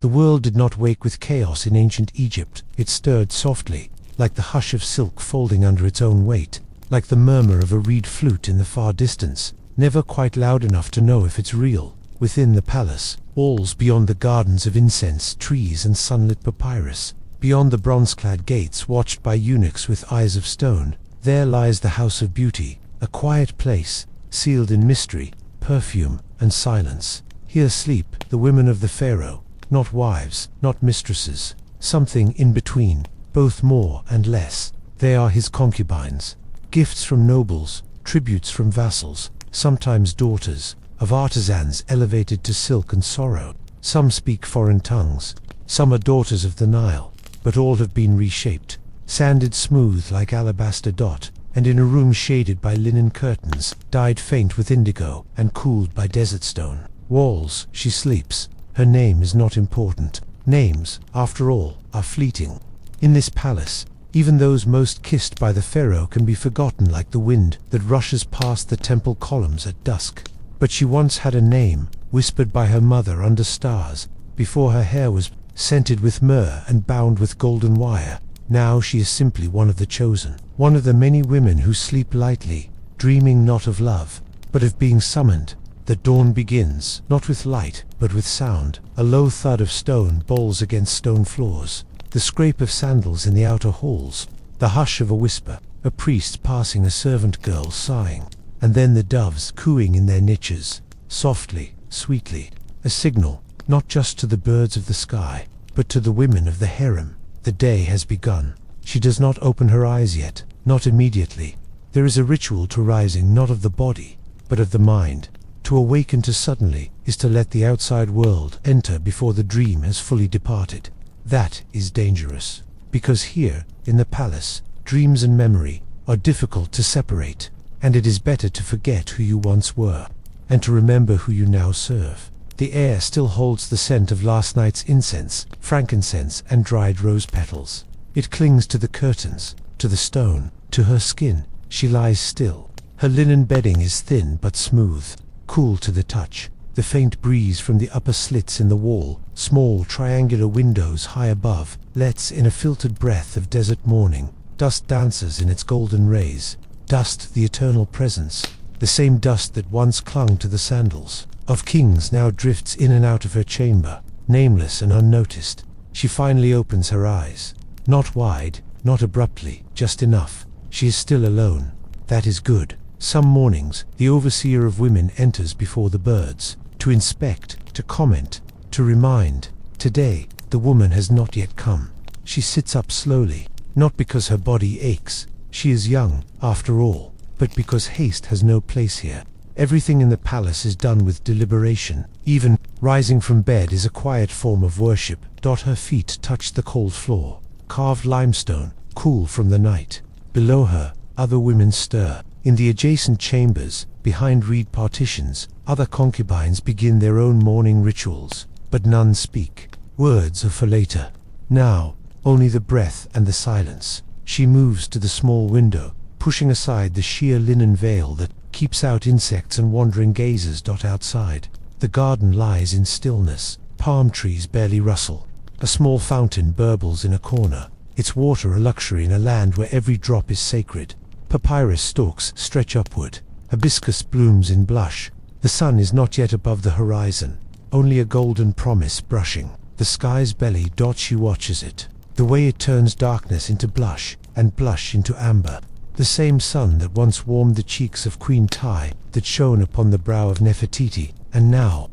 The world did not wake with chaos in ancient Egypt. It stirred softly, like the hush of silk folding under its own weight, like the murmur of a reed flute in the far distance, never quite loud enough to know if it's real. Within the palace, walls beyond the gardens of incense, trees and sunlit papyrus, beyond the bronze-clad gates watched by eunuchs with eyes of stone, there lies the House of Beauty, a quiet place, sealed in mystery, perfume, and silence. Here sleep the women of the Pharaoh, not wives, not mistresses, something in between, both more and less. They are his concubines, gifts from nobles, tributes from vassals, sometimes daughters of artisans elevated to silk and sorrow. Some speak foreign tongues, some are daughters of the Nile, but all have been reshaped, sanded smooth like alabaster dot, and in a room shaded by linen curtains, dyed faint with indigo, and cooled by desert stone walls, she sleeps. Her name is not important. Names, after all, are fleeting. In this palace, even those most kissed by the Pharaoh can be forgotten like the wind that rushes past the temple columns at dusk. But she once had a name, whispered by her mother under stars, before her hair was scented with myrrh and bound with golden wire. Now she is simply one of the chosen, one of the many women who sleep lightly, dreaming not of love, but of being summoned. The dawn begins, not with light, but with sound. A low thud of stone bowls against stone floors, the scrape of sandals in the outer halls, the hush of a whisper, a priest passing a servant girl sighing, and then the doves cooing in their niches, softly, sweetly, a signal, not just to the birds of the sky, but to the women of the harem. The day has begun. She does not open her eyes yet, not immediately. There is a ritual to rising, not of the body, but of the mind. To awaken too suddenly is to let the outside world enter before the dream has fully departed. That is dangerous, because here, in the palace, dreams and memory are difficult to separate, and it is better to forget who you once were, and to remember who you now serve. The air still holds the scent of last night's incense, frankincense, and dried rose petals. It clings to the curtains, to the stone, to her skin. She lies still. Her linen bedding is thin but smooth, cool to the touch. The faint breeze from the upper slits in the wall, small triangular windows high above, lets in a filtered breath of desert morning. Dust dances in its golden rays. Dust, the eternal presence, the same dust that once clung to the sandals of kings, now drifts in and out of her chamber, nameless and unnoticed. She finally opens her eyes. Not wide, not abruptly, just enough. She is still alone. That is good. Some mornings, the overseer of women enters before the birds, to inspect, to comment, to remind. Today, the woman has not yet come. She sits up slowly, not because her body aches. She is young, after all, but because haste has no place here. Everything in the palace is done with deliberation. Even rising from bed is a quiet form of worship. Her feet touch the cold floor, carved limestone, cool from the night. Below her, other women stir. In the adjacent chambers, behind reed partitions, other concubines begin their own morning rituals, but none speak. Words are for later. Now, only the breath and the silence. She moves to the small window, pushing aside the sheer linen veil that keeps out insects and wandering gazers. Outside, the garden lies in stillness. Palm trees barely rustle. A small fountain burbles in a corner, its water a luxury in a land where every drop is sacred. Papyrus stalks stretch upward. Hibiscus blooms in blush. The sun is not yet above the horizon, only a golden promise brushing the sky's belly. She watches it, the way it turns darkness into blush, and blush into amber. The same sun that once warmed the cheeks of Queen Tai, that shone upon the brow of Nefertiti, and now,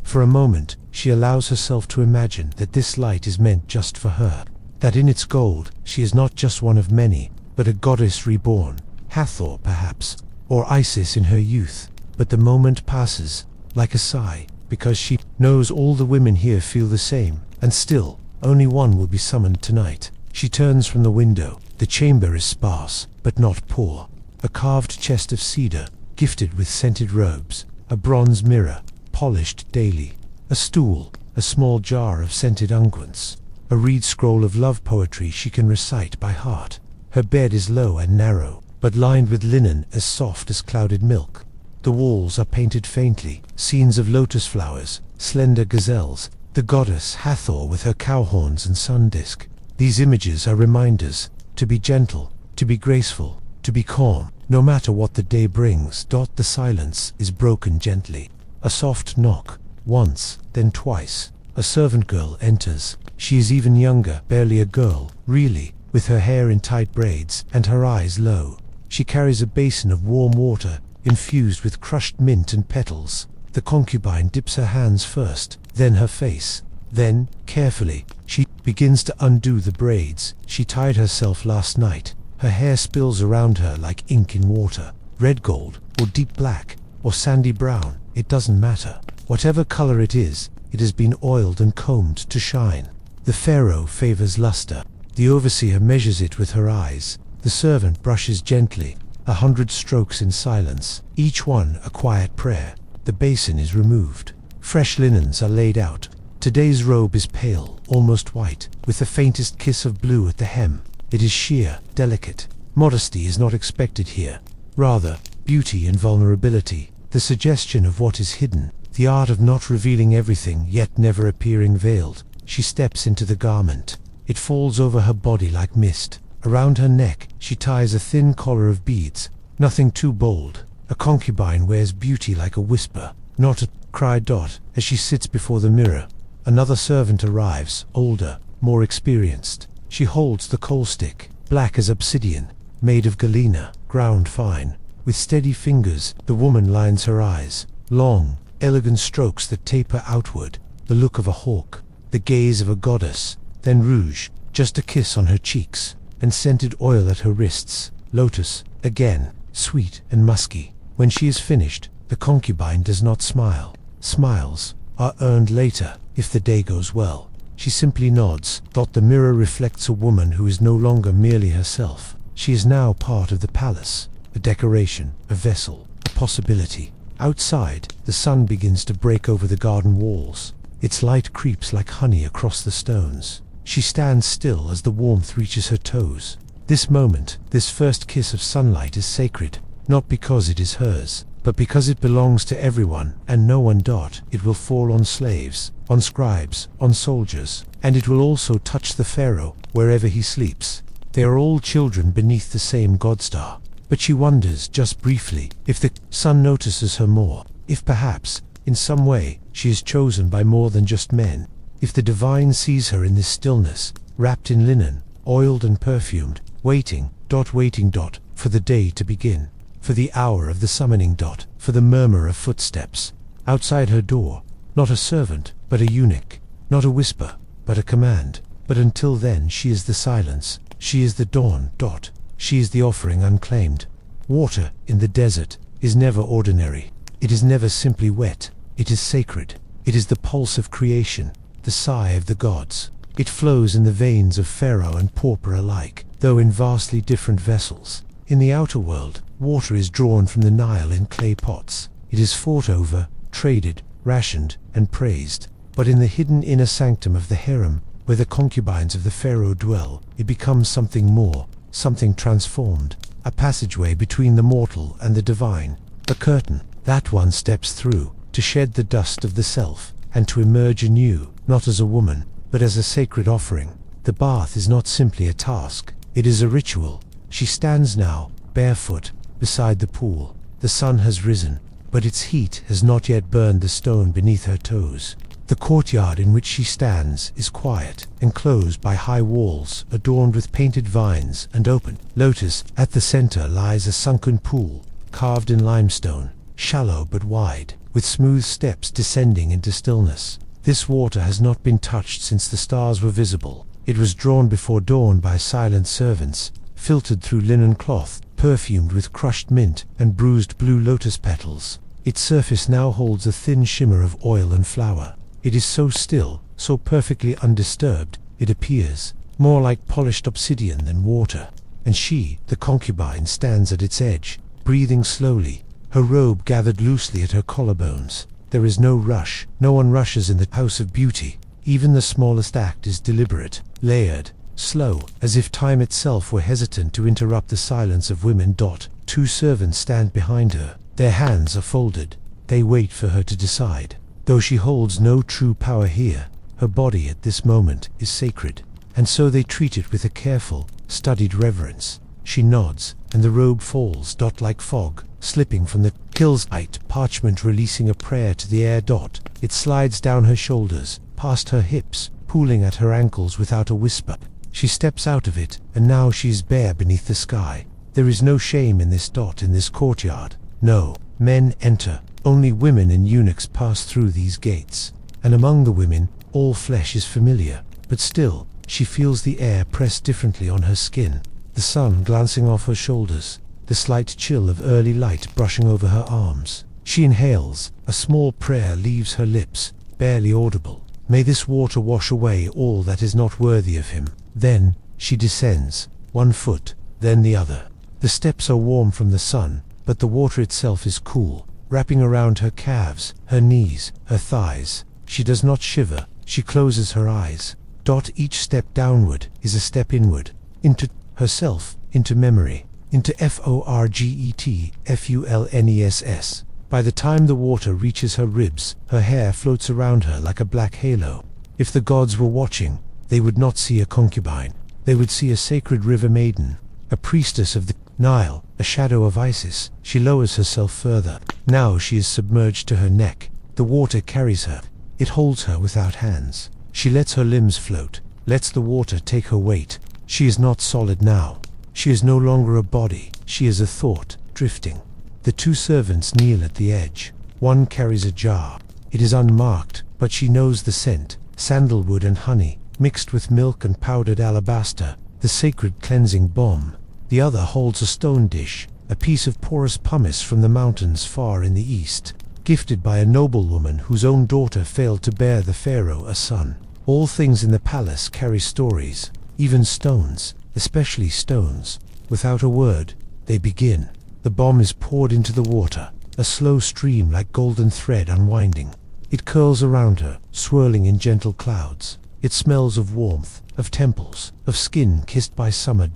for a moment, she allows herself to imagine that this light is meant just for her, that in its gold, she is not just one of many, but a goddess reborn, Hathor perhaps, or Isis in her youth. But the moment passes, like a sigh, because she knows all the women here feel the same, and still, only one will be summoned tonight. She turns from the window. The chamber is sparse, but not poor. A carved chest of cedar, gifted with scented robes, a bronze mirror, polished daily, a stool, a small jar of scented unguents, a reed scroll of love poetry she can recite by heart. Her bed is low and narrow, but lined with linen as soft as clouded milk. The walls are painted faintly, scenes of lotus flowers, slender gazelles, The goddess Hathor with her cow horns and sun disk. These images are reminders to be gentle, to be graceful, to be calm, no matter what the day brings. The silence is broken gently. A soft knock, once, then twice. A servant girl enters. She is even younger, barely a girl, really, with her hair in tight braids and her eyes low. She carries a basin of warm water, infused with crushed mint and petals. The concubine dips her hands first, then her face. Then, carefully, she begins to undo the braids she tied herself last night. Her hair spills around her like ink in water. Red gold, or deep black, or sandy brown, it doesn't matter. Whatever color it has been oiled and combed to shine. The pharaoh favors luster. The overseer measures it with her eyes. The servant brushes gently, 100 strokes in silence, each one a quiet prayer. The basin is removed. Fresh linens are laid out. Today's robe is pale, almost white, with the faintest kiss of blue at the hem. It is sheer, delicate. Modesty is not expected here. Rather, beauty and vulnerability, the suggestion of what is hidden, the art of not revealing everything yet never appearing veiled. She steps into the garment. It falls over her body like mist. Around her neck, she ties a thin collar of beads. Nothing too bold. A concubine wears beauty like a whisper, not a cry. As she sits before the mirror, another servant arrives, older, more experienced. She holds the coal stick, black as obsidian, made of galena, ground fine. With steady fingers, the woman lines her eyes. Long, elegant strokes that taper outward, the look of a hawk, the gaze of a goddess. Then rouge, just a kiss on her cheeks, and scented oil at her wrists. Lotus, again, sweet and musky. When she is finished, the concubine does not smile. Smiles are earned later, if the day goes well. She simply nods. The mirror reflects a woman who is no longer merely herself. She is now part of the palace, a decoration, a vessel, a possibility. Outside, the sun begins to break over the garden walls. Its light creeps like honey across the stones. She stands still as the warmth reaches her toes. This moment, this first kiss of sunlight is sacred, not because it is hers, but because it belongs to everyone and no one. It will fall on slaves, on scribes, on soldiers, and it will also touch the pharaoh wherever he sleeps. They are all children beneath the same godstar. But she wonders, just briefly, if the sun notices her more, if perhaps, in some way, she is chosen by more than just men. If the divine sees her in this stillness, wrapped in linen, oiled and perfumed, waiting for the day to begin, for the hour of the summoning. For the murmur of footsteps. Outside her door, not a servant, but a eunuch, not a whisper, but a command. But until then she is the silence, she is the dawn. She is the offering unclaimed. Water in the desert is never ordinary. It is never simply wet. It is sacred. It is the pulse of creation, the sigh of the gods. It flows in the veins of pharaoh and pauper alike, though in vastly different vessels. In the outer world, water is drawn from the Nile in clay pots. It is fought over, traded, rationed, and praised. But in the hidden inner sanctum of the harem, where the concubines of the pharaoh dwell, it becomes something more, something transformed, a passageway between the mortal and the divine. A curtain that one steps through, to shed the dust of the self, and to emerge anew, not as a woman, but as a sacred offering. The bath is not simply a task, it is a ritual. She stands now, barefoot, beside the pool. The sun has risen, but its heat has not yet burned the stone beneath her toes. The courtyard in which she stands is quiet, enclosed by high walls adorned with painted vines and open lotus. At the center lies a sunken pool, carved in limestone, shallow but wide, with smooth steps descending into stillness. This water has not been touched since the stars were visible. It was drawn before dawn by silent servants, filtered through linen cloth, perfumed with crushed mint and bruised blue lotus petals. Its surface now holds a thin shimmer of oil and flower. It is so still, so perfectly undisturbed, it appears more like polished obsidian than water. And she, the concubine, stands at its edge, breathing slowly, her robe gathered loosely at her collarbones. There is no rush. No one rushes in the house of beauty. Even the smallest act is deliberate, layered, slow, as if time itself were hesitant to interrupt the silence of women. Two servants stand behind her. Their hands are folded. They wait for her to decide. Though she holds no true power here, Her body at this moment is sacred, and so they treat it with a careful, studied reverence. She nods, and the robe falls, like fog, slipping from the white parchment, releasing a prayer to the air. It slides down her shoulders, past her hips, pooling at her ankles without a whisper. She steps out of it, and now she is bare beneath the sky. There is no shame in this. In this courtyard. No men enter, only women and eunuchs pass through these gates. And among the women, all flesh is familiar, but still, she feels the air press differently on her skin, the sun glancing off her shoulders, the slight chill of early light brushing over her arms. She inhales, a small prayer leaves her lips, barely audible. May this water wash away all that is not worthy of him. Then, she descends, one foot, then the other. The steps are warm from the sun, but the water itself is cool, wrapping around her calves, her knees, her thighs. She does not shiver, she closes her eyes. Each step downward is a step inward, into herself, into memory, into FORGET, By the time the water reaches her ribs, her hair floats around her like a black halo. If the gods were watching, they would not see a concubine. They would see a sacred river maiden, a priestess of the Nile, a shadow of Isis. She lowers herself further. Now she is submerged to her neck. The water carries her. It holds her without hands. She lets her limbs float, lets the water take her weight. She is not solid now. She is no longer a body. She is a thought, drifting. The two servants kneel at the edge. One carries a jar. It is unmarked, but she knows the scent, sandalwood and honey, mixed with milk and powdered alabaster, the sacred cleansing balm. The other holds a stone dish, a piece of porous pumice from the mountains far in the east, gifted by a noblewoman whose own daughter failed to bear the Pharaoh a son. All things in the palace carry stories, even stones, especially stones. Without a word, they begin. The bomb is poured into the water, a slow stream like golden thread unwinding. It curls around her, swirling in gentle clouds. It smells of warmth, of temples, of skin kissed by summer.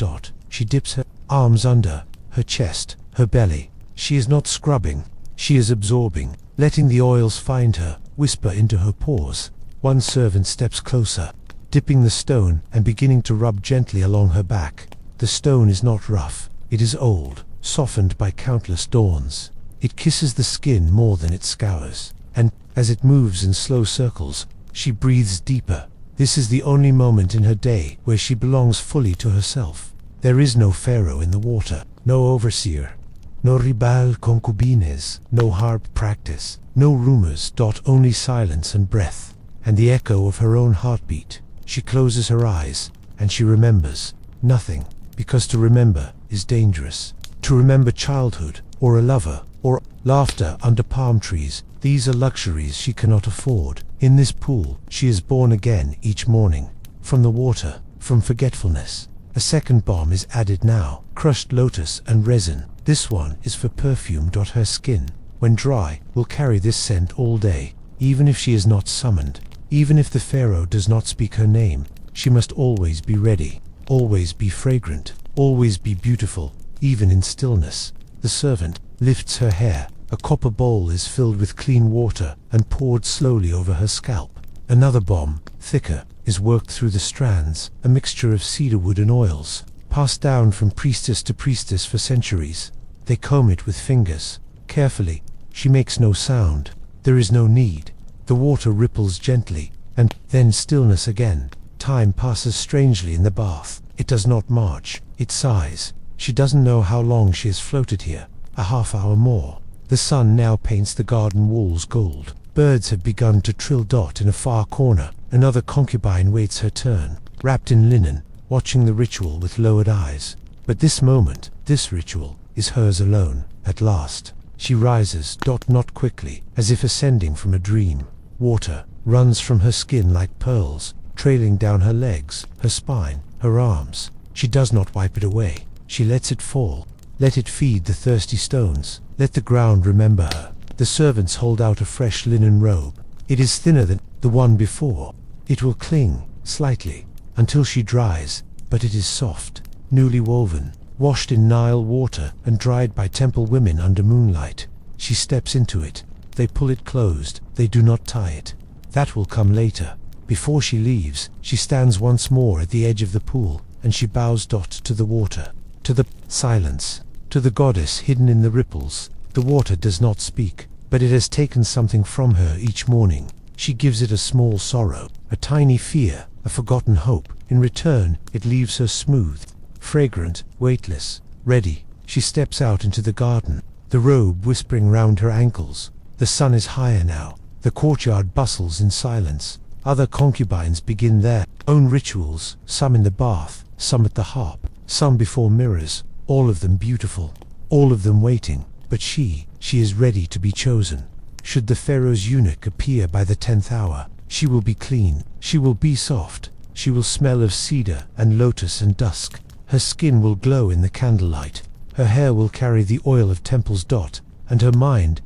She dips her arms under, her chest, her belly. She is not scrubbing, she is absorbing, letting the oils find her, whisper into her pores. One servant steps closer, dipping the stone and beginning to rub gently along her back. The stone is not rough, it is old, softened by countless dawns. It kisses the skin more than it scours, and, as it moves in slow circles, she breathes deeper. This is the only moment in her day where she belongs fully to herself. There is no Pharaoh in the water, no overseer, no ribal concubines, no harp practice, no rumors. Only silence and breath, and the echo of her own heartbeat. She closes her eyes, and she remembers nothing, because to remember is dangerous. To remember childhood, or a lover, or laughter under palm trees, these are luxuries she cannot afford. In this pool, she is born again each morning, from the water, from forgetfulness. A second bomb is added now, crushed lotus and resin. This one is for perfume. Her skin, when dry, will carry this scent all day, even if she is not summoned. Even if the Pharaoh does not speak her name, she must always be ready, always be fragrant, always be beautiful, even in stillness. The servant lifts her hair. A copper bowl is filled with clean water and poured slowly over her scalp. Another bomb, thicker, is worked through the strands, a mixture of cedarwood and oils, passed down from priestess to priestess for centuries. They comb it with fingers. Carefully, she makes no sound. There is no need. The water ripples gently, and then stillness again. Time passes strangely in the bath. It does not march, it sighs. She doesn't know how long she has floated here. A half hour more. The sun now paints the garden walls gold. Birds have begun to trill. In a far corner, another concubine waits her turn, wrapped in linen, watching the ritual with lowered eyes. But this moment, this ritual, is hers alone. At last, she rises. Not quickly, as if ascending from a dream. Water runs from her skin like pearls, trailing down her legs, her spine, her arms. She does not wipe it away. She lets it fall. Let it feed the thirsty stones. Let the ground remember her. The servants hold out a fresh linen robe. It is thinner than the one before. It will cling, slightly, until she dries, but it is soft, newly woven, washed in Nile water and dried by temple women under moonlight. She steps into it. They pull it closed. They do not tie it. That will come later. Before she leaves, she stands once more at the edge of the pool, and she bows to the water, to the silence, to the goddess hidden in the ripples. The water does not speak, but it has taken something from her each morning. She gives it a small sorrow, a tiny fear, a forgotten hope. In return, it leaves her smooth, fragrant, weightless, ready. She steps out into the garden, the robe whispering round her ankles. The sun is higher now. The courtyard bustles in silence. Other concubines begin their own rituals, some in the bath, some at the harp, some before mirrors, all of them beautiful, all of them waiting. But she is ready to be chosen. Should the Pharaoh's eunuch appear by the 10th hour, she will be clean, she will be soft, she will smell of cedar and lotus and dusk. Her skin will glow in the candlelight, her hair will carry the oil of temples. And her mind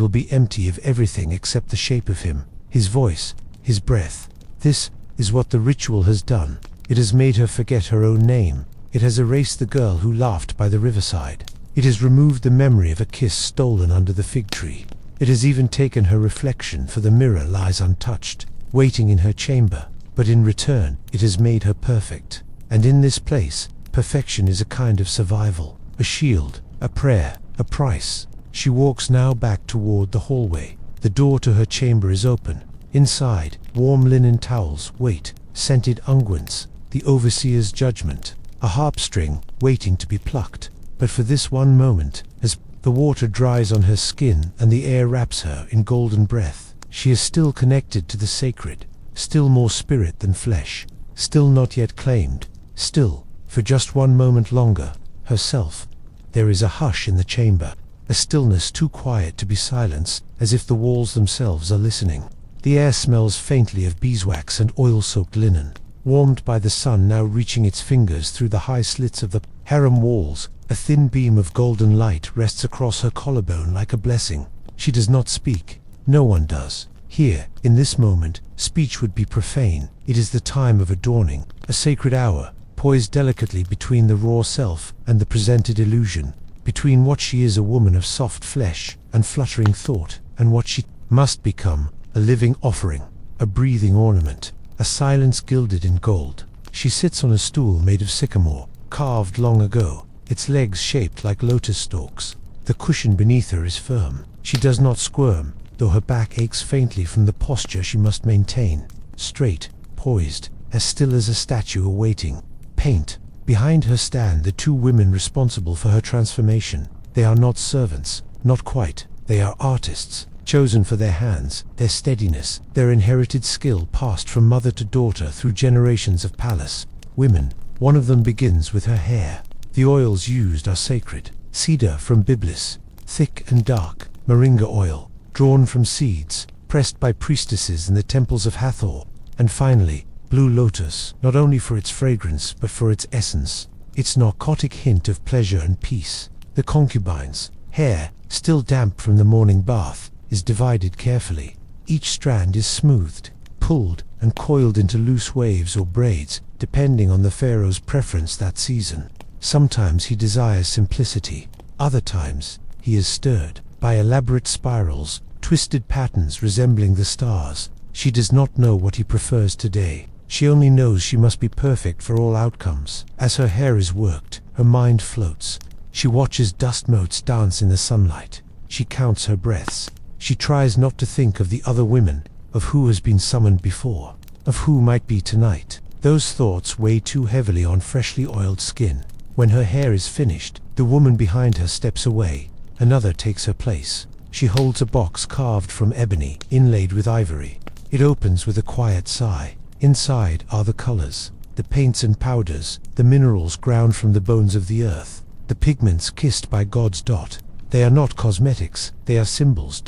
will be empty of everything except the shape of him, his voice, his breath. This is what the ritual has done. It has made her forget her own name. It has erased the girl who laughed by the riverside. It has removed the memory of a kiss stolen under the fig tree. It has even taken her reflection, for the mirror lies untouched, waiting in her chamber. But in return, it has made her perfect. And in this place, perfection is a kind of survival, a shield, a prayer, a price. She walks now back toward the hallway. The door to her chamber is open. Inside, warm linen towels wait, scented unguents, the overseer's judgment, a harp string waiting to be plucked. But for this one moment, as the water dries on her skin and the air wraps her in golden breath, she is still connected to the sacred, still more spirit than flesh, still not yet claimed, still, for just one moment longer, herself. There is a hush in the chamber, a stillness too quiet to be silence, as if the walls themselves are listening. The air smells faintly of beeswax and oil-soaked linen, warmed by the sun now reaching its fingers through the high slits of the harem walls. A thin beam of golden light rests across her collarbone like a blessing. She does not speak. No one does. Here, in this moment, speech would be profane. It is the time of adorning, a sacred hour, poised delicately between the raw self and the presented illusion, between what she is, a woman of soft flesh and fluttering thought, and what she must become, a living offering, a breathing ornament, a silence gilded in gold. She sits on a stool made of sycamore, carved long ago, its legs shaped like lotus stalks. The cushion beneath her is firm. She does not squirm, though her back aches faintly from the posture she must maintain. Straight, poised, as still as a statue awaiting paint. Behind her stand the two women responsible for her transformation. They are not servants, not quite. They are artists, chosen for their hands, their steadiness, their inherited skill passed from mother to daughter through generations of palace. Women. One of them begins with her hair. The oils used are sacred. Cedar from Byblis, thick and dark. Moringa oil, drawn from seeds, pressed by priestesses in the temples of Hathor. And finally, blue lotus, not only for its fragrance but for its essence, its narcotic hint of pleasure and peace. The concubine's hair, still damp from the morning bath, is divided carefully. Each strand is smoothed, pulled, and coiled into loose waves or braids, depending on the pharaoh's preference that season. Sometimes he desires simplicity, other times he is stirred by elaborate spirals, twisted patterns resembling the stars. She does not know what he prefers today. She only knows she must be perfect for all outcomes. As her hair is worked, her mind floats. She watches dust motes dance in the sunlight. She counts her breaths. She tries not to think of the other women, of who has been summoned before, of who might be tonight. Those thoughts weigh too heavily on freshly oiled skin. When her hair is finished, the woman behind her steps away. Another takes her place. She holds a box carved from ebony, inlaid with ivory. It opens with a quiet sigh. Inside are the colors, the paints and powders, the minerals ground from the bones of the earth, the pigments kissed by God's dot. They are not cosmetics, they are symbols.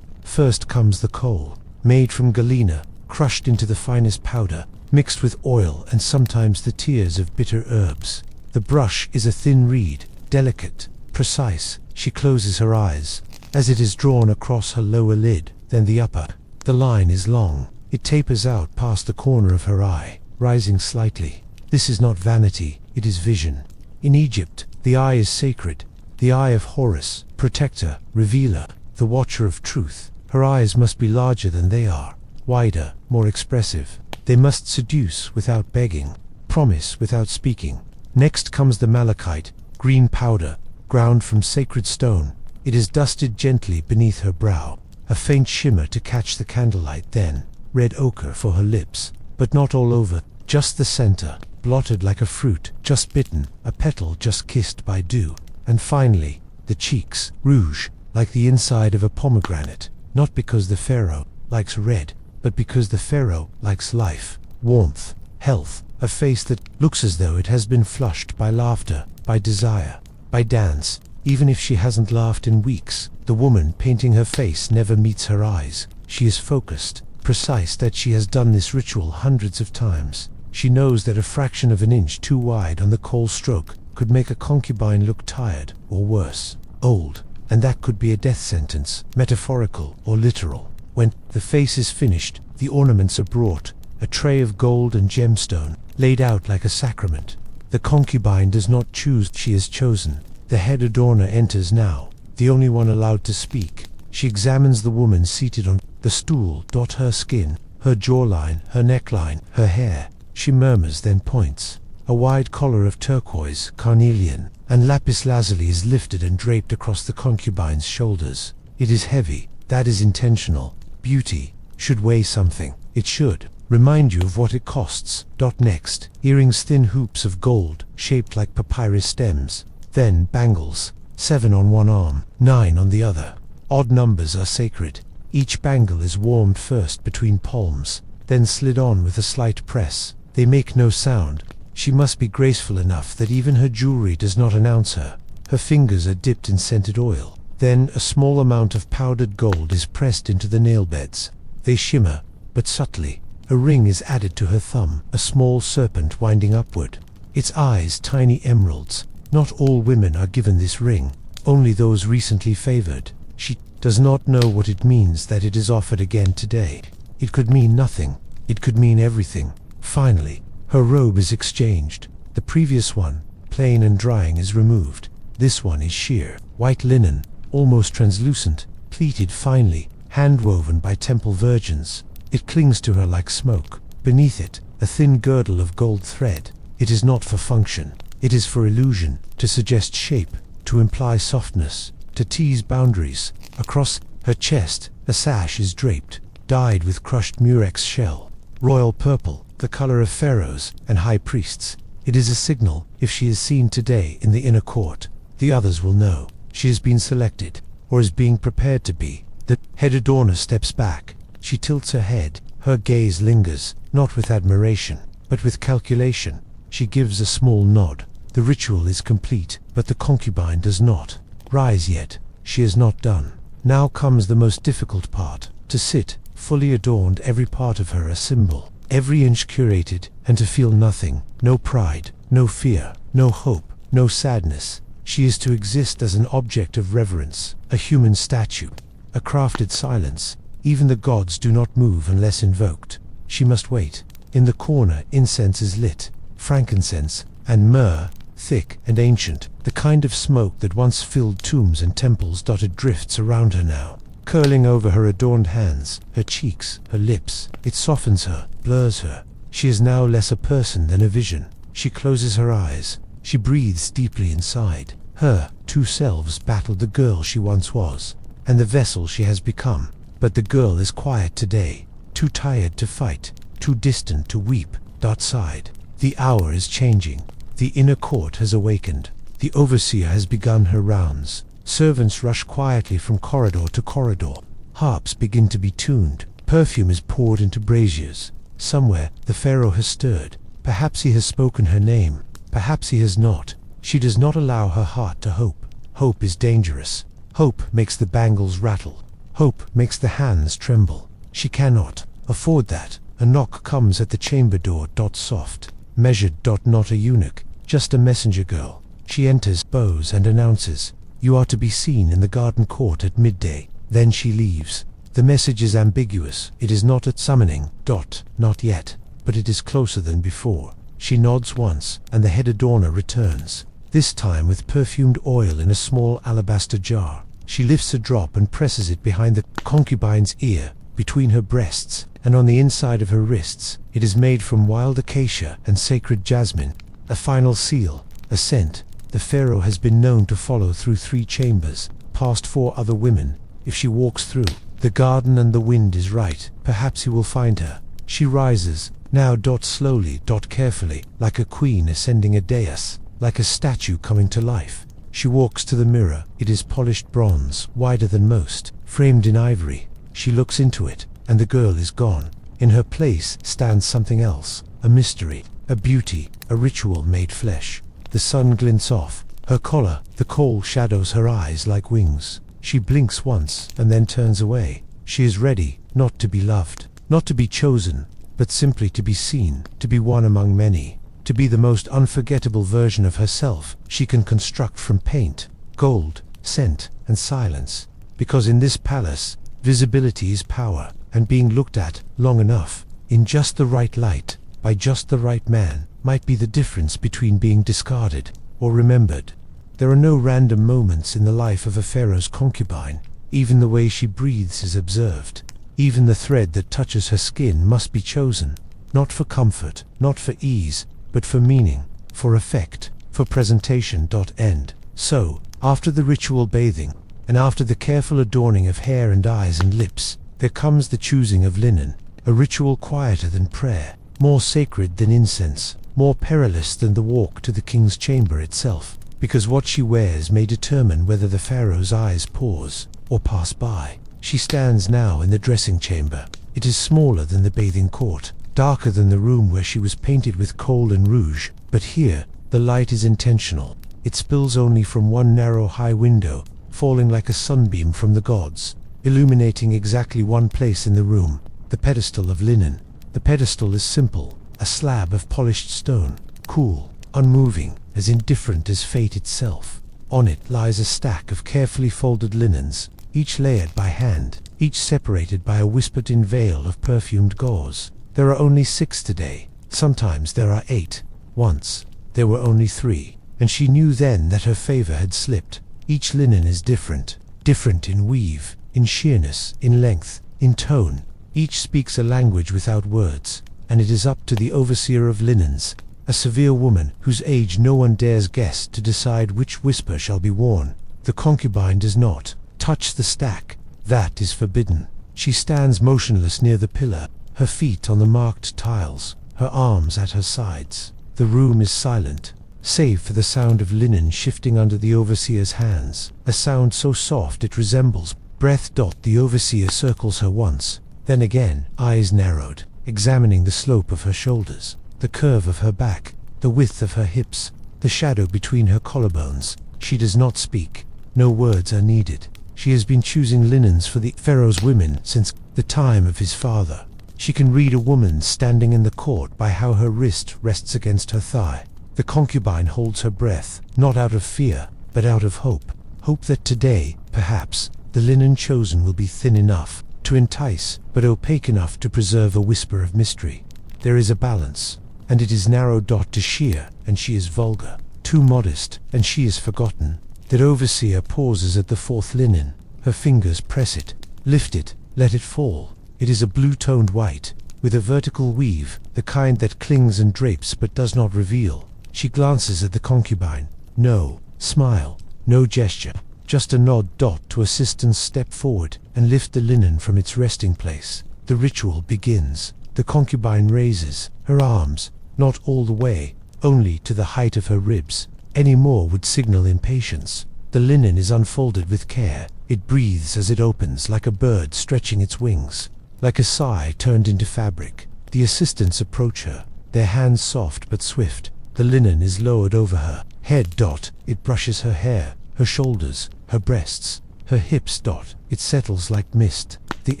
First comes the coal, made from galena, crushed into the finest powder, mixed with oil and sometimes the tears of bitter herbs. The brush is a thin reed, delicate, precise. She closes her eyes, as it is drawn across her lower lid, then the upper. The line is long. It tapers out past the corner of her eye, rising slightly. This is not vanity, it is vision. In Egypt, the eye is sacred, the eye of Horus, protector, revealer, the watcher of truth. Her eyes must be larger than they are. wider, more expressive. They must seduce without begging, promise without speaking. Next comes the malachite, green powder, ground from sacred stone. It is dusted gently beneath her brow, a faint shimmer to catch the candlelight, then red ochre for her lips, but not all over, just the center, blotted like a fruit just bitten, a petal just kissed by dew. And finally, the cheeks, rouge, like the inside of a pomegranate, not because the Pharaoh likes red, but because the Pharaoh likes life, warmth, health, a face that looks as though it has been flushed by laughter, by desire, by dance. Even if she hasn't laughed in weeks, the woman painting her face never meets her eyes. She is focused, precise, that she has done this ritual hundreds of times. She knows that a fraction of an inch too wide on the coal stroke could make a concubine look tired, or worse, old, and that could be a death sentence, metaphorical or literal. When the face is finished, the ornaments are brought, a tray of gold and gemstone, laid out like a sacrament. The concubine does not choose, she is chosen. The head adorner enters now, the only one allowed to speak. She examines the woman seated on the stool, her skin, her jawline, her neckline, her hair. She murmurs, then points. A wide collar of turquoise, carnelian, and lapis lazuli is lifted and draped across the concubine's shoulders. It is heavy, that is intentional. Beauty should weigh something. It should remind you of what it costs. Next, earrings, thin hoops of gold, shaped like papyrus stems. Then bangles, 7 on one arm, 9 on the other. Odd numbers are sacred. Each bangle is warmed first between palms, then slid on with a slight press. They make no sound. She must be graceful enough that even her jewelry does not announce her. Her fingers are dipped in scented oil. Then a small amount of powdered gold is pressed into the nail beds. They shimmer, but subtly. A ring is added to her thumb, a small serpent winding upward. Its eyes tiny emeralds. Not all women are given this ring, only those recently favored. She does not know what it means that it is offered again today. It could mean nothing. It could mean everything. Finally, her robe is exchanged. The previous one, plain and drying, is removed. This one is sheer, white linen, almost translucent, pleated finely, hand-woven by temple virgins. It clings to her like smoke. Beneath it, a thin girdle of gold thread. It is not for function. It is for illusion, to suggest shape, to imply softness, to tease boundaries. Across her chest, a sash is draped, dyed with crushed murex shell, royal purple, the color of pharaohs and high priests. It is a signal. If she is seen today in the inner court, the others will know she has been selected, or is being prepared to be. The head adorner steps back. She tilts her head. Her gaze lingers, not with admiration, but with calculation. She gives a small nod. The ritual is complete, but the concubine does not rise yet. She is not done. Now comes the most difficult part. To sit, fully adorned, every part of her a symbol, every inch curated, and to feel nothing, no pride, no fear, no hope, no sadness. She is to exist as an object of reverence, a human statue, a crafted silence. Even the gods do not move unless invoked. She must wait. In the corner, incense is lit, frankincense and myrrh, thick and ancient, the kind of smoke that once filled tombs and temples. Drifts around her now, curling over her adorned hands, her cheeks, her lips. It softens her, blurs her. She is now less a person than a vision. She closes her eyes. She breathes deeply inside. Her two selves battle, the girl she once was, and the vessel she has become. But the girl is quiet today, too tired to fight, too distant to weep. Outside, the hour is changing. The inner court has awakened. The overseer has begun her rounds. Servants rush quietly from corridor to corridor. Harps begin to be tuned. Perfume is poured into braziers. Somewhere, the Pharaoh has stirred. Perhaps he has spoken her name. Perhaps he has not. She does not allow her heart to hope. Hope is dangerous. Hope makes the bangles rattle. Hope makes the hands tremble. She cannot afford that. A knock comes at the chamber door. Soft, measured. Not a eunuch, just a messenger girl. She enters, bows, and announces, "You are to be seen in the garden court at midday." Then she leaves. The message is ambiguous. It is not a summoning. Not yet, but it is closer than before. She nods once, and the head adorner returns, this time with perfumed oil in a small alabaster jar. She lifts a drop and presses it behind the concubine's ear, between her breasts, and on the inside of her wrists, it is made from wild acacia and sacred jasmine, a final seal, a scent. The pharaoh has been known to follow through 3 chambers, past 4 other women. If she walks through the garden and the wind is right, perhaps he will find her. She rises, now slowly, carefully, like a queen ascending a dais, like a statue coming to life. She walks to the mirror. It is polished bronze, wider than most, framed in ivory. She looks into it, and the girl is gone. In her place stands something else, a mystery, a beauty, a ritual made flesh. The sun glints off her collar, the coal shadows her eyes like wings. She blinks once, and then turns away. She is ready, not to be loved, not to be chosen, but simply to be seen, to be one among many, to be the most unforgettable version of herself she can construct from paint, gold, scent, and silence. Because in this palace, visibility is power, and being looked at long enough, in just the right light, by just the right man, might be the difference between being discarded or remembered. There are no random moments in the life of a pharaoh's concubine. Even the way she breathes is observed. Even the thread that touches her skin must be chosen, not for comfort, not for ease, but for meaning, for effect, for presentation. End. So, after the ritual bathing, and after the careful adorning of hair and eyes and lips, there comes the choosing of linen, a ritual quieter than prayer, more sacred than incense, more perilous than the walk to the king's chamber itself, because what she wears may determine whether the pharaoh's eyes pause or pass by. She stands now in the dressing chamber. It is smaller than the bathing court, darker than the room where she was painted with kohl and rouge, but here the light is intentional. It spills only from one narrow high window, falling like a sunbeam from the gods, illuminating exactly one place in the room, the pedestal of linen. The pedestal is simple, a slab of polished stone, cool, unmoving, as indifferent as fate itself. On it lies a stack of carefully folded linens, each layered by hand, each separated by a whispered-in veil of perfumed gauze. There are only 6 today. Sometimes there are 8. Once, there were only 3, and she knew then that her favor had slipped. Each linen is different, different in weave, in sheerness, in length, in tone. Each speaks a language without words, and it is up to the overseer of linens, a severe woman whose age no one dares guess, to decide which whisper shall be worn. The concubine does not touch the stack. That is forbidden. She stands motionless near the pillar, her feet on the marked tiles, her arms at her sides. The room is silent, save for the sound of linen shifting under the overseer's hands, a sound so soft it resembles breath. The overseer circles her once, then again, eyes narrowed, examining the slope of her shoulders, the curve of her back, the width of her hips, the shadow between her collarbones. She does not speak. No words are needed. She has been choosing linens for the pharaoh's women since the time of his father. She can read a woman standing in the court by how her wrist rests against her thigh. The concubine holds her breath, not out of fear, but out of hope. Hope that today, perhaps, the linen chosen will be thin enough to entice, but opaque enough to preserve a whisper of mystery. There is a balance, and it is narrow. To sheer, and she is vulgar. Too modest, and she is forgotten. That overseer pauses at the 4th linen. Her fingers press it, lift it, let it fall. It is a blue-toned white, with a vertical weave, the kind that clings and drapes but does not reveal. She glances at the concubine. No smile, no gesture, just a nod. To assistants step forward and lift the linen from its resting place. The ritual begins. The concubine raises her arms, not all the way, only to the height of her ribs. Any more would signal impatience. The linen is unfolded with care. It breathes as it opens, like a bird stretching its wings, like a sigh turned into fabric. The assistants approach her, their hands soft but swift. The linen is lowered over her head. It brushes her hair, her shoulders, her breasts, her hips. It settles like mist. The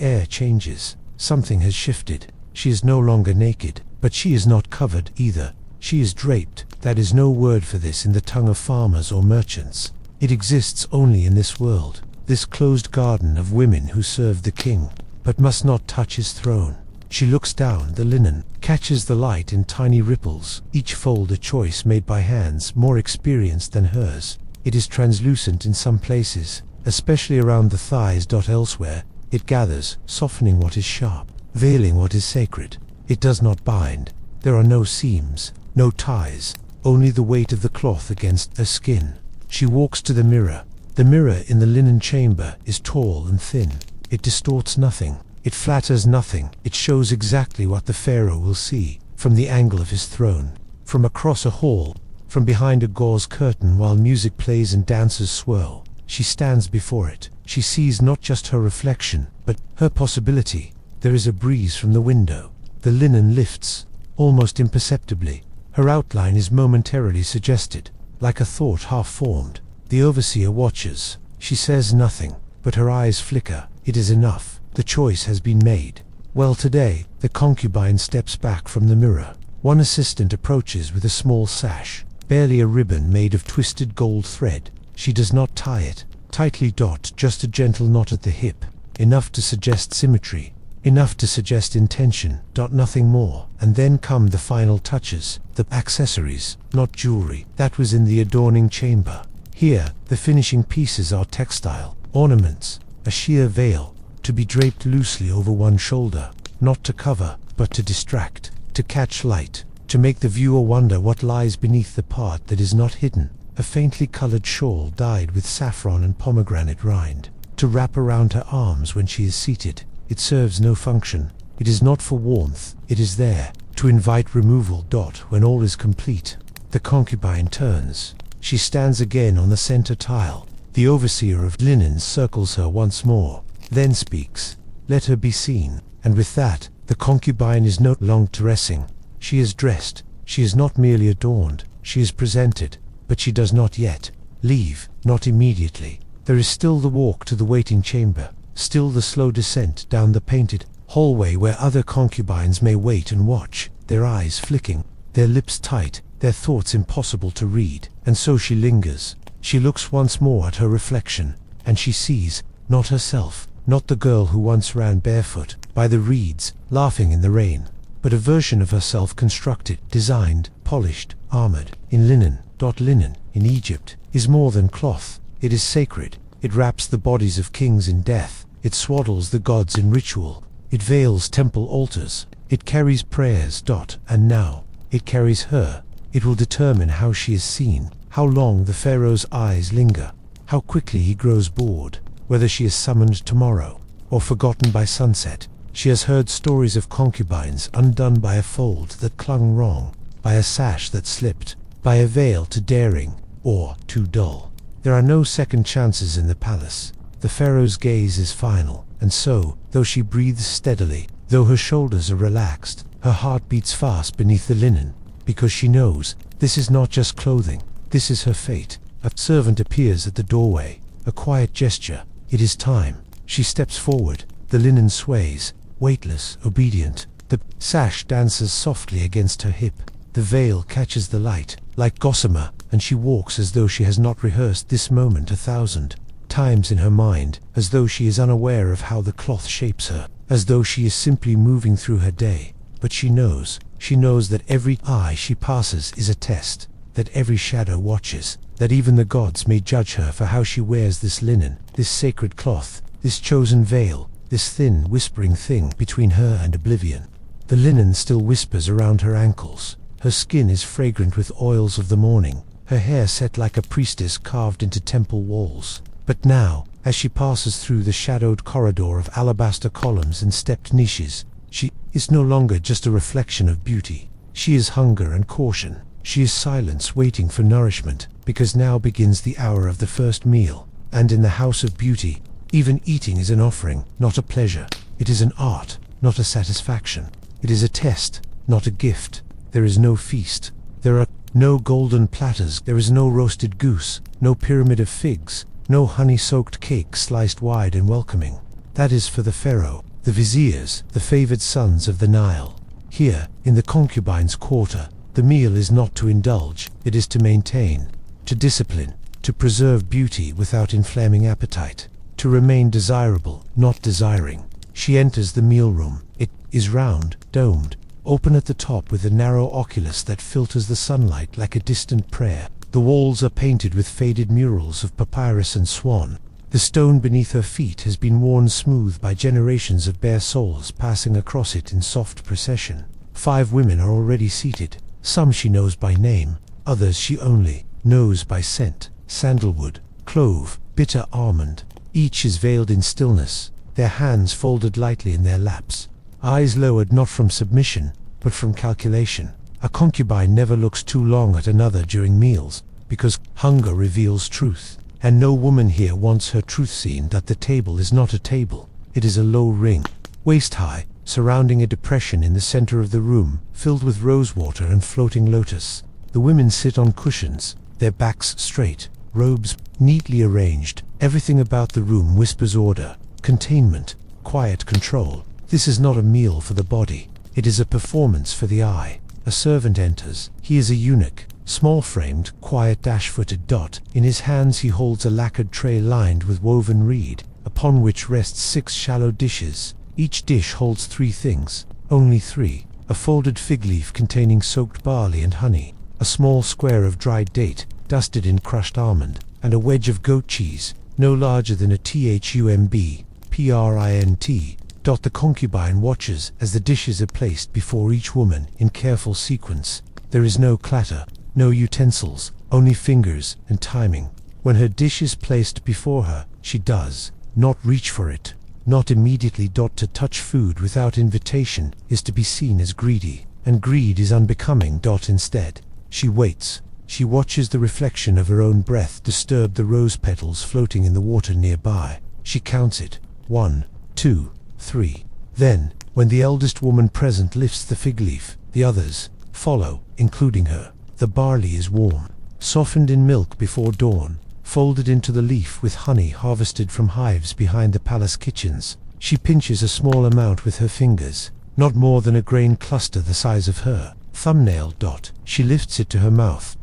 air changes. Something has shifted. She is no longer naked, but she is not covered either. She is draped. That is no word for this in the tongue of farmers or merchants. It exists only in this world, this closed garden of women who serve the king, but must not touch his throne. She looks down. The linen catches the light in tiny ripples, each fold a choice made by hands more experienced than hers. It is translucent in some places, especially around the thighs. Elsewhere, it gathers, softening what is sharp. veiling what is sacred. It does not bind. There are no seams, no ties, only the weight of the cloth against her skin. She walks to the mirror. The mirror in the linen chamber is tall and thin. It distorts nothing. It flatters nothing. It shows exactly what the Pharaoh will see, from the angle of his throne, from across a hall, from behind a gauze curtain while music plays and dancers swirl. She stands before it. She sees not just her reflection, but her possibility. There is a breeze from the window. The linen lifts, almost imperceptibly. Her outline is momentarily suggested, like a thought half-formed. The overseer watches. She says nothing, but her eyes flicker. It is enough. The choice has been made. Well, today, the concubine steps back from the mirror. One assistant approaches with a small sash, barely a ribbon made of twisted gold thread. She does not tie it tightly, just a gentle knot at the hip, enough to suggest symmetry, enough to suggest intention, nothing more. And then come the final touches, the accessories, not jewelry. That was in the adorning chamber. Here, the finishing pieces are textile, ornaments, a sheer veil, to be draped loosely over one shoulder, not to cover, but to distract, to catch light, to make the viewer wonder what lies beneath the part that is not hidden. A faintly colored shawl dyed with saffron and pomegranate rind, to wrap around her arms when she is seated. It serves no function. It is not for warmth. It is there, to invite removal. When all is complete, the concubine turns. She stands again on the center tile. The overseer of linen circles her once more, then speaks. Let her be seen. And with that, the concubine is no longer dressing. She is dressed. She is not merely adorned. She is presented. But she does not yet leave, not immediately. There is still the walk to the waiting chamber, still the slow descent down the painted hallway where other concubines may wait and watch, their eyes flicking, their lips tight, their thoughts impossible to read. And so she lingers. She looks once more at her reflection, and she sees, not herself, not the girl who once ran barefoot by the reeds, laughing in the rain, but a version of herself constructed, designed, polished, armored, in linen. Linen, in Egypt, is more than cloth. It is sacred. It wraps the bodies of kings in death. It swaddles the gods in ritual. It veils temple altars. It carries prayers. And now, it carries her. It will determine how she is seen, how long the Pharaoh's eyes linger, how quickly he grows bored, whether she is summoned tomorrow, or forgotten by sunset. She has heard stories of concubines undone by a fold that clung wrong, by a sash that slipped, by a veil too daring, or too dull. There are no second chances in the palace. The Pharaoh's gaze is final, and so, though she breathes steadily, though her shoulders are relaxed, her heart beats fast beneath the linen, because she knows, this is not just clothing, this is her fate. A servant appears at the doorway, a quiet gesture. It is time. She steps forward. The linen sways, weightless, obedient. The sash dances softly against her hip. The veil catches the light, like gossamer, and she walks as though she has not rehearsed this moment 1,000 times in her mind, as though she is unaware of how the cloth shapes her, as though she is simply moving through her day. But she knows that every eye she passes is a test, that every shadow watches, that even the gods may judge her for how she wears this linen, this sacred cloth, this chosen veil, this thin, whispering thing between her and oblivion. The linen still whispers around her ankles. Her skin is fragrant with oils of the morning, her hair set like a priestess carved into temple walls. But now, as she passes through the shadowed corridor of alabaster columns and stepped niches, she is no longer just a reflection of beauty. She is hunger and caution. She is silence waiting for nourishment, because now begins the hour of the first meal. And in the house of beauty, even eating is an offering, not a pleasure. It is an art, not a satisfaction. It is a test, not a gift. There is no feast. There are no golden platters. There is no roasted goose, no pyramid of figs, no honey-soaked cake sliced wide and welcoming. That is for the Pharaoh, the viziers, the favored sons of the Nile. Here, in the concubine's quarter, the meal is not to indulge, it is to maintain, to discipline, to preserve beauty without inflaming appetite, to remain desirable, not desiring. She enters the meal room. It is round, domed, open at the top with a narrow oculus that filters the sunlight like a distant prayer. The walls are painted with faded murals of papyrus and swan. The stone beneath her feet has been worn smooth by generations of bare soles passing across it in soft procession. 5 women are already seated. Some she knows by name, others she only knows by scent: sandalwood, clove, bitter almond. Each is veiled in stillness, their hands folded lightly in their laps, eyes lowered not from submission, but from calculation. A concubine never looks too long at another during meals, because hunger reveals truth, and no woman here wants her truth seen. That the table is not a table, it is a low ring, waist-high, surrounding a depression in the center of the room, filled with rosewater and floating lotus. The women sit on cushions, their backs straight, robes neatly arranged. Everything about the room whispers order, containment, quiet control. This is not a meal for the body, it is a performance for the eye. A servant enters. He is a eunuch, small-framed, quiet, dash-footed. In his hands he holds a lacquered tray lined with woven reed, upon which rests 6 shallow dishes. Each dish holds 3 things, only 3: a folded fig leaf containing soaked barley and honey, a small square of dried date, dusted in crushed almond, and a wedge of goat cheese, no larger than a thumb print. The concubine watches as the dishes are placed before each woman in careful sequence. There is no clatter, no utensils, only fingers and timing. When her dish is placed before her, she does not reach for it, not immediately. To touch food without invitation is to be seen as greedy, and greed is unbecoming. Instead, she waits. She watches the reflection of her own breath disturb the rose petals floating in the water nearby. She counts it: 1, 2, 3. Then, when the eldest woman present lifts the fig leaf, the others follow, including her. The barley is warm, softened in milk before dawn, folded into the leaf with honey harvested from hives behind the palace kitchens. She pinches a small amount with her fingers, not more than a grain cluster the size of her thumbnail. She lifts it to her mouth.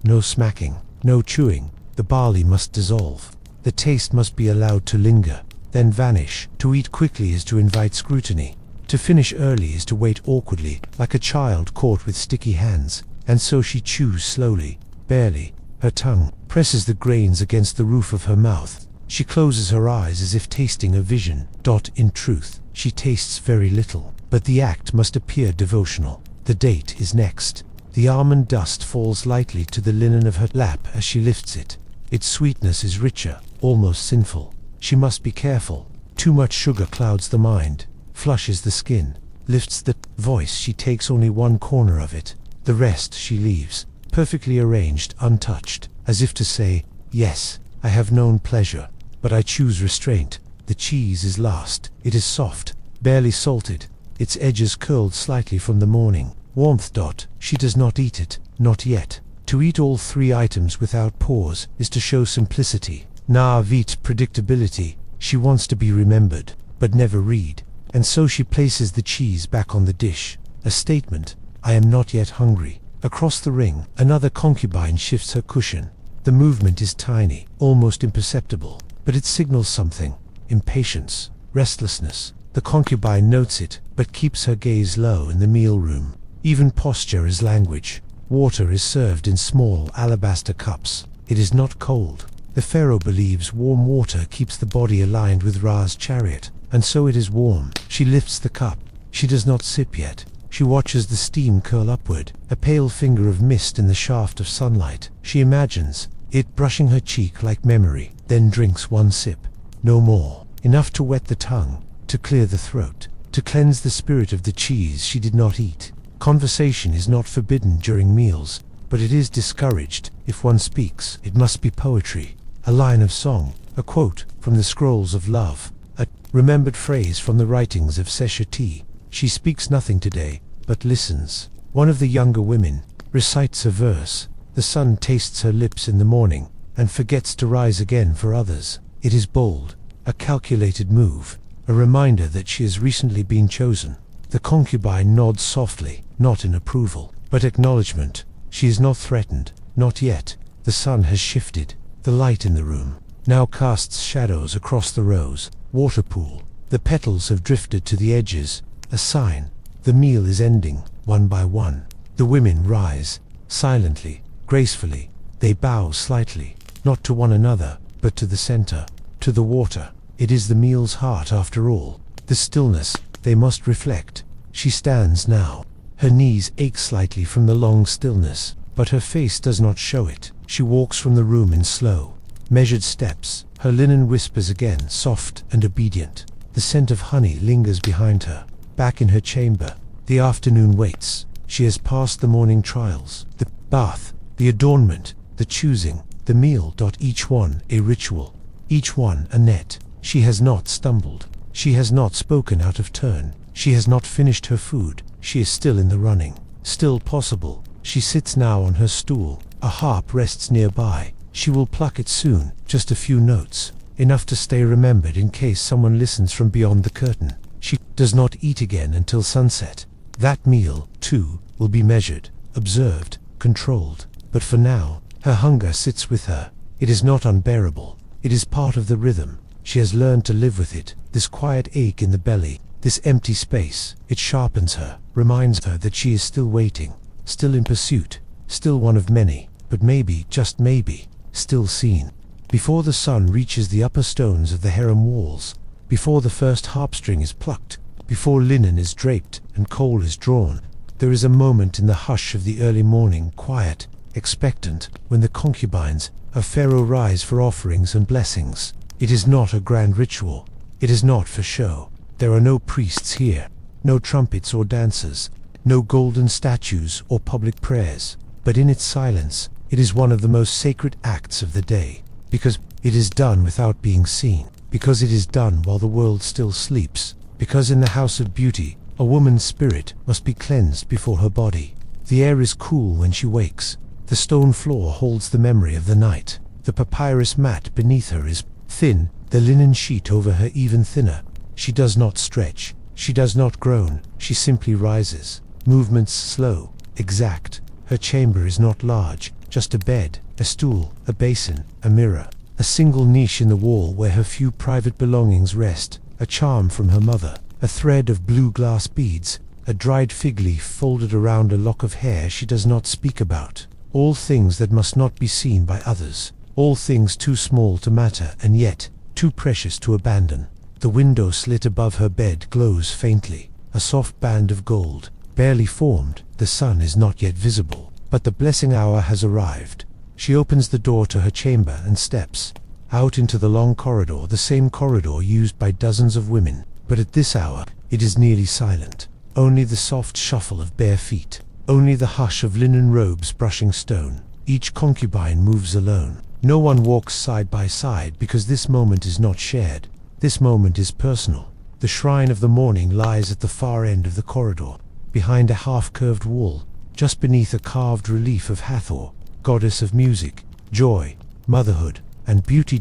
No smacking, no chewing. The barley must dissolve. The taste must be allowed to linger, then vanish. To eat quickly is to invite scrutiny. To finish early is to wait awkwardly, like a child caught with sticky hands. And so she chews slowly, barely. Her tongue presses the grains against the roof of her mouth. She closes her eyes as if tasting a vision. In truth, she tastes very little, but the act must appear devotional. The date is next. The almond dust falls lightly to the linen of her lap as she lifts it. Its sweetness is richer, almost sinful. She must be careful. Too much sugar clouds the mind, flushes the skin, lifts the voice. She takes only one corner of it. The rest she leaves, perfectly arranged, untouched, as if to say, yes, I have known pleasure, but I choose restraint. The cheese is last. It is soft, barely salted, its edges curled slightly from the morning warmth. She does not eat it, not yet. To eat all 3 items without pause is to show simplicity, naivete, predictability. She wants to be remembered, but never read, and so she places the cheese back on the dish. A statement: I am not yet hungry. Across the ring, another concubine shifts her cushion. The movement is tiny, almost imperceptible, but it signals something: impatience, restlessness. The concubine notes it, but keeps her gaze low in the meal room. Even posture is language. Water is served in small alabaster cups. It is not cold. The Pharaoh believes warm water keeps the body aligned with Ra's chariot, and so it is warm. She lifts the cup. She does not sip yet. She watches the steam curl upward, a pale finger of mist in the shaft of sunlight. She imagines it brushing her cheek like memory, then drinks 1 sip. No more. Enough to wet the tongue, to clear the throat, to cleanse the spirit of the cheese she did not eat. Conversation is not forbidden during meals, but it is discouraged. If one speaks, it must be poetry, a line of song, a quote from the scrolls of love, a remembered phrase from the writings of Seshati. She speaks nothing today, but listens. One of the younger women recites a verse. The sun tastes her lips in the morning, and forgets to rise again for others. It is bold, a calculated move, a reminder that she has recently been chosen. The concubine nods softly, not in approval, but acknowledgement. She is not threatened, not yet. The sun has shifted. The light in the room now casts shadows across the rose water pool. The petals have drifted to the edges, a sign. The meal is ending, one by one. The women rise, silently, gracefully. They bow slightly, not to one another, but to the center. to the water. It is the meal's heart after all. The stillness, they must reflect. She stands now. Her knees ache slightly from the long stillness, but her face does not show it. She walks from the room in slow, measured steps. Her linen whispers again, soft and obedient. The scent of honey lingers behind her. Back in her chamber, the afternoon waits. She has passed the morning trials, the bath, the adornment, the choosing, the meal. Each one a ritual, each one a net. She has not stumbled. She has not spoken out of turn. She has not finished her food. She is still in the running, still possible. She sits now on her stool. A harp rests nearby. She will pluck it soon, just a few notes, enough to stay remembered in case someone listens from beyond the curtain. She does not eat again until sunset. That meal, too, will be measured, observed, controlled. But for now, her hunger sits with her. It is not unbearable. It is part of the rhythm. She has learned to live with it, this quiet ache in the belly, this empty space. It sharpens her, reminds her that she is still waiting, still in pursuit, still one of many, but maybe, just maybe, still seen. Before the sun reaches the upper stones of the harem walls, before the first harpstring is plucked, before linen is draped and coal is drawn, there is a moment in the hush of the early morning, quiet, expectant, when the concubines of Pharaoh rise for offerings and blessings. It is not a grand ritual. It is not for show. There are no priests here, no trumpets or dancers, no golden statues or public prayers. But in its silence, it is one of the most sacred acts of the day, because it is done without being seen, because it is done while the world still sleeps, because in the house of beauty, a woman's spirit must be cleansed before her body. The air is cool when she wakes. The stone floor holds the memory of the night. The papyrus mat beneath her is thin, the linen sheet over her even thinner. She does not stretch. She does not groan. She simply rises. Movements slow, exact. Her chamber is not large, just a bed, a stool, a basin, a mirror, a single niche in the wall where her few private belongings rest, a charm from her mother, a thread of blue glass beads, a dried fig leaf folded around a lock of hair she does not speak about. All things that must not be seen by others, all things too small to matter and yet too precious to abandon. The window slit above her bed glows faintly, a soft band of gold, barely formed. The sun is not yet visible, but the blessing hour has arrived. She opens the door to her chamber and steps out into the long corridor, the same corridor used by dozens of women. But at this hour, it is nearly silent. Only the soft shuffle of bare feet, only the hush of linen robes brushing stone. Each concubine moves alone. No one walks side by side because this moment is not shared. This moment is personal. The shrine of the morning lies at the far end of the corridor, behind a half-curved wall, just beneath a carved relief of Hathor, goddess of music, joy, motherhood, and beauty.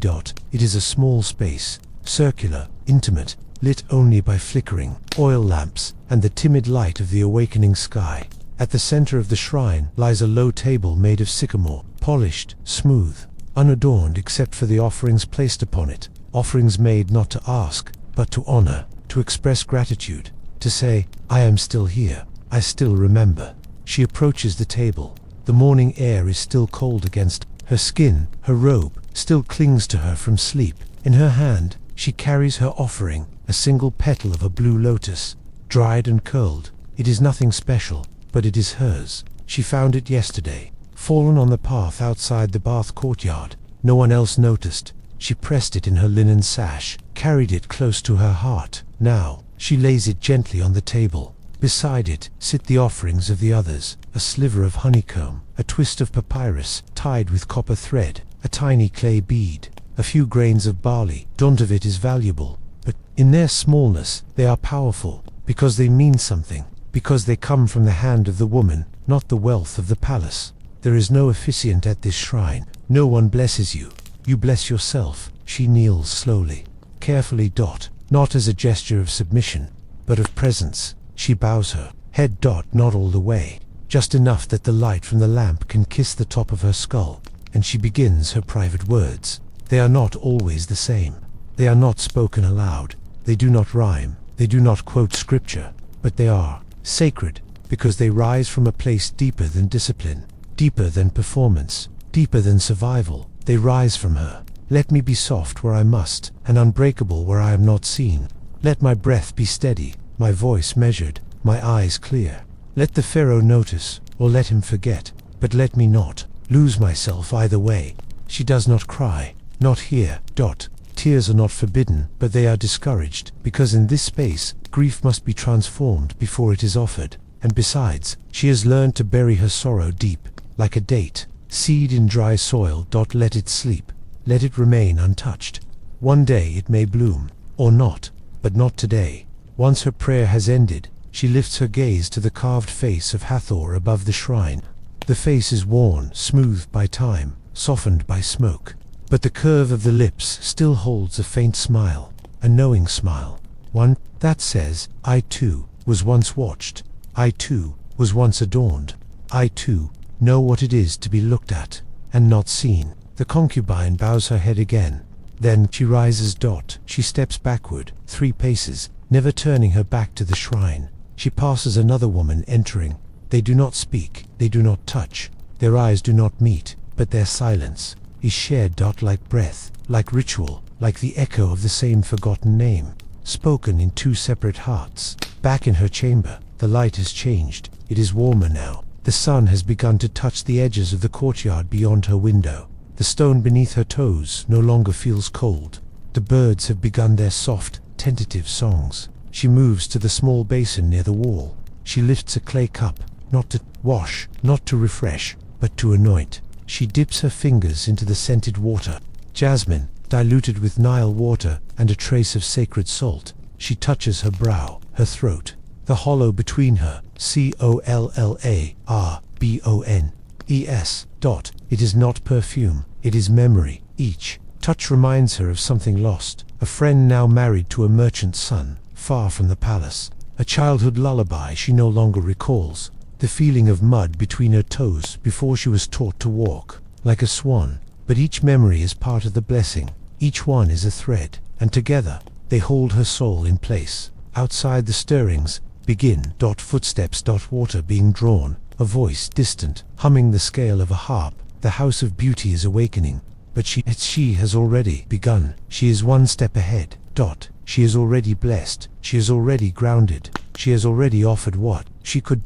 It is a small space, circular, intimate, lit only by flickering oil lamps and the timid light of the awakening sky. At the center of the shrine lies a low table made of sycamore, polished, smooth, unadorned except for the offerings placed upon it, offerings made not to ask, but to honor, to express gratitude, to say, I am still here, I still remember. She approaches the table. The morning air is still cold against her skin. Her robe still clings to her from sleep. In her hand, she carries her offering, a single petal of a blue lotus, dried and curled. It is nothing special, but it is hers. She found it yesterday, fallen on the path outside the bath courtyard. No one else noticed. She pressed it in her linen sash, carried it close to her heart. Now, she lays it gently on the table. Beside it sit the offerings of the others, a sliver of honeycomb, a twist of papyrus tied with copper thread, a tiny clay bead, a few grains of barley. None of it is valuable, but in their smallness they are powerful, because they mean something, because they come from the hand of the woman, not the wealth of the palace. There is no officiant at this shrine. No one blesses you. You bless yourself. She kneels slowly, carefully. Not as a gesture of submission, but of presence. She bows her head. Not all the way, just enough that the light from the lamp can kiss the top of her skull, and she begins her private words. They are not always the same. They are not spoken aloud. They do not rhyme. They do not quote scripture, but they are sacred because they rise from a place deeper than discipline, deeper than performance, deeper than survival. They rise from her, Let me be soft where I must, and unbreakable where I am not seen. Let my breath be steady, my voice measured, my eyes clear. Let the Pharaoh notice, or let him forget, but let me not lose myself either way. She does not cry, not here. Tears are not forbidden, but they are discouraged, because in this space, grief must be transformed before it is offered. And besides, she has learned to bury her sorrow deep, like a date, seed in dry soil. Let it sleep, let it remain untouched. One day it may bloom, or not, but not today. Once her prayer has ended, she lifts her gaze to the carved face of Hathor above the shrine. The face is worn, smoothed by time, softened by smoke. But the curve of the lips still holds a faint smile, a knowing smile. One that says, I too was once watched. I too was once adorned. I too know what it is to be looked at and not seen. The concubine bows her head again. Then she rises. She steps backward 3 paces, never turning her back to the shrine. She passes another woman entering. They do not speak, they do not touch. Their eyes do not meet, but their silence is shared. Like breath, like ritual, like the echo of the same forgotten name, spoken in 2 separate hearts. Back in her chamber, the light has changed. It is warmer now. The sun has begun to touch the edges of the courtyard beyond her window. The stone beneath her toes no longer feels cold. The birds have begun their soft, tentative songs. She moves to the small basin near the wall. She lifts a clay cup, not to wash, not to refresh, but to anoint. She dips her fingers into the scented water. Jasmine, diluted with Nile water and a trace of sacred salt. She touches her brow, her throat, the hollow between her, COLLARBONES. It is not perfume, it is memory. Each touch reminds her of something lost, a friend now married to a merchant's son, far from the palace, a childhood lullaby she no longer recalls, the feeling of mud between her toes before she was taught to walk, like a swan. But each memory is part of the blessing, each one is a thread, and together they hold her soul in place. Outside the stirrings begin. Footsteps. Water being drawn, a voice distant, humming the scale of a harp. The house of beauty is awakening, but she has already begun. She is 1 step ahead. She is already blessed, she is already grounded, she has already offered what she could.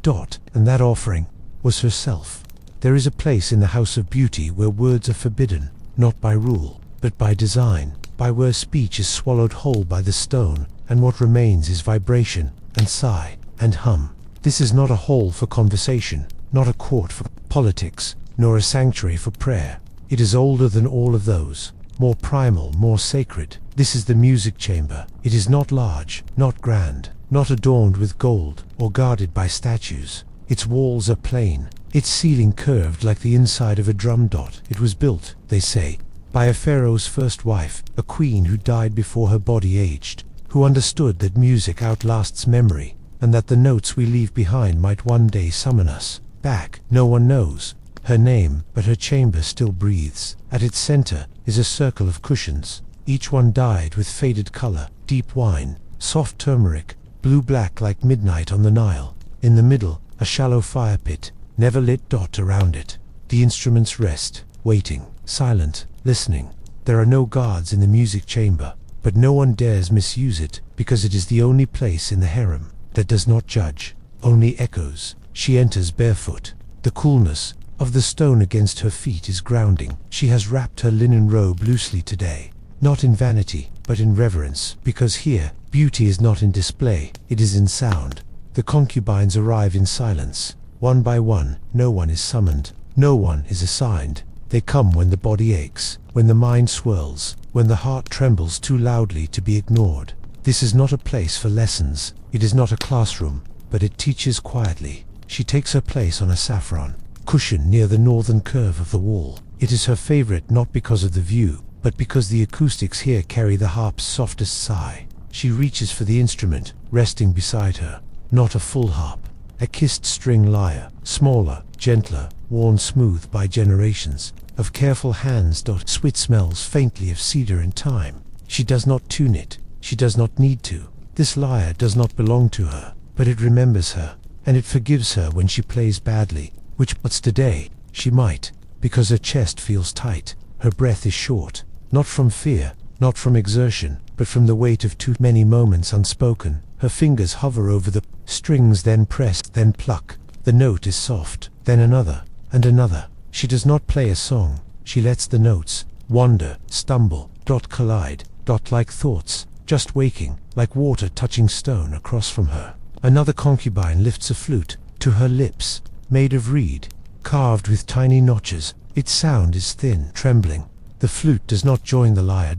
And that offering was herself. There is a place in the house of beauty where words are forbidden, not by rule, but by design, by where speech is swallowed whole by the stone, and what remains is vibration, and sigh, and hum. This is not a hall for conversation, not a court for politics, nor a sanctuary for prayer. It is older than all of those, more primal, more sacred. This is the music chamber. It is not large, not grand, not adorned with gold, or guarded by statues. Its walls are plain, its ceiling curved like the inside of a drum. It was built, they say, by a pharaoh's first wife, a queen who died before her body aged, who understood that music outlasts memory, and that the notes we leave behind might one day summon us back. No one knows her name, but her chamber still breathes. At its center is a circle of cushions, each one dyed with faded color, deep wine, soft turmeric, blue-black like midnight on the Nile. In the middle, a shallow fire pit, never lit. Around it, the instruments rest, waiting, silent, listening. There are no guards in the music chamber, but no one dares misuse it, because it is the only place in the harem that does not judge, only echoes. She enters barefoot. The coolness of the stone against her feet is grounding. She has wrapped her linen robe loosely today, not in vanity, but in reverence, because here, beauty is not in display, it is in sound. The concubines arrive in silence. One by one, no one is summoned, no one is assigned. They come when the body aches, when the mind swirls, when the heart trembles too loudly to be ignored. This is not a place for lessons, it is not a classroom, but it teaches quietly. She takes her place on a saffron cushion near the northern curve of the wall. It is her favorite not because of the view, but because the acoustics here carry the harp's softest sigh. She reaches for the instrument, resting beside her. Not a full harp, a kissed string lyre, smaller, gentler, worn smooth by generations of careful hands. Sweet smells faintly of cedar and thyme. She does not tune it, she does not need to. This lyre does not belong to her, but it remembers her, and it forgives her when she plays badly, which today she might, because her chest feels tight, her breath is short. not from fear, not from exertion, but from the weight of too many moments unspoken. Her fingers hover over the strings, then press, then pluck. The note is soft, then another, and another. She does not play a song. She lets the notes wander, stumble, collide, like thoughts, just waking, like water touching stone across from her. Another concubine lifts a flute to her lips, made of reed, carved with tiny notches. Its sound is thin, trembling. The flute does not join the lyre.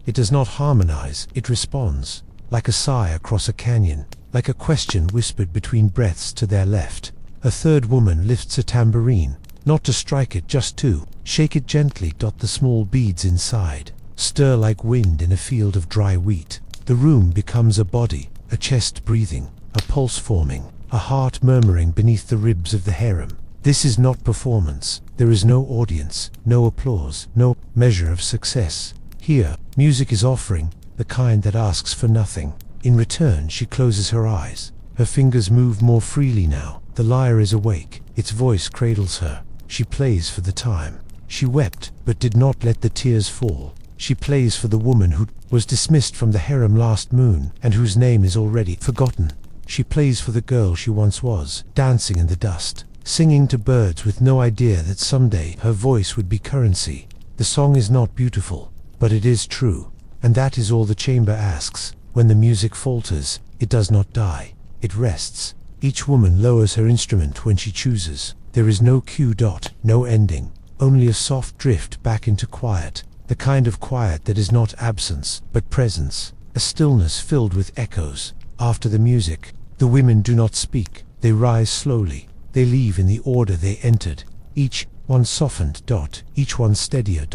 It does not harmonize. It responds, like a sigh across a canyon, like a question whispered between breaths to their left. A third woman lifts a tambourine, not to strike it, just to shake it gently. The small beads inside stir like wind in a field of dry wheat. The room becomes a body, a chest breathing, a pulse forming, a heart murmuring beneath the ribs of the harem. This is not performance. There is no audience, no applause, no measure of success. Here, music is offering, the kind that asks for nothing. In return, she closes her eyes. Her fingers move more freely now. The lyre is awake. Its voice cradles her. She plays for the time. She wept, but did not let the tears fall. She plays for the woman who was dismissed from the harem last moon, and whose name is already forgotten. She plays for the girl she once was, dancing in the dust, singing to birds with no idea that someday her voice would be currency. The song is not beautiful, but it is true, and that is all the chamber asks. When the music falters, it does not die, it rests. Each woman lowers her instrument when she chooses. There is no cue. No ending, only a soft drift back into quiet, the kind of quiet that is not absence, but presence, a stillness filled with echoes. After the music, the women do not speak. They rise slowly. They leave in the order they entered, each one softened. Each one steadier.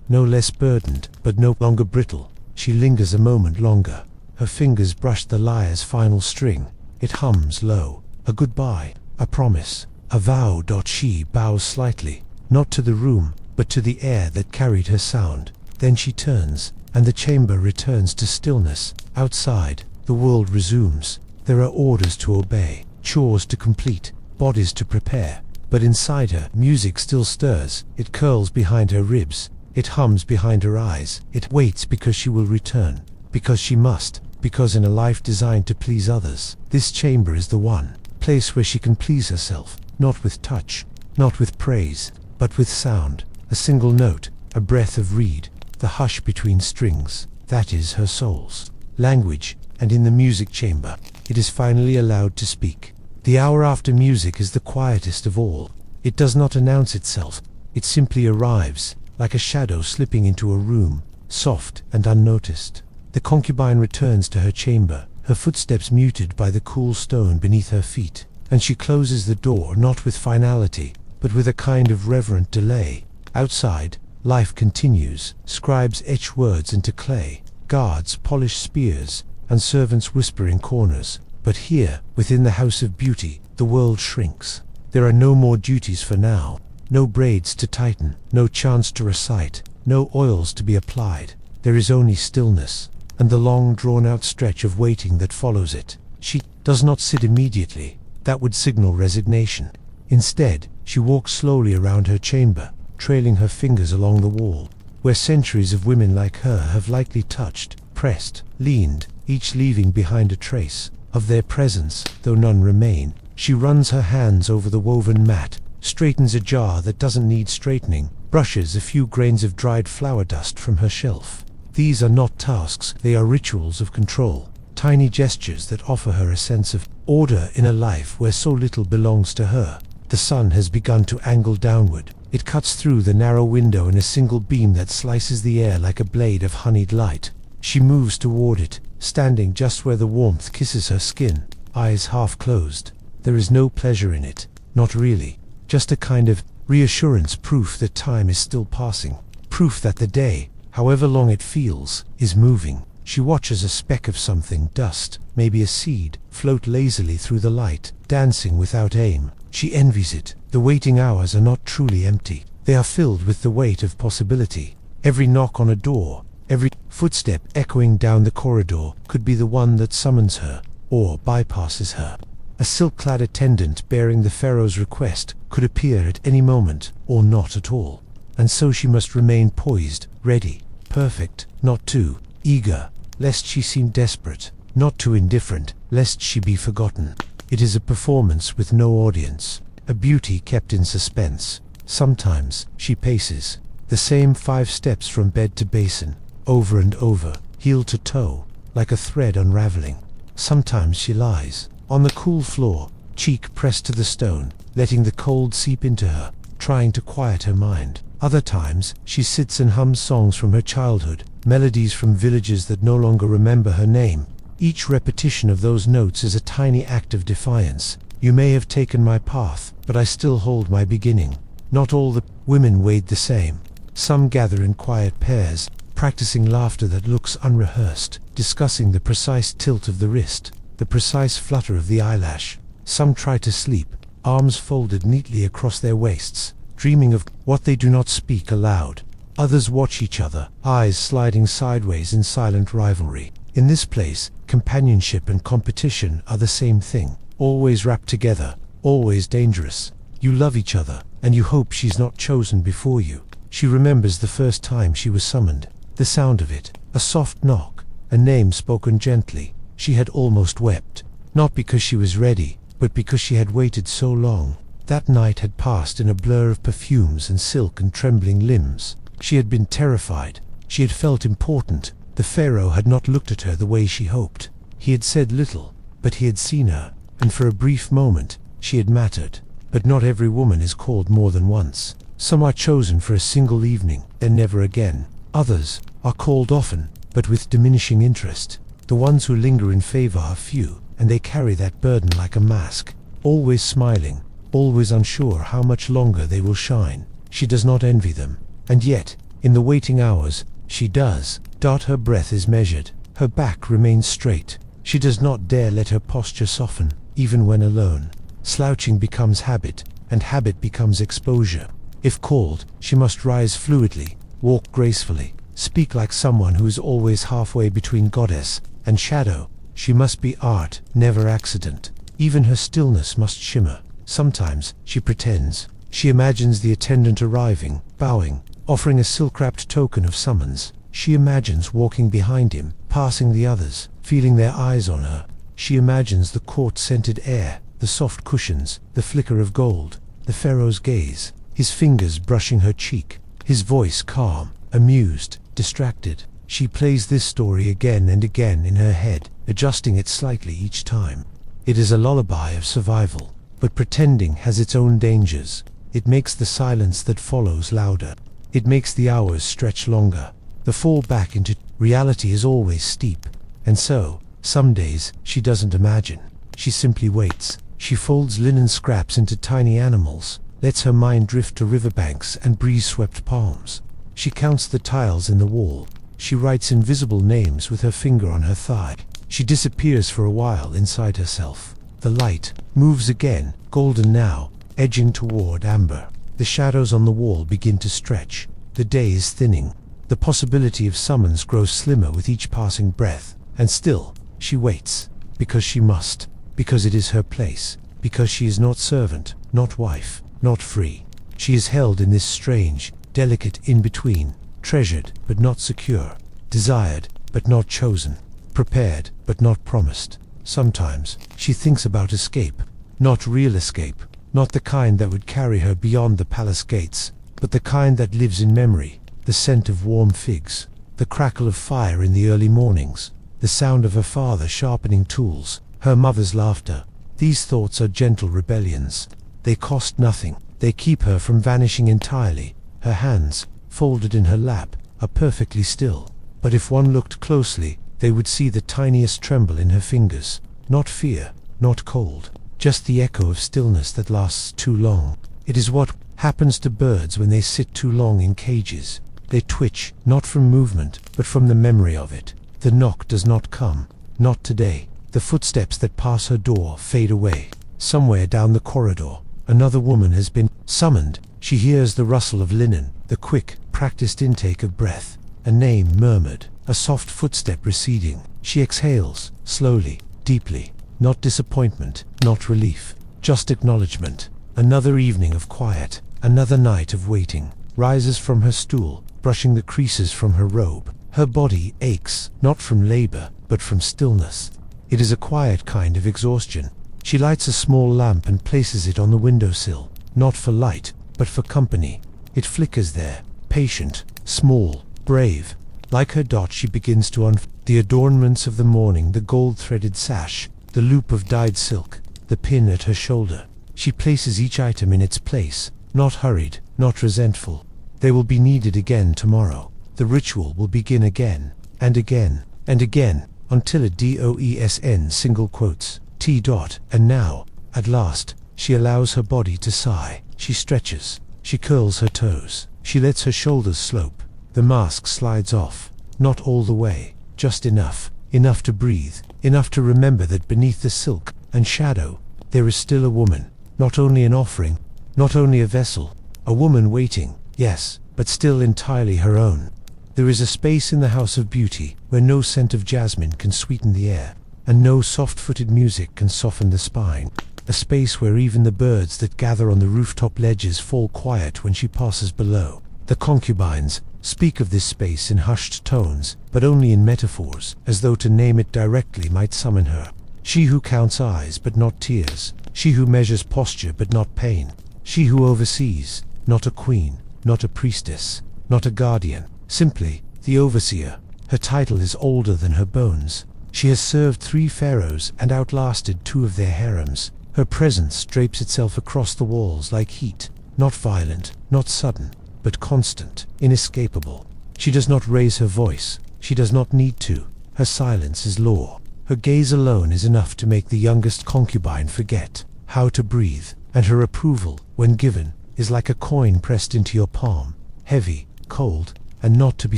No less burdened, but no longer brittle. She lingers a moment longer. Her fingers brush the lyre's final string. It hums low, a goodbye, a promise, a vow. She bows slightly, not to the room, but to the air that carried her sound. Then she turns, and the chamber returns to stillness. Outside, the world resumes. There are orders to obey, chores to complete, bodies to prepare. But inside her, music still stirs. It curls behind her ribs. It hums behind her eyes. It waits because she will return, because she must, because in a life designed to please others, this chamber is the one place where she can please herself, not with touch, not with praise, but with sound. A single note, a breath of reed, the hush between strings. That is her soul's language, and in the music chamber, it is finally allowed to speak. The hour after music is the quietest of all. It does not announce itself. It simply arrives, like a shadow slipping into a room, soft and unnoticed. The concubine returns to her chamber, her footsteps muted by the cool stone beneath her feet, and she closes the door not with finality, but with a kind of reverent delay. Outside, life continues. Scribes etch words into clay, guards polish spears, and servants whisper in corners. But here, within the house of beauty, the world shrinks. There are no more duties for now, no braids to tighten, no chants to recite, no oils to be applied. There is only stillness, and the long drawn-out stretch of waiting that follows it. She does not sit immediately. That would signal resignation. Instead, she walks slowly around her chamber, trailing her fingers along the wall, where centuries of women like her have likely touched, pressed, leaned, each leaving behind a trace of their presence, though none remain. She runs her hands over the woven mat, straightens a jar that doesn't need straightening, brushes a few grains of dried flower dust from her shelf. These are not tasks, they are rituals of control, tiny gestures that offer her a sense of order in a life where so little belongs to her. The sun has begun to angle downward. It cuts through the narrow window in a single beam that slices the air like a blade of honeyed light. She moves toward it, standing just where the warmth kisses her skin, eyes half closed. There is no pleasure in it, not really, just a kind of reassurance, proof that time is still passing, proof that the day, however long it feels, is moving. She watches a speck of something, dust, maybe a seed, float lazily through the light, dancing without aim. She envies it. The waiting hours are not truly empty. They are filled with the weight of possibility. Every knock on a door, every footstep echoing down the corridor could be the one that summons her, or bypasses her. A silk-clad attendant bearing the Pharaoh's request could appear at any moment, or not at all. And so she must remain poised, ready, perfect, not too eager, lest she seem desperate, not too indifferent, lest she be forgotten. It is a performance with no audience, a beauty kept in suspense. Sometimes she paces the same 5 steps from bed to basin, over and over, heel to toe, like a thread unraveling. Sometimes she lies on the cool floor, cheek pressed to the stone, letting the cold seep into her, trying to quiet her mind. Other times she sits and hums songs from her childhood, melodies from villages that no longer remember her name. Each repetition of those notes is a tiny act of defiance. You may have taken my path, but I still hold my beginning. Not all the women wade the same. Some gather in quiet pairs, practicing laughter that looks unrehearsed, discussing the precise tilt of the wrist, the precise flutter of the eyelash. Some try to sleep, arms folded neatly across their waists, dreaming of what they do not speak aloud. Others watch each other, eyes sliding sideways in silent rivalry. In this place, companionship and competition are the same thing, always wrapped together, always dangerous. You love each other, and you hope she's not chosen before you. She remembers the first time she was summoned, the sound of it, a soft knock, a name spoken gently. She had almost wept, not because she was ready, but because she had waited so long. That night had passed in a blur of perfumes and silk and trembling limbs. She had been terrified. She had felt important. The Pharaoh had not looked at her the way she hoped. He had said little, but he had seen her, and for a brief moment, she had mattered. But not every woman is called more than once. Some are chosen for a single evening, then never again. Others are called often, but with diminishing interest. The ones who linger in favor are few, and they carry that burden like a mask, always smiling, always unsure how much longer they will shine. She does not envy them, and yet, in the waiting hours, she does. Her breath is measured, her back remains straight. She does not dare let her posture soften, even when alone. Slouching becomes habit, and habit becomes exposure. If called, she must rise fluidly, walk gracefully, speak like someone who is always halfway between goddess and shadow. She must be art, never accident. Even her stillness must shimmer. Sometimes she pretends. She imagines the attendant arriving, bowing, offering a silk-wrapped token of summons. She imagines walking behind him, passing the others, feeling their eyes on her. She imagines the court-scented air, the soft cushions, the flicker of gold, the Pharaoh's gaze, his fingers brushing her cheek, his voice calm, amused, distracted. She plays this story again and again in her head, adjusting it slightly each time. It is a lullaby of survival, but pretending has its own dangers. It makes the silence that follows louder. It makes the hours stretch longer. The fall back into reality is always steep, and so, some days, she doesn't imagine. She simply waits. She folds linen scraps into tiny animals, lets her mind drift to riverbanks and breeze-swept palms. She counts the tiles in the wall. She writes invisible names with her finger on her thigh. She disappears for a while inside herself. The light moves again, golden now, edging toward amber. The shadows on the wall begin to stretch. The day is thinning. The possibility of summons grows slimmer with each passing breath, and still, she waits, because she must, because it is her place, because she is not servant, not wife, not free. She is held in this strange, delicate in-between, treasured but not secure, desired but not chosen, prepared but not promised. Sometimes, she thinks about escape, not real escape, not the kind that would carry her beyond the palace gates, but the kind that lives in memory. The scent of warm figs, the crackle of fire in the early mornings, the sound of her father sharpening tools, her mother's laughter. These thoughts are gentle rebellions. They cost nothing. They keep her from vanishing entirely. Her hands, folded in her lap, are perfectly still. But if one looked closely, they would see the tiniest tremble in her fingers. Not fear, not cold, just the echo of stillness that lasts too long. It is what happens to birds when they sit too long in cages. They twitch, not from movement, but from the memory of it. The knock does not come, not today. The footsteps that pass her door fade away. Somewhere down the corridor, another woman has been summoned. She hears the rustle of linen, the quick, practiced intake of breath, a name murmured, a soft footstep receding. She exhales, slowly, deeply, not disappointment, not relief, just acknowledgement. Another evening of quiet, another night of waiting. Rises from her stool, brushing the creases from her robe. Her body aches, not from labor, but from stillness. It is a quiet kind of exhaustion. She lights a small lamp and places it on the windowsill, not for light, but for company. It flickers there, patient, small, brave. Like her dot, she begins to unfold the adornments of the morning, the gold-threaded sash, the loop of dyed silk, the pin at her shoulder. She places each item in its place, not hurried, not resentful. They will be needed again tomorrow. The ritual will begin again, and again, and again, until a DOESN single quotes, T. And now, at last, she allows her body to sigh. She stretches. She curls her toes. She lets her shoulders slope. The mask slides off. Not all the way, just enough. Enough to breathe. Enough to remember that beneath the silk and shadow, there is still a woman. Not only an offering, not only a vessel. A woman waiting, yes, but still entirely her own. There is a space in the House of Beauty where no scent of jasmine can sweeten the air, and no soft-footed music can soften the spine. A space where even the birds that gather on the rooftop ledges fall quiet when she passes below. The concubines speak of this space in hushed tones, but only in metaphors, as though to name it directly might summon her. She who counts eyes but not tears. She who measures posture but not pain. She who oversees, not a queen, not a priestess, not a guardian, simply the overseer. Her title is older than her bones. She has served 3 pharaohs and outlasted 2 of their harems. Her presence drapes itself across the walls like heat, not violent, not sudden, but constant, inescapable. She does not raise her voice. She does not need to. Her silence is law. Her gaze alone is enough to make the youngest concubine forget how to breathe, and her approval, when given, is like a coin pressed into your palm, heavy, cold, and not to be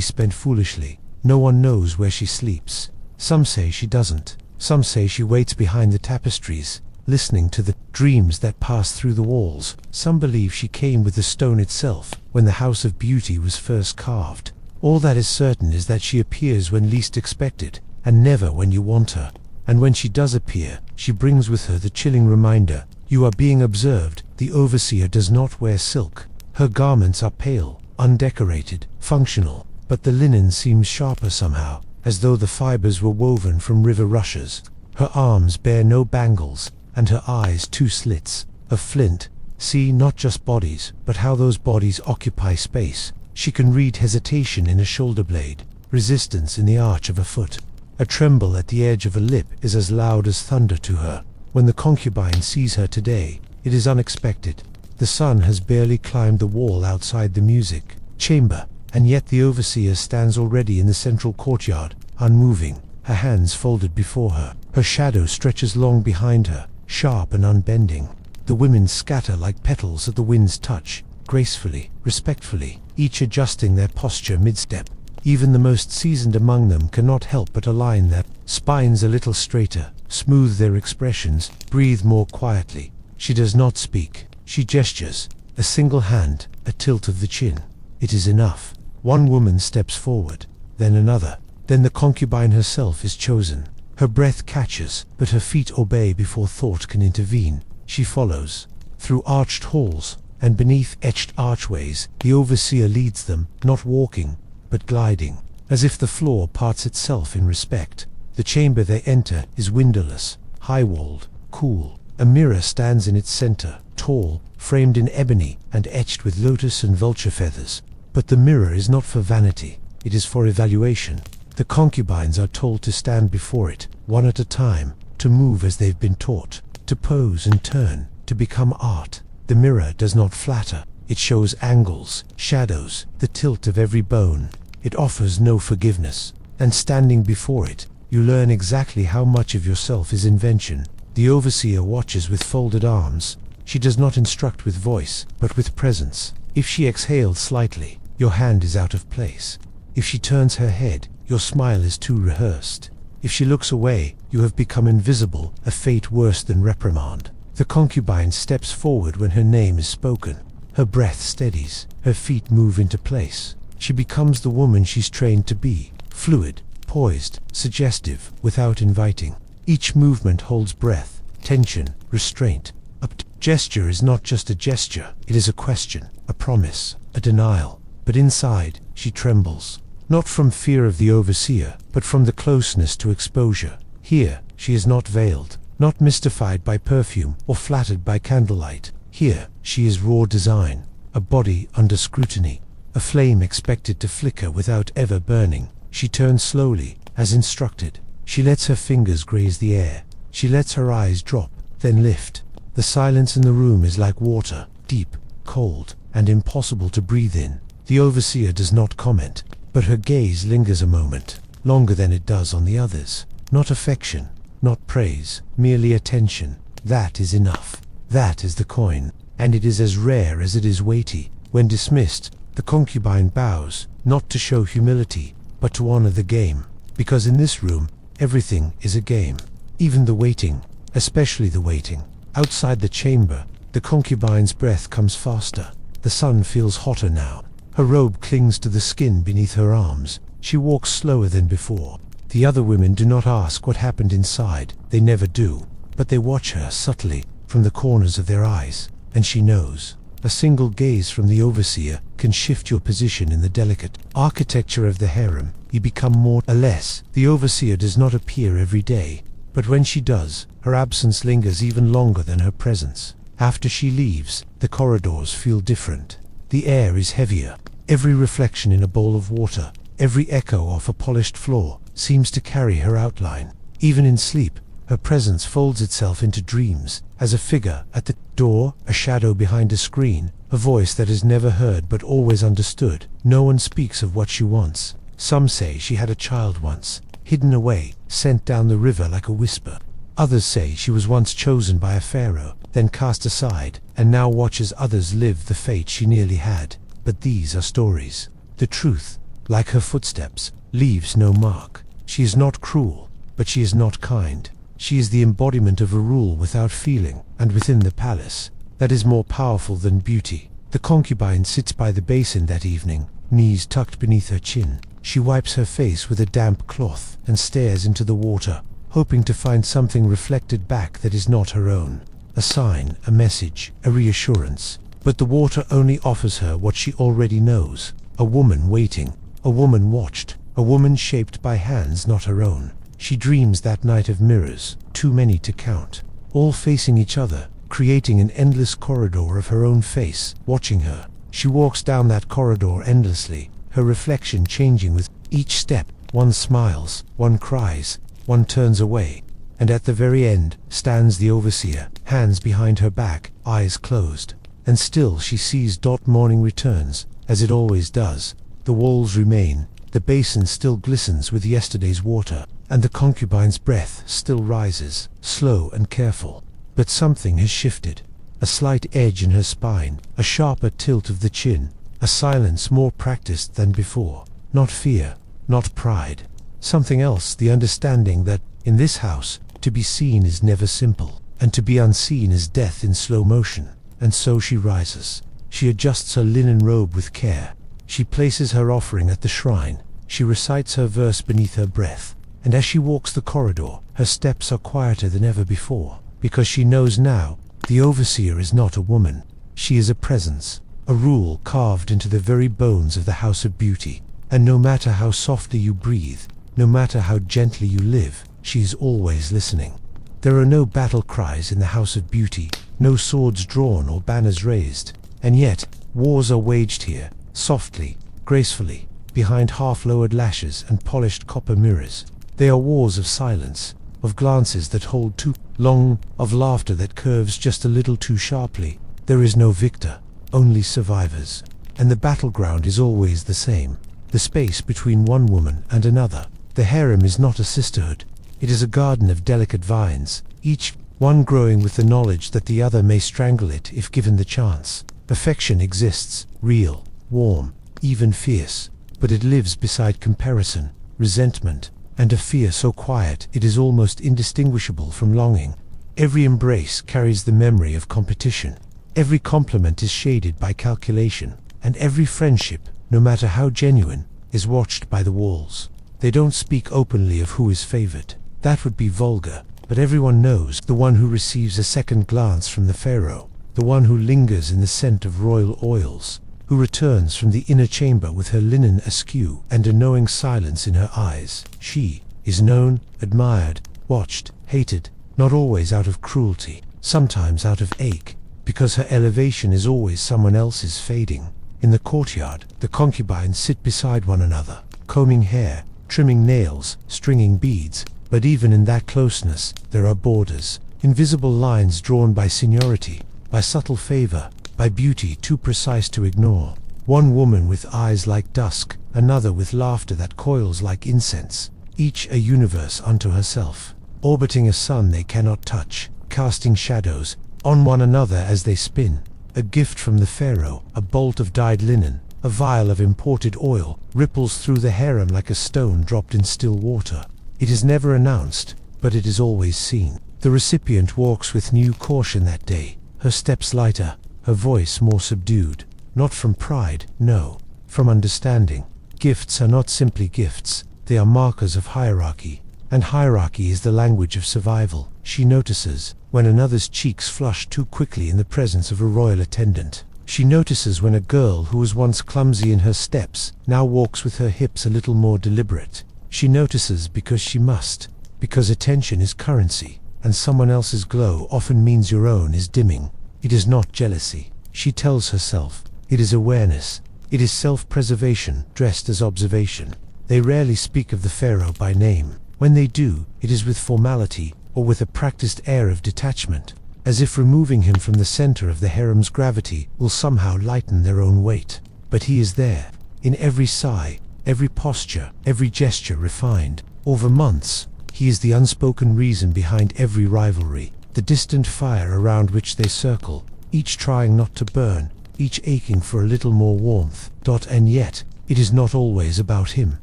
spent foolishly. No one knows where she sleeps. Some say she doesn't. Some say she waits behind the tapestries, listening to the dreams that pass through the walls. Some believe she came with the stone itself when the House of Beauty was first carved. All that is certain is that she appears when least expected, and never when you want her. And when she does appear, she brings with her the chilling reminder: you are being observed. The overseer does not wear silk. Her garments are pale, undecorated, functional, but the linen seems sharper somehow, as though the fibers were woven from river rushes. Her arms bear no bangles, and her eyes 2 slits of flint. See not just bodies, but how those bodies occupy space. She can read hesitation in a shoulder blade, resistance in the arch of a foot. A tremble at the edge of a lip is as loud as thunder to her. When the concubine sees her today, it is unexpected. The sun has barely climbed the wall outside the music chamber, and yet the overseer stands already in the central courtyard, unmoving, her hands folded before her. Her shadow stretches long behind her, sharp and unbending. The women scatter like petals at the wind's touch, gracefully, respectfully, each adjusting their posture mid-step. Even the most seasoned among them cannot help but align their spines a little straighter, smooth their expressions, breathe more quietly. She does not speak. She gestures, a single hand, a tilt of the chin. It is enough. One woman steps forward, then another. Then the concubine herself is chosen. Her breath catches, but her feet obey before thought can intervene. She follows. Through arched halls, and beneath etched archways, the overseer leads them, not walking, but gliding, as if the floor parts itself in respect. The chamber they enter is windowless, high-walled, cool. A mirror stands in its center, tall, framed in ebony, and etched with lotus and vulture feathers. But the mirror is not for vanity, it is for evaluation. The concubines are told to stand before it, one at a time, to move as they've been taught, to pose and turn, to become art. The mirror does not flatter. It shows angles, shadows, the tilt of every bone. It offers no forgiveness. And standing before it, you learn exactly how much of yourself is invention. The overseer watches with folded arms. She does not instruct with voice, but with presence. If she exhales slightly, your hand is out of place. If she turns her head, your smile is too rehearsed. If she looks away, you have become invisible, a fate worse than reprimand. The concubine steps forward when her name is spoken. Her breath steadies, her feet move into place. She becomes the woman she's trained to be, fluid, poised, suggestive, without inviting. Each movement holds breath, tension, restraint. A gesture is not just a gesture, it is a question, a promise, a denial. But inside, she trembles. Not from fear of the overseer, but from the closeness to exposure. Here, she is not veiled, not mystified by perfume or flattered by candlelight. Here, she is raw design, a body under scrutiny, a flame expected to flicker without ever burning. She turns slowly, as instructed. She lets her fingers graze the air. She lets her eyes drop, then lift. The silence in the room is like water, deep, cold, and impossible to breathe in. The overseer does not comment, but her gaze lingers a moment, longer than it does on the others. Not affection, not praise, merely attention. That is enough. That is the coin, and it is as rare as it is weighty. When dismissed, the concubine bows, not to show humility, but to honor the game. Because in this room, everything is a game. Even the waiting, especially the waiting. Outside the chamber, the concubine's breath comes faster. The sun feels hotter now. Her robe clings to the skin beneath her arms. She walks slower than before. The other women do not ask what happened inside. They never do. But they watch her subtly, from the corners of their eyes. And she knows. A single gaze from the overseer can shift your position in the delicate architecture of the harem. You become more or less. The overseer does not appear every day. But when she does, her absence lingers even longer than her presence. After she leaves, the corridors feel different. The air is heavier. Every reflection in a bowl of water, every echo off a polished floor, seems to carry her outline. Even in sleep, her presence folds itself into dreams, as a figure at the door, a shadow behind a screen, a voice that is never heard but always understood. No one speaks of what she wants. Some say she had a child once, hidden away, sent down the river like a whisper. Others say she was once chosen by a pharaoh, then cast aside, and now watches others live the fate she nearly had. But these are stories. The truth, like her footsteps, leaves no mark. She is not cruel, but she is not kind. She is the embodiment of a rule without feeling, and within the palace, that is more powerful than beauty. The concubine sits by the basin that evening, knees tucked beneath her chin. She wipes her face with a damp cloth and stares into the water, hoping to find something reflected back that is not her own. A sign, a message, a reassurance. But the water only offers her what she already knows. A woman waiting, a woman watched, a woman shaped by hands not her own. She dreams that night of mirrors, too many to count, all facing each other, creating an endless corridor of her own face, watching her. She walks down that corridor endlessly, her reflection changing with each step. One smiles, one cries, one turns away, and at the very end stands the overseer, hands behind her back, eyes closed. And still she sees. Morning returns, as it always does. The walls remain, the basin still glistens with yesterday's water, and the concubine's breath still rises, slow and careful. But something has shifted. A slight edge in her spine, a sharper tilt of the chin, a silence more practiced than before. Not fear, not pride. Something else, the understanding that, in this house, to be seen is never simple, and to be unseen is death in slow motion. And so she rises. She adjusts her linen robe with care. She places her offering at the shrine. She recites her verse beneath her breath. And as she walks the corridor, her steps are quieter than ever before, because she knows now, the overseer is not a woman. She is a presence, a rule carved into the very bones of the House of Beauty. And no matter how softly you breathe, no matter how gently you live, she is always listening. There are no battle cries in the House of Beauty, no swords drawn or banners raised, and yet wars are waged here, softly, gracefully, behind half-lowered lashes and polished copper mirrors. They are wars of silence, of glances that hold too long, of laughter that curves just a little too sharply. There is no victor, only survivors. And the battleground is always the same, the space between one woman and another. The harem is not a sisterhood. It is a garden of delicate vines, each one growing with the knowledge that the other may strangle it if given the chance. Affection exists, real, warm, even fierce, but it lives beside comparison, resentment, and a fear so quiet it is almost indistinguishable from longing. Every embrace carries the memory of competition. Every compliment is shaded by calculation, and every friendship, no matter how genuine, is watched by the walls. They don't speak openly of who is favored. That would be vulgar, but everyone knows the one who receives a second glance from the pharaoh, the one who lingers in the scent of royal oils, who returns from the inner chamber with her linen askew and a knowing silence in her eyes. She is known, admired, watched, hated, not always out of cruelty, sometimes out of ache, because her elevation is always someone else's fading. In the courtyard, the concubines sit beside one another, combing hair, trimming nails, stringing beads, but even in that closeness, there are borders, invisible lines drawn by seniority, by subtle favor, by beauty too precise to ignore. One woman with eyes like dusk, another with laughter that coils like incense, each a universe unto herself, orbiting a sun they cannot touch, casting shadows on one another as they spin. A gift from the Pharaoh, a bolt of dyed linen, a vial of imported oil, ripples through the harem like a stone dropped in still water. It is never announced, but it is always seen. The recipient walks with new caution that day, her steps lighter, her voice more subdued, not from pride, no, from understanding. Gifts are not simply gifts, they are markers of hierarchy, and hierarchy is the language of survival. She notices when another's cheeks flush too quickly in the presence of a royal attendant. She notices when a girl who was once clumsy in her steps now walks with her hips a little more deliberate. She notices because she must, because attention is currency, and someone else's glow often means your own is dimming. It is not jealousy, she tells herself. It is awareness. It is self-preservation dressed as observation. They rarely speak of the Pharaoh by name. When they do, it is with formality or with a practiced air of detachment, as if removing him from the center of the harem's gravity will somehow lighten their own weight. But he is there, in every sigh, every posture, every gesture refined. Over months, he is the unspoken reason behind every rivalry, the distant fire around which they circle, each trying not to burn, each aching for a little more warmth. And yet, it is not always about him.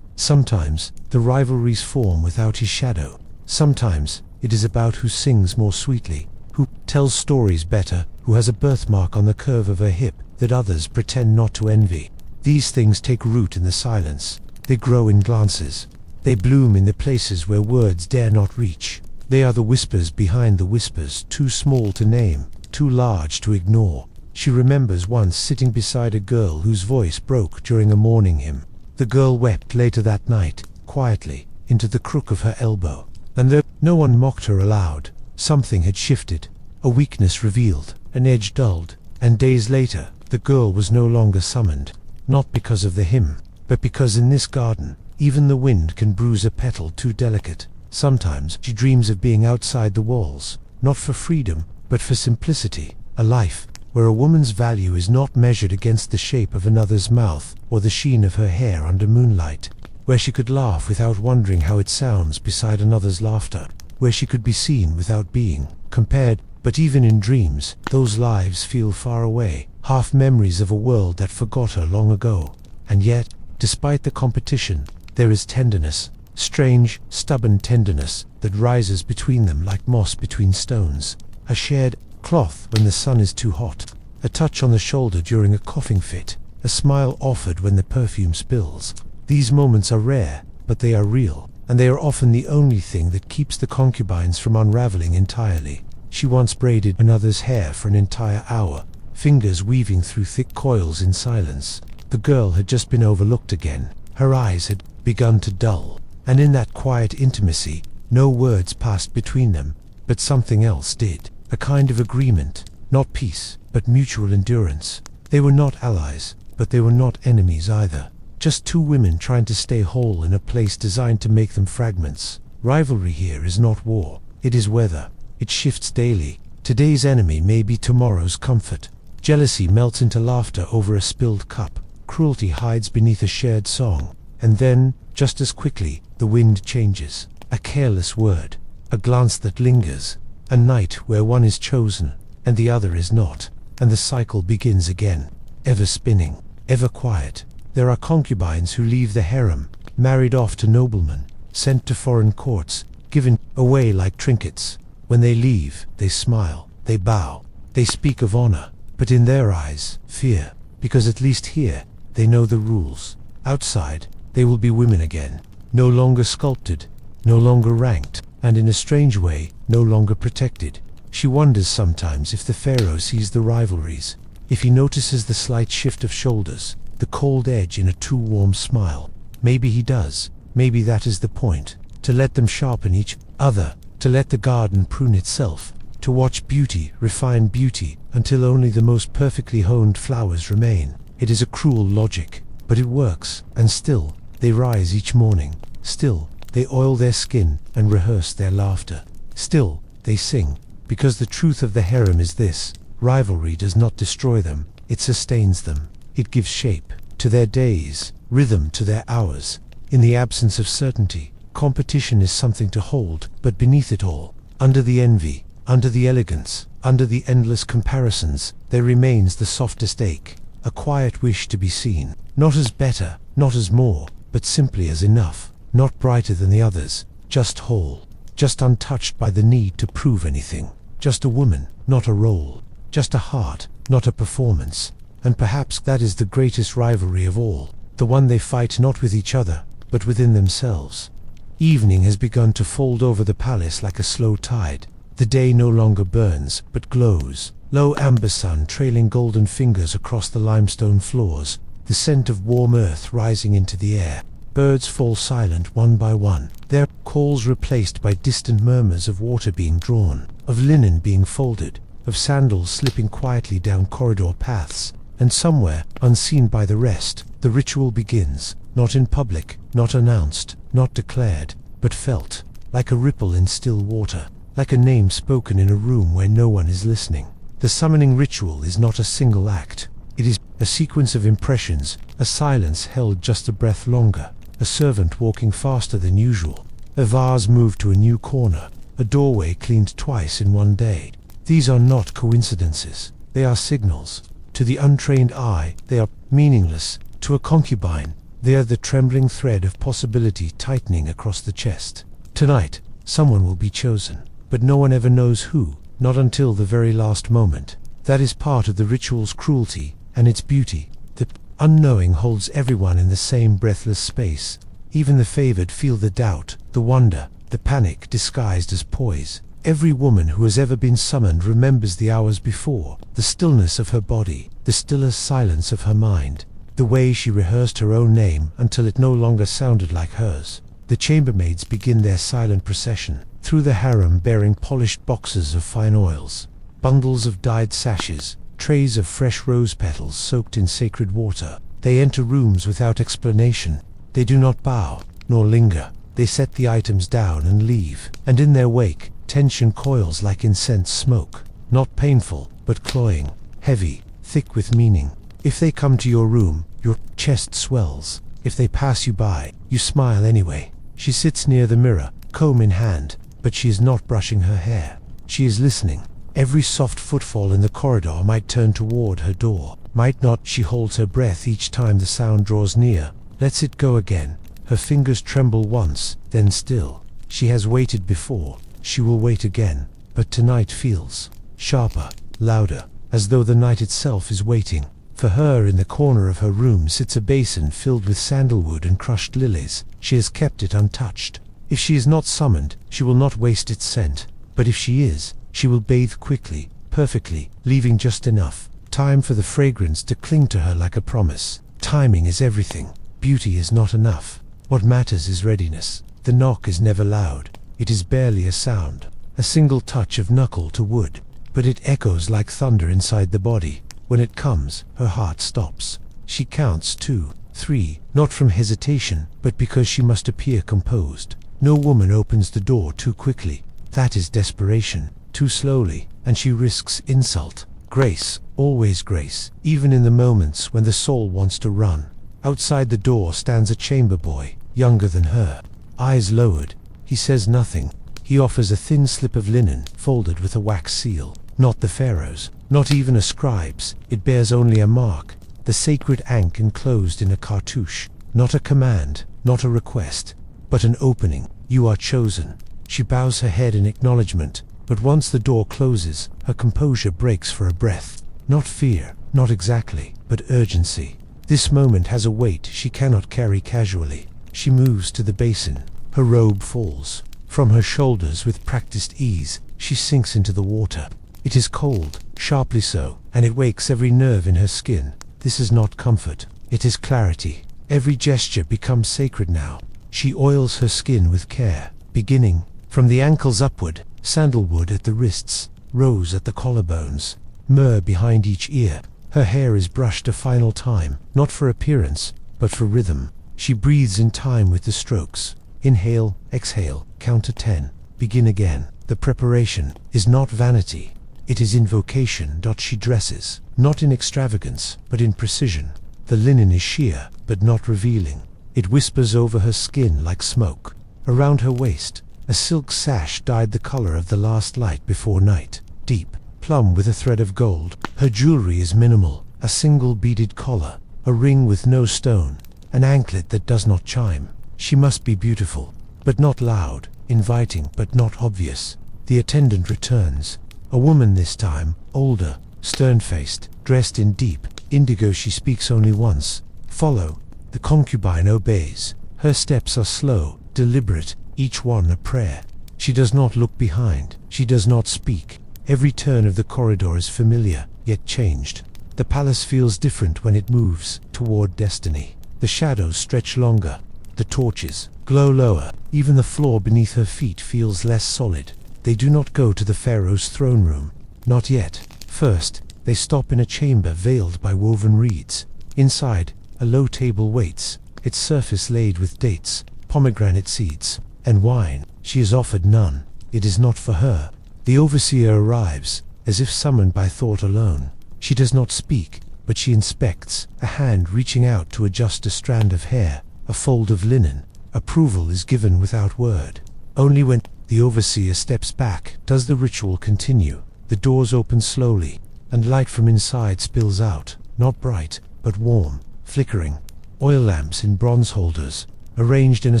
Sometimes, the rivalries form without his shadow. Sometimes, it is about who sings more sweetly, who tells stories better, who has a birthmark on the curve of her hip that others pretend not to envy. These things take root in the silence. They grow in glances. They bloom in the places where words dare not reach. They are the whispers behind the whispers, too small to name, too large to ignore. She remembers once sitting beside a girl whose voice broke during a morning hymn. The girl wept later that night, quietly, into the crook of her elbow. And though no one mocked her aloud, something had shifted, a weakness revealed, an edge dulled, and days later, the girl was no longer summoned, not because of the hymn, but because in this garden, even the wind can bruise a petal too delicate. Sometimes she dreams of being outside the walls, not for freedom, but for simplicity, a life where a woman's value is not measured against the shape of another's mouth or the sheen of her hair under moonlight, where she could laugh without wondering how it sounds beside another's laughter, where she could be seen without being compared. But even in dreams, those lives feel far away, half memories of a world that forgot her long ago. And yet, despite the competition, there is tenderness, strange, stubborn tenderness that rises between them like moss between stones, a shared cloth when the sun is too hot, a touch on the shoulder during a coughing fit, a smile offered when the perfume spills. These moments are rare, but they are real, and they are often the only thing that keeps the concubines from unraveling entirely. She once braided another's hair for an entire hour, fingers weaving through thick coils in silence. The girl had just been overlooked again. Her eyes had begun to dull, and in that quiet intimacy, no words passed between them, but something else did. A kind of agreement, not peace, but mutual endurance. They were not allies, but they were not enemies either. Just two women trying to stay whole in a place designed to make them fragments. Rivalry here is not war, it is weather. It shifts daily. Today's enemy may be tomorrow's comfort. Jealousy melts into laughter over a spilled cup. Cruelty hides beneath a shared song. And then, just as quickly, the wind changes. A careless word, a glance that lingers, a night where one is chosen, and the other is not, and the cycle begins again, ever spinning, ever quiet. There are concubines who leave the harem, married off to noblemen, sent to foreign courts, given away like trinkets. When they leave, they smile, they bow, they speak of honor, but in their eyes, fear, because at least here, they know the rules. Outside, they will be women again, no longer sculpted, no longer ranked, and in a strange way, no longer protected. She wonders sometimes if the Pharaoh sees the rivalries, if he notices the slight shift of shoulders, the cold edge in a too warm smile. Maybe he does. Maybe that is the point. To let them sharpen each other, to let the garden prune itself, to watch beauty refine beauty until only the most perfectly honed flowers remain. It is a cruel logic, but it works, and still, they rise each morning. Still, they oil their skin and rehearse their laughter. Still, they sing, because the truth of the harem is this: rivalry does not destroy them, it sustains them. It gives shape to their days, rhythm to their hours. In the absence of certainty, competition is something to hold, but beneath it all, under the envy, under the elegance, under the endless comparisons, there remains the softest ache, a quiet wish to be seen, not as better, not as more, but simply as enough, not brighter than the others, just whole, just untouched by the need to prove anything, just a woman, not a role, just a heart, not a performance. And perhaps that is the greatest rivalry of all, the one they fight not with each other, but within themselves. Evening has begun to fold over the palace like a slow tide. The day no longer burns, but glows. Low amber sun trailing golden fingers across the limestone floors, the scent of warm earth rising into the air. Birds fall silent one by one, their calls replaced by distant murmurs of water being drawn, of linen being folded, of sandals slipping quietly down corridor paths. And somewhere, unseen by the rest, the ritual begins, not in public, not announced, not declared, but felt, like a ripple in still water, like a name spoken in a room where no one is listening. The summoning ritual is not a single act. It is a sequence of impressions, a silence held just a breath longer, a servant walking faster than usual, a vase moved to a new corner, a doorway cleaned twice in one day. These are not coincidences, they are signals. To the untrained eye, they are meaningless. To a concubine, they are the trembling thread of possibility tightening across the chest. Tonight, someone will be chosen, but no one ever knows who, not until the very last moment. That is part of the ritual's cruelty and its beauty. The unknowing holds everyone in the same breathless space. Even the favored feel the doubt, the wonder, the panic disguised as poise. Every woman who has ever been summoned remembers the hours before, the stillness of her body, the stiller silence of her mind, the way she rehearsed her own name until it no longer sounded like hers. The chambermaids begin their silent procession, through the harem bearing polished boxes of fine oils, bundles of dyed sashes, trays of fresh rose petals soaked in sacred water. They enter rooms without explanation. They do not bow, nor linger. They set the items down and leave, and in their wake, tension coils like incense smoke, not painful, but cloying, heavy, thick with meaning. If they come to your room, your chest swells. If they pass you by, you smile anyway. She sits near the mirror, comb in hand, but she is not brushing her hair. She is listening. Every soft footfall in the corridor might turn toward her door, might not. She holds her breath each time the sound draws near, lets it go again. Her fingers tremble once, then still. She has waited before. She will wait again, but tonight feels sharper, louder, as though the night itself is waiting. For her in the corner of her room sits a basin filled with sandalwood and crushed lilies. She has kept it untouched. If she is not summoned, she will not waste its scent. But if she is, she will bathe quickly, perfectly, leaving just enough time for the fragrance to cling to her like a promise. Timing is everything. Beauty is not enough. What matters is readiness. The knock is never loud. It is barely a sound, a single touch of knuckle to wood, but it echoes like thunder inside the body. When it comes, her heart stops. She counts 2, 3, not from hesitation, but because she must appear composed. No woman opens the door too quickly. That is desperation. Too slowly, and she risks insult. Grace, always grace, even in the moments when the soul wants to run. Outside the door stands a chamber boy, younger than her, eyes lowered. He says nothing. He offers a thin slip of linen, folded with a wax seal. Not the Pharaoh's, not even a scribe's. It bears only a mark, the sacred ankh enclosed in a cartouche. Not a command, not a request, but an opening. You are chosen. She bows her head in acknowledgement, but once the door closes, her composure breaks for a breath. Not fear, not exactly, but urgency. This moment has a weight she cannot carry casually. She moves to the basin. Her robe falls from her shoulders with practiced ease. She sinks into the water. It is cold, sharply so, and it wakes every nerve in her skin. This is not comfort, it is clarity. Every gesture becomes sacred now. She oils her skin with care, beginning from the ankles upward, sandalwood at the wrists, rose at the collarbones, myrrh behind each ear. Her hair is brushed a final time, not for appearance, but for rhythm. She breathes in time with the strokes. Inhale, exhale, count to 10, begin again. The preparation is not vanity, it is invocation. She dresses, not in extravagance, but in precision. The linen is sheer, but not revealing. It whispers over her skin like smoke. Around her waist, a silk sash dyed the color of the last light before night, deep, plumb with a thread of gold. Her jewelry is minimal, a single beaded collar, a ring with no stone, an anklet that does not chime. She must be beautiful, but not loud, inviting but not obvious. The attendant returns, a woman this time, older, stern-faced, dressed in deep indigo. She speaks only once. Follow. The concubine obeys. Her steps are slow, deliberate, each one a prayer. She does not look behind. She does not speak. Every turn of the corridor is familiar, yet changed. The palace feels different when it moves toward destiny. The shadows stretch longer. The torches glow lower. Even the floor beneath her feet feels less solid. They do not go to the Pharaoh's throne room. Not yet. First, they stop in a chamber veiled by woven reeds. Inside, a low table waits, its surface laid with dates, pomegranate seeds, and wine. She is offered none. It is not for her. The overseer arrives, as if summoned by thought alone. She does not speak, but she inspects, a hand reaching out to adjust a strand of hair, a fold of linen. Approval is given without word. Only when the overseer steps back does the ritual continue. The doors open slowly, and light from inside spills out, not bright, but warm, flickering. Oil lamps in bronze holders, arranged in a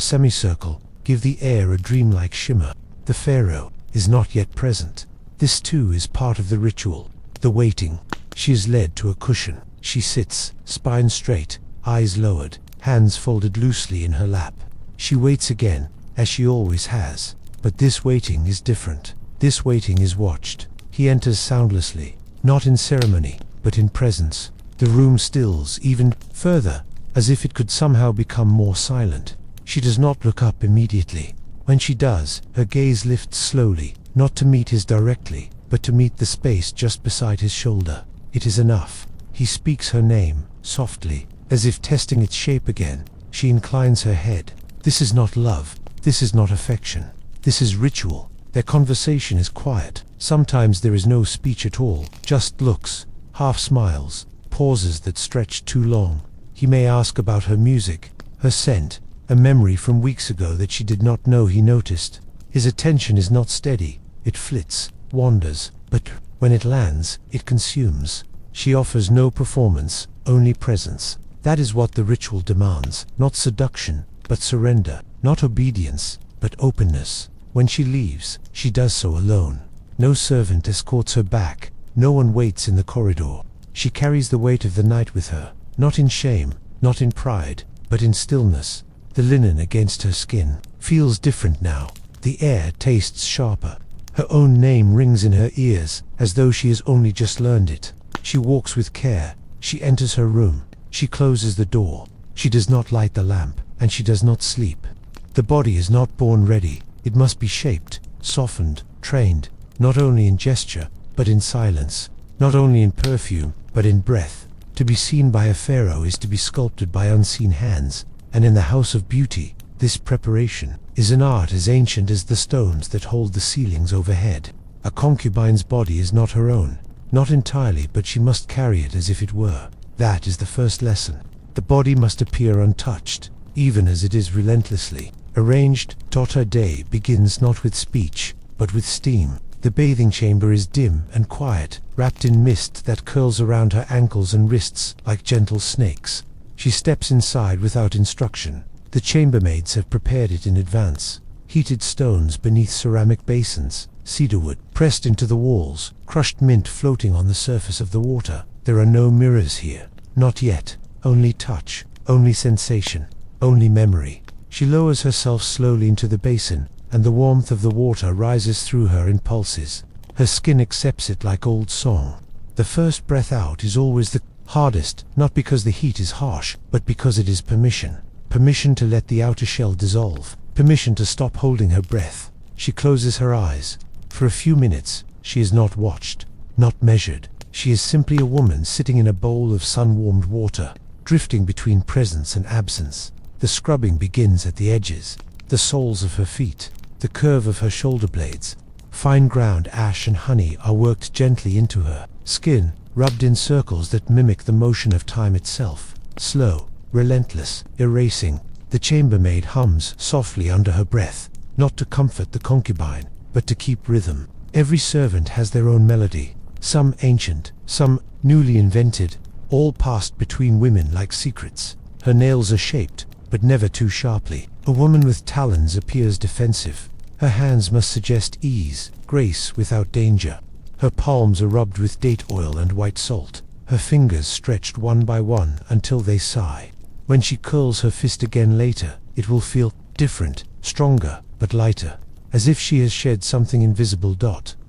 semicircle, give the air a dreamlike shimmer. The Pharaoh is not yet present. This too is part of the ritual. The waiting. She is led to a cushion. She sits, spine straight, eyes lowered, hands folded loosely in her lap. She waits again, as she always has. But this waiting is different. This waiting is watched. He enters soundlessly, not in ceremony, but in presence. The room stills even further, as if it could somehow become more silent. She does not look up immediately. When she does, her gaze lifts slowly, not to meet his directly, but to meet the space just beside his shoulder. It is enough. He speaks her name, softly, as if testing its shape again. She inclines her head. This is not love. This is not affection. This is ritual. Their conversation is quiet. Sometimes there is no speech at all, just looks, half smiles, pauses that stretch too long. He may ask about her music, her scent, a memory from weeks ago that she did not know he noticed. His attention is not steady. It flits, wanders, but when it lands, it consumes. She offers no performance, only presence. That is what the ritual demands, not seduction, but surrender, not obedience, but openness. When she leaves, she does so alone. No servant escorts her back, no one waits in the corridor. She carries the weight of the night with her, not in shame, not in pride, but in stillness. The linen against her skin feels different now. The air tastes sharper. Her own name rings in her ears, as though she has only just learned it. She walks with care. She enters her room. She closes the door. She does not light the lamp, and she does not sleep. The body is not born ready. It must be shaped, softened, trained, not only in gesture, but in silence, not only in perfume, but in breath. To be seen by a pharaoh is to be sculpted by unseen hands, and in the house of beauty, this preparation is an art as ancient as the stones that hold the ceilings overhead. A concubine's body is not her own, not entirely, but she must carry it as if it were. That is the first lesson. The body must appear untouched, even as it is relentlessly arranged. Her day begins not with speech, but with steam. The bathing chamber is dim and quiet, wrapped in mist that curls around her ankles and wrists like gentle snakes. She steps inside without instruction. The chambermaids have prepared it in advance. Heated stones beneath ceramic basins, cedarwood pressed into the walls, crushed mint floating on the surface of the water. There are no mirrors here. Not yet. Only touch, only sensation, only memory. She lowers herself slowly into the basin, and the warmth of the water rises through her in pulses. Her skin accepts it like old song. The first breath out is always the hardest, not because the heat is harsh, but because it is permission. Permission to let the outer shell dissolve. Permission to stop holding her breath. She closes her eyes. For a few minutes, she is not watched, not measured. She is simply a woman sitting in a bowl of sun-warmed water, drifting between presence and absence. The scrubbing begins at the edges, the soles of her feet, the curve of her shoulder blades. Fine ground ash and honey are worked gently into her skin, rubbed in circles that mimic the motion of time itself. Slow, relentless, erasing. The chambermaid hums softly under her breath, not to comfort the concubine, but to keep rhythm. Every servant has their own melody, some ancient, some newly invented, all passed between women like secrets. Her nails are shaped, but never too sharply. A woman with talons appears defensive. Her hands must suggest ease, grace without danger. Her palms are rubbed with date oil and white salt, her fingers stretched one by one until they sigh. When she curls her fist again later, it will feel different, stronger, but lighter, as if she has shed something invisible.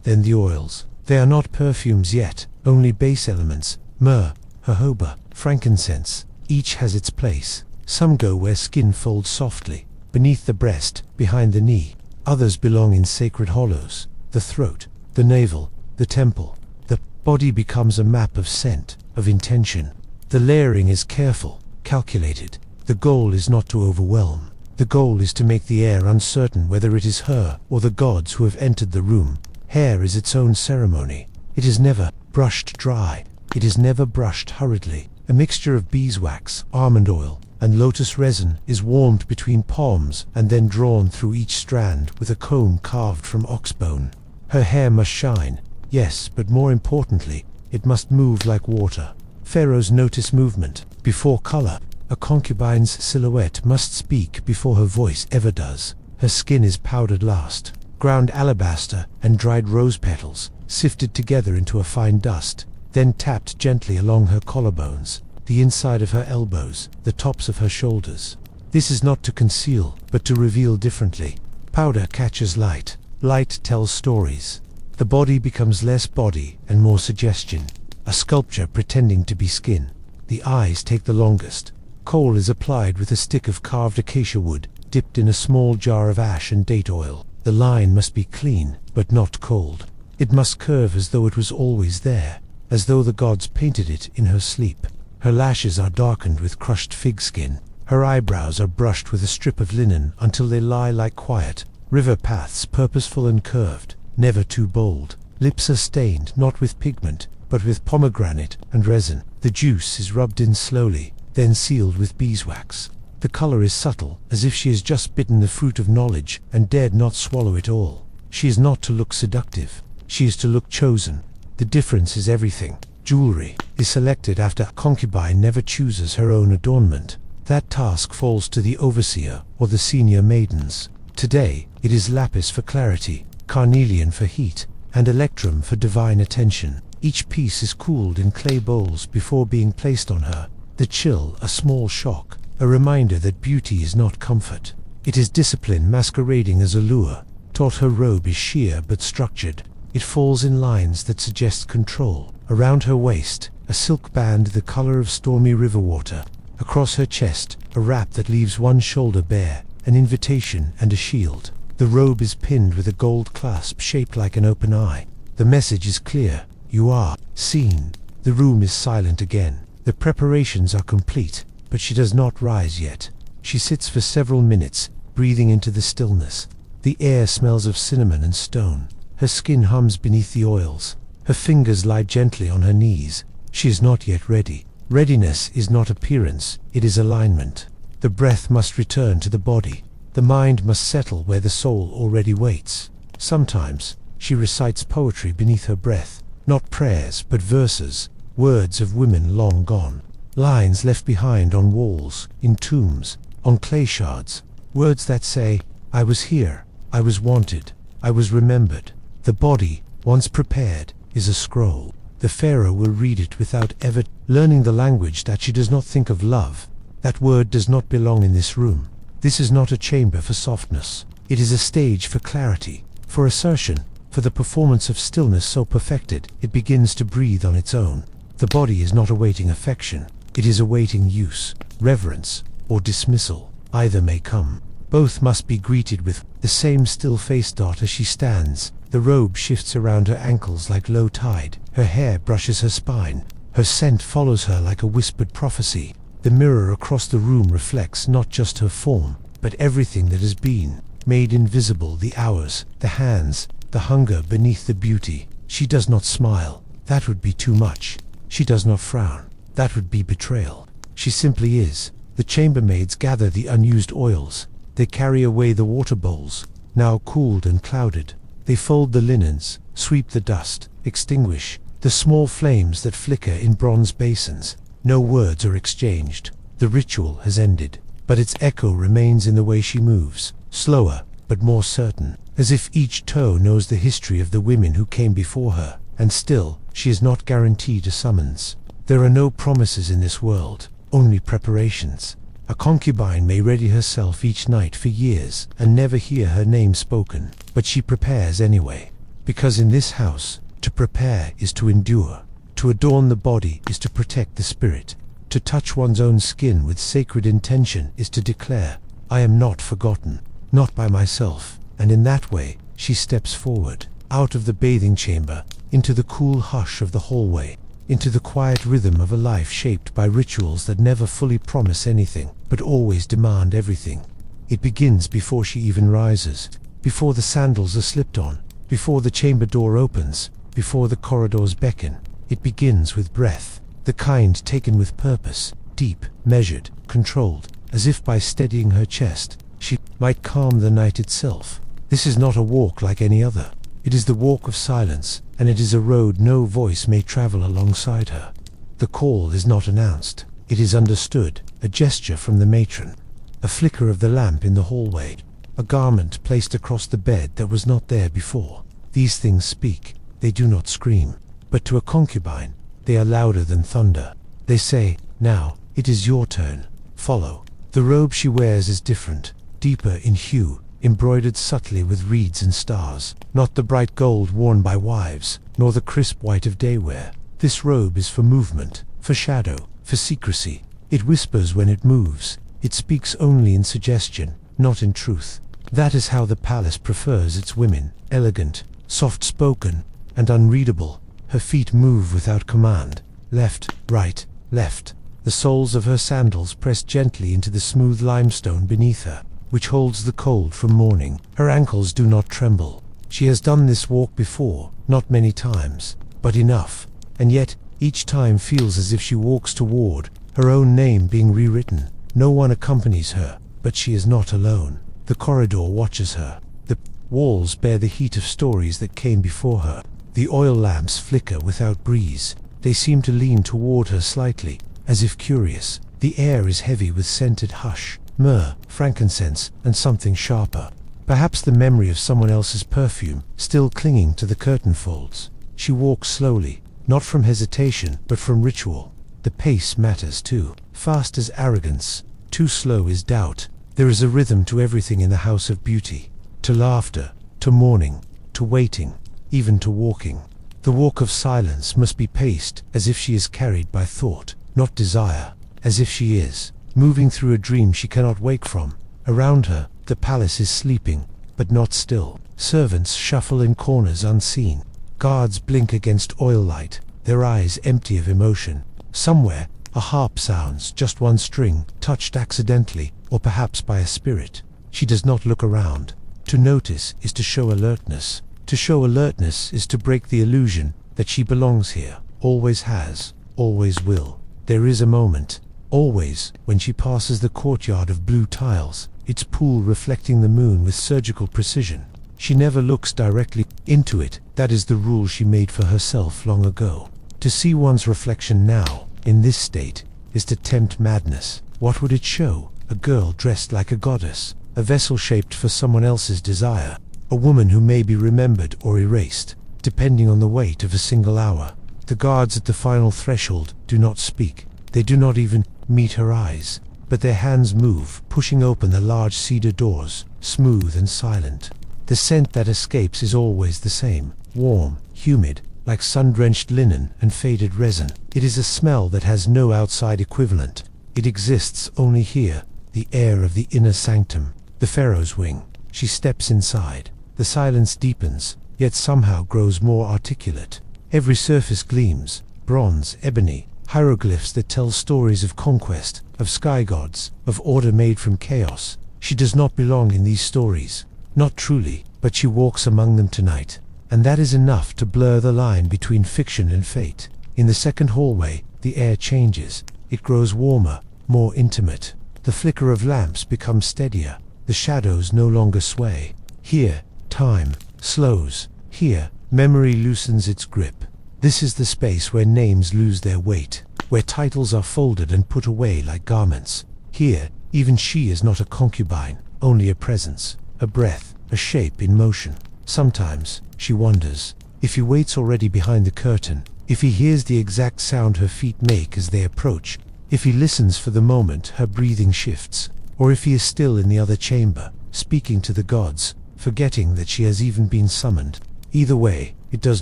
Then the oils. They are not perfumes yet, only base elements: myrrh, jojoba, frankincense. Each has its place. Some go where skin folds softly, beneath the breast, behind the knee. Others belong in sacred hollows, the throat, the navel, the temple. The body becomes a map of scent, of intention. The layering is careful, calculated. The goal is not to overwhelm. The goal is to make the air uncertain whether it is her or the gods who have entered the room. Hair is its own ceremony. It is never brushed dry. It is never brushed hurriedly. A mixture of beeswax, almond oil, and lotus resin is warmed between palms and then drawn through each strand with a comb carved from oxbone. Her hair must shine, yes, but more importantly, it must move like water. Pharaohs notice movement before color. A concubine's silhouette must speak before her voice ever does. Her skin is powdered last. Ground alabaster and dried rose petals, sifted together into a fine dust, then tapped gently along her collarbones, the inside of her elbows, the tops of her shoulders. This is not to conceal, but to reveal differently. Powder catches light. Light tells stories. The body becomes less body and more suggestion, a sculpture pretending to be skin. The eyes take the longest. Kohl is applied with a stick of carved acacia wood, dipped in a small jar of ash and date oil. The line must be clean, but not cold. It must curve as though it was always there, as though the gods painted it in her sleep. Her lashes are darkened with crushed fig skin. Her eyebrows are brushed with a strip of linen until they lie like quiet river paths, purposeful and curved, never too bold. Lips are stained not with pigment, but with pomegranate and resin. The juice is rubbed in slowly, then sealed with beeswax. The color is subtle, as if she has just bitten the fruit of knowledge and dared not swallow it all. She is not to look seductive. She is to look chosen. The difference is everything. Jewelry is selected after a concubine never chooses her own adornment. That task falls to the overseer or the senior maidens. Today, it is lapis for clarity, carnelian for heat, and electrum for divine attention. Each piece is cooled in clay bowls before being placed on her. The chill, a small shock, a reminder that beauty is not comfort. It is discipline masquerading as allure. Taught her robe is sheer but structured. It falls in lines that suggest control. Around her waist, a silk band the color of stormy river water. Across her chest, a wrap that leaves one shoulder bare, an invitation and a shield. The robe is pinned with a gold clasp shaped like an open eye. The message is clear. You are seen. The room is silent again. The preparations are complete, but she does not rise yet. She sits for several minutes, breathing into the stillness. The air smells of cinnamon and stone. Her skin hums beneath the oils. Her fingers lie gently on her knees. She is not yet ready. Readiness is not appearance, it is alignment. The breath must return to the body. The mind must settle where the soul already waits. Sometimes, she recites poetry beneath her breath. Not prayers, but verses, words of women long gone. Lines left behind on walls, in tombs, on clay shards. Words that say, I was here, I was wanted, I was remembered. The body, once prepared, is a scroll. The Pharaoh will read it without ever learning the language that she does not think of love. That word does not belong in this room. This is not a chamber for softness. It is a stage for clarity, for assertion, for the performance of stillness so perfected, it begins to breathe on its own. The body is not awaiting affection, it is awaiting use, reverence, or dismissal. Either may come. Both must be greeted with the same still-faced dot as she stands. The robe shifts around her ankles like low tide. Her hair brushes her spine. Her scent follows her like a whispered prophecy. The mirror across the room reflects not just her form, but everything that has been. Made invisible, the hours, the hands, the hunger beneath the beauty. She does not smile. That would be too much. She does not frown. That would be betrayal. She simply is. The chambermaids gather the unused oils. They carry away the water bowls, now cooled and clouded. They fold the linens, sweep the dust, extinguish the small flames that flicker in bronze basins. No words are exchanged. The ritual has ended, but its echo remains in the way she moves, slower but more certain, as if each toe knows the history of the women who came before her. And still, she is not guaranteed a summons. There are no promises in this world, only preparations. A concubine may ready herself each night for years and never hear her name spoken, but she prepares anyway. Because in this house, to prepare is to endure. To adorn the body is to protect the spirit. To touch one's own skin with sacred intention is to declare, I am not forgotten, not by myself. And in that way, she steps forward, out of the bathing chamber, into the cool hush of the hallway, into the quiet rhythm of a life shaped by rituals that never fully promise anything, but always demand everything. It begins before she even rises, before the sandals are slipped on, before the chamber door opens, before the corridors beckon. It begins with breath, the kind taken with purpose, deep, measured, controlled, as if by steadying her chest, she might calm the night itself. This is not a walk like any other. It is the walk of silence, and it is a road no voice may travel alongside her. The call is not announced. It is understood, a gesture from the matron, a flicker of the lamp in the hallway, a garment placed across the bed that was not there before. These things speak. They do not scream. But to a concubine, they are louder than thunder. They say, now, it is your turn. Follow. The robe she wears is different, deeper in hue, embroidered subtly with reeds and stars, not the bright gold worn by wives, nor the crisp white of daywear. This robe is for movement, for shadow, for secrecy. It whispers when it moves. It speaks only in suggestion, not in truth. That is how the palace prefers its women, elegant, soft-spoken, and unreadable. Her feet move without command, left, right, left. The soles of her sandals press gently into the smooth limestone beneath her, which holds the cold from morning. Her ankles do not tremble. She has done this walk before, not many times, but enough, and yet each time feels as if she walks toward her own name being rewritten. No one accompanies her, but she is not alone. The corridor watches her. The walls bear the heat of stories that came before her. The oil lamps flicker without breeze. They seem to lean toward her slightly, as if curious. The air is heavy with scented hush, myrrh, frankincense, and something sharper. Perhaps the memory of someone else's perfume, still clinging to the curtain folds. She walks slowly, not from hesitation, but from ritual. The pace matters too. Fast is arrogance, too slow is doubt. There is a rhythm to everything in the house of beauty. To laughter, to mourning, to waiting, even to walking. The walk of silence must be paced as if she is carried by thought, not desire, as if she is moving through a dream she cannot wake from. Around her, the palace is sleeping, but not still. Servants shuffle in corners unseen. Guards blink against oil light, their eyes empty of emotion. Somewhere, a harp sounds, just one string, touched accidentally, or perhaps by a spirit. She does not look around. To notice is to show alertness. To show alertness is to break the illusion that she belongs here, always has, always will. There is a moment, always, when she passes the courtyard of blue tiles, its pool reflecting the moon with surgical precision. She never looks directly into it. That is the rule she made for herself long ago. To see one's reflection now, in this state, is to tempt madness. What would it show? A girl dressed like a goddess, a vessel shaped for someone else's desire, a woman who may be remembered or erased, depending on the weight of a single hour. The guards at the final threshold do not speak. They do not even meet her eyes, but their hands move, pushing open the large cedar doors, smooth and silent. The scent that escapes is always the same, warm, humid, like sun-drenched linen and faded resin. It is a smell that has no outside equivalent. It exists only here, the air of the inner sanctum, the Pharaoh's wing. She steps inside. The silence deepens, yet somehow grows more articulate. Every surface gleams, bronze, ebony, hieroglyphs that tell stories of conquest, of sky gods, of order made from chaos. She does not belong in these stories. Not truly, but she walks among them tonight. And that is enough to blur the line between fiction and fate. In the second hallway, the air changes. It grows warmer, more intimate. The flicker of lamps becomes steadier. The shadows no longer sway. Here, time slows. Here, memory loosens its grip. This is the space where names lose their weight, where titles are folded and put away like garments. Here, even she is not a concubine, only a presence, a breath, a shape in motion. Sometimes, she wonders, if he waits already behind the curtain, if he hears the exact sound her feet make as they approach, if he listens for the moment her breathing shifts, or if he is still in the other chamber, speaking to the gods, forgetting that she has even been summoned. Either way, it does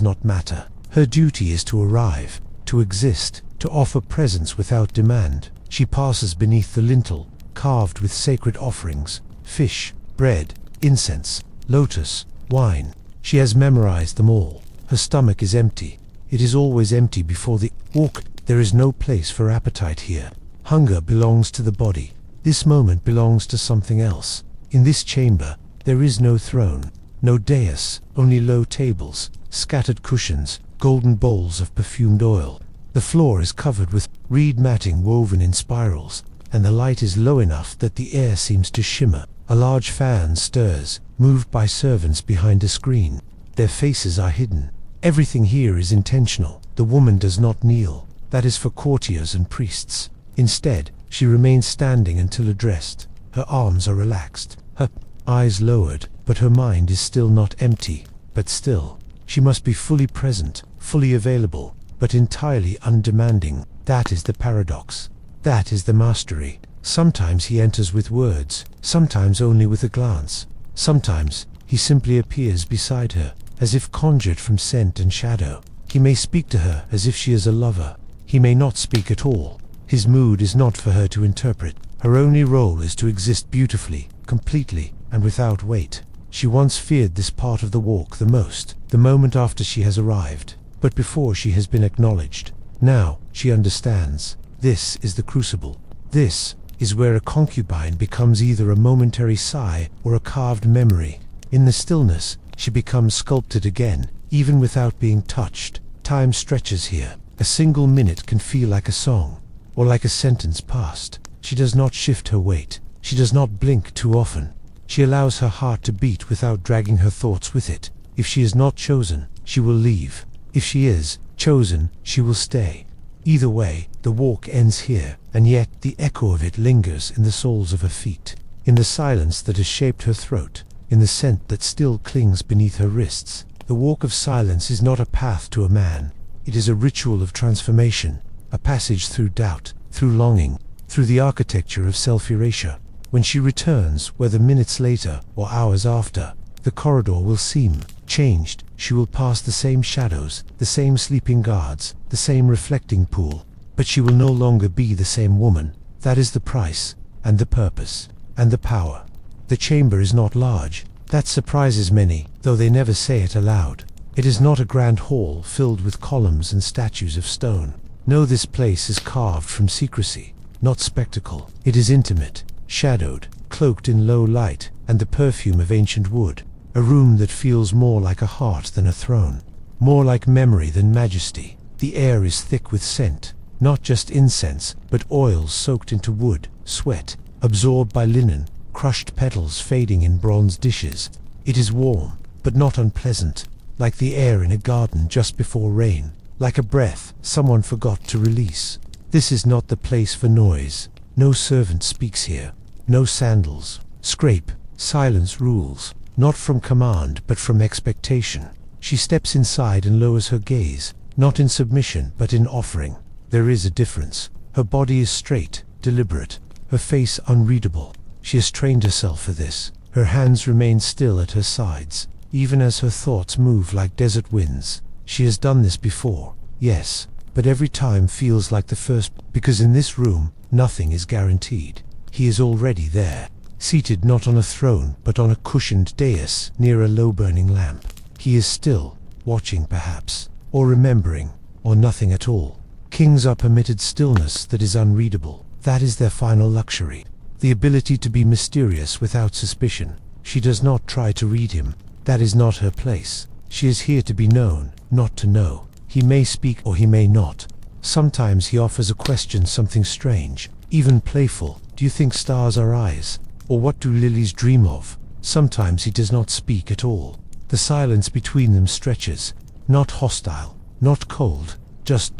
not matter. Her duty is to arrive, to exist, to offer presence without demand. She passes beneath the lintel, carved with sacred offerings, fish, bread, incense, lotus, wine. She has memorized them all. Her stomach is empty. It is always empty before the walk. There is no place for appetite here. Hunger belongs to the body. This moment belongs to something else. In this chamber, there is no throne, no dais, only low tables, scattered cushions, golden bowls of perfumed oil. The floor is covered with reed matting woven in spirals, and the light is low enough that the air seems to shimmer. A large fan stirs, moved by servants behind a screen. Their faces are hidden. Everything here is intentional. The woman does not kneel. That is for courtiers and priests. Instead, she remains standing until addressed. Her arms are relaxed, her eyes lowered, but her mind is still not empty. But still, she must be fully present, fully available, but entirely undemanding. That is the paradox. That is the mastery. Sometimes he enters with words, sometimes only with a glance. Sometimes he simply appears beside her, as if conjured from scent and shadow. He may speak to her as if she is a lover. He may not speak at all. His mood is not for her to interpret. Her only role is to exist beautifully, completely, and without weight. She once feared this part of the walk the most, the moment after she has arrived, but before she has been acknowledged. Now she understands. This is the crucible. This is where a concubine becomes either a momentary sigh or a carved memory. In the stillness, she becomes sculpted again, even without being touched. Time stretches here. A single minute can feel like a song, or like a sentence passed. She does not shift her weight. She does not blink too often. She allows her heart to beat without dragging her thoughts with it. If she is not chosen, she will leave. If she is chosen, she will stay. Either way, the walk ends here, and yet the echo of it lingers in the soles of her feet, in the silence that has shaped her throat, in the scent that still clings beneath her wrists. The walk of silence is not a path to a man. It is a ritual of transformation, a passage through doubt, through longing, through the architecture of self-erasure. When she returns, whether minutes later or hours after, the corridor will seem changed. She will pass the same shadows, the same sleeping guards, the same reflecting pool, but she will no longer be the same woman. That is the price, and the purpose, and the power. The chamber is not large. That surprises many, though they never say it aloud. It is not a grand hall filled with columns and statues of stone. No, this place is carved from secrecy, not spectacle. It is intimate, shadowed, cloaked in low light, and the perfume of ancient wood. A room that feels more like a heart than a throne, more like memory than majesty. The air is thick with scent, not just incense, but oils soaked into wood, sweat, absorbed by linen, crushed petals fading in bronze dishes. It is warm, but not unpleasant, like the air in a garden just before rain, like a breath someone forgot to release. This is not the place for noise. No servant speaks here. No sandals scrape. Silence rules, not from command but from expectation. She steps inside and lowers her gaze, not in submission but in offering. There is a difference. Her body is straight, deliberate, her face unreadable. She has trained herself for this. Her hands remain still at her sides, even as her thoughts move like desert winds. She has done this before, yes, but every time feels like the first, because in this room, nothing is guaranteed. He is already there, seated not on a throne, but on a cushioned dais near a low-burning lamp. He is still, watching perhaps, or remembering, or nothing at all. Kings are permitted stillness that is unreadable. That is their final luxury. The ability to be mysterious without suspicion. She does not try to read him. That is not her place. She is here to be known, not to know. He may speak or he may not. Sometimes he offers a question, something strange, even playful. Do you think stars are eyes? Or what do lilies dream of? Sometimes he does not speak at all. The silence between them stretches, not hostile, not cold, just ...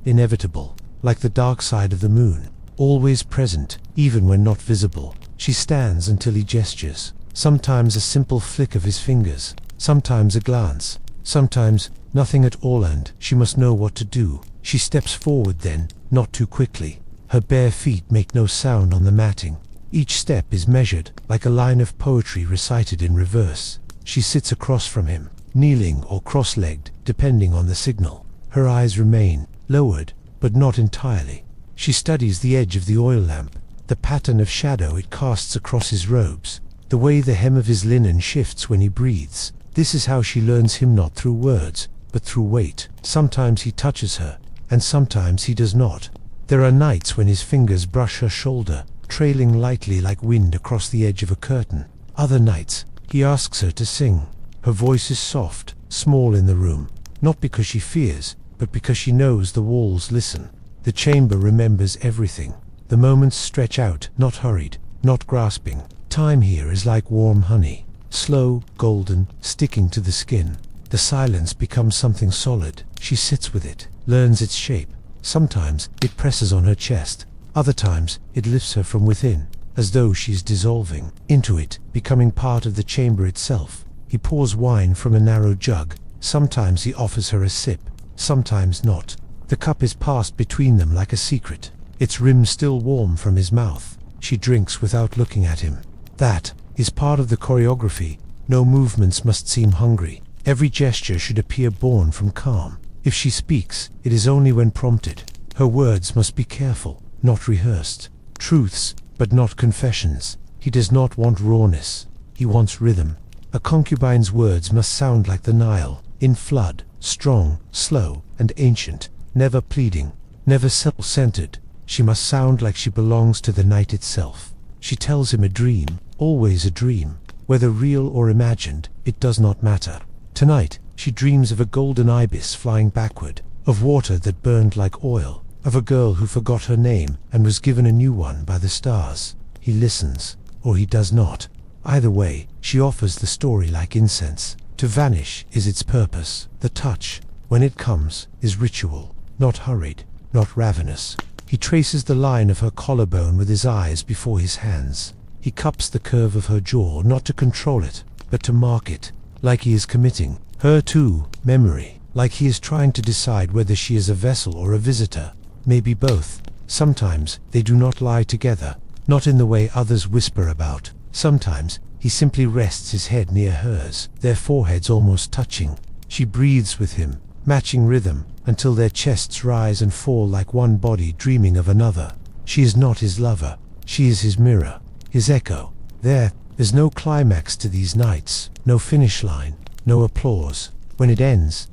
inevitable, like the dark side of the moon, always present, even when not visible. She stands until he gestures, sometimes a simple flick of his fingers, sometimes a glance, sometimes nothing at all, and she must know what to do. She steps forward then, not too quickly. Her bare feet make no sound on the matting. Each step is measured, like a line of poetry recited in reverse. She sits across from him, kneeling or cross-legged, depending on the signal. Her eyes remain lowered, but not entirely. She studies the edge of the oil lamp, the pattern of shadow it casts across his robes, the way the hem of his linen shifts when he breathes. This is how she learns him, not through words, but through weight. Sometimes he touches her, and sometimes he does not. There are nights when his fingers brush her shoulder, trailing lightly like wind across the edge of a curtain. Other nights, he asks her to sing. Her voice is soft, small in the room, not because she fears, but because she knows the walls listen. The chamber remembers everything. The moments stretch out, not hurried, not grasping. Time here is like warm honey, slow, golden, sticking to the skin. The silence becomes something solid. She sits with it, learns its shape. Sometimes it presses on her chest. Other times it lifts her from within, as though she is dissolving into it, becoming part of the chamber itself. He pours wine from a narrow jug. Sometimes he offers her a sip, sometimes not. The cup is passed between them like a secret, its rim still warm from his mouth. She drinks without looking at him. That is part of the choreography. No movements must seem hungry. Every gesture should appear born from calm. If she speaks, it is only when prompted. Her words must be careful, not rehearsed. Truths, but not confessions. He does not want rawness. He wants rhythm. A concubine's words must sound like the Nile, in flood, strong, slow, and ancient, never pleading, never self-centered. She must sound like she belongs to the night itself. She tells him a dream, always a dream. Whether real or imagined, it does not matter. Tonight, she dreams of a golden ibis flying backward, of water that burned like oil, of a girl who forgot her name and was given a new one by the stars. He listens, or he does not. Either way, she offers the story like incense. To vanish is its purpose. The touch, when it comes, is ritual, not hurried, not ravenous. He traces the line of her collarbone with his eyes before his hands. He cups the curve of her jaw, not to control it, but to mark it, like he is committing her to memory, like he is trying to decide whether she is a vessel or a visitor. Maybe both. Sometimes they do not lie together, not in the way others whisper about. Sometimes he simply rests his head near hers, their foreheads almost touching. She breathes with him, matching rhythm, until their chests rise and fall like one body dreaming of another. She is not his lover. She is his mirror, his echo. There's no climax to these nights, no finish line, no applause. When it ends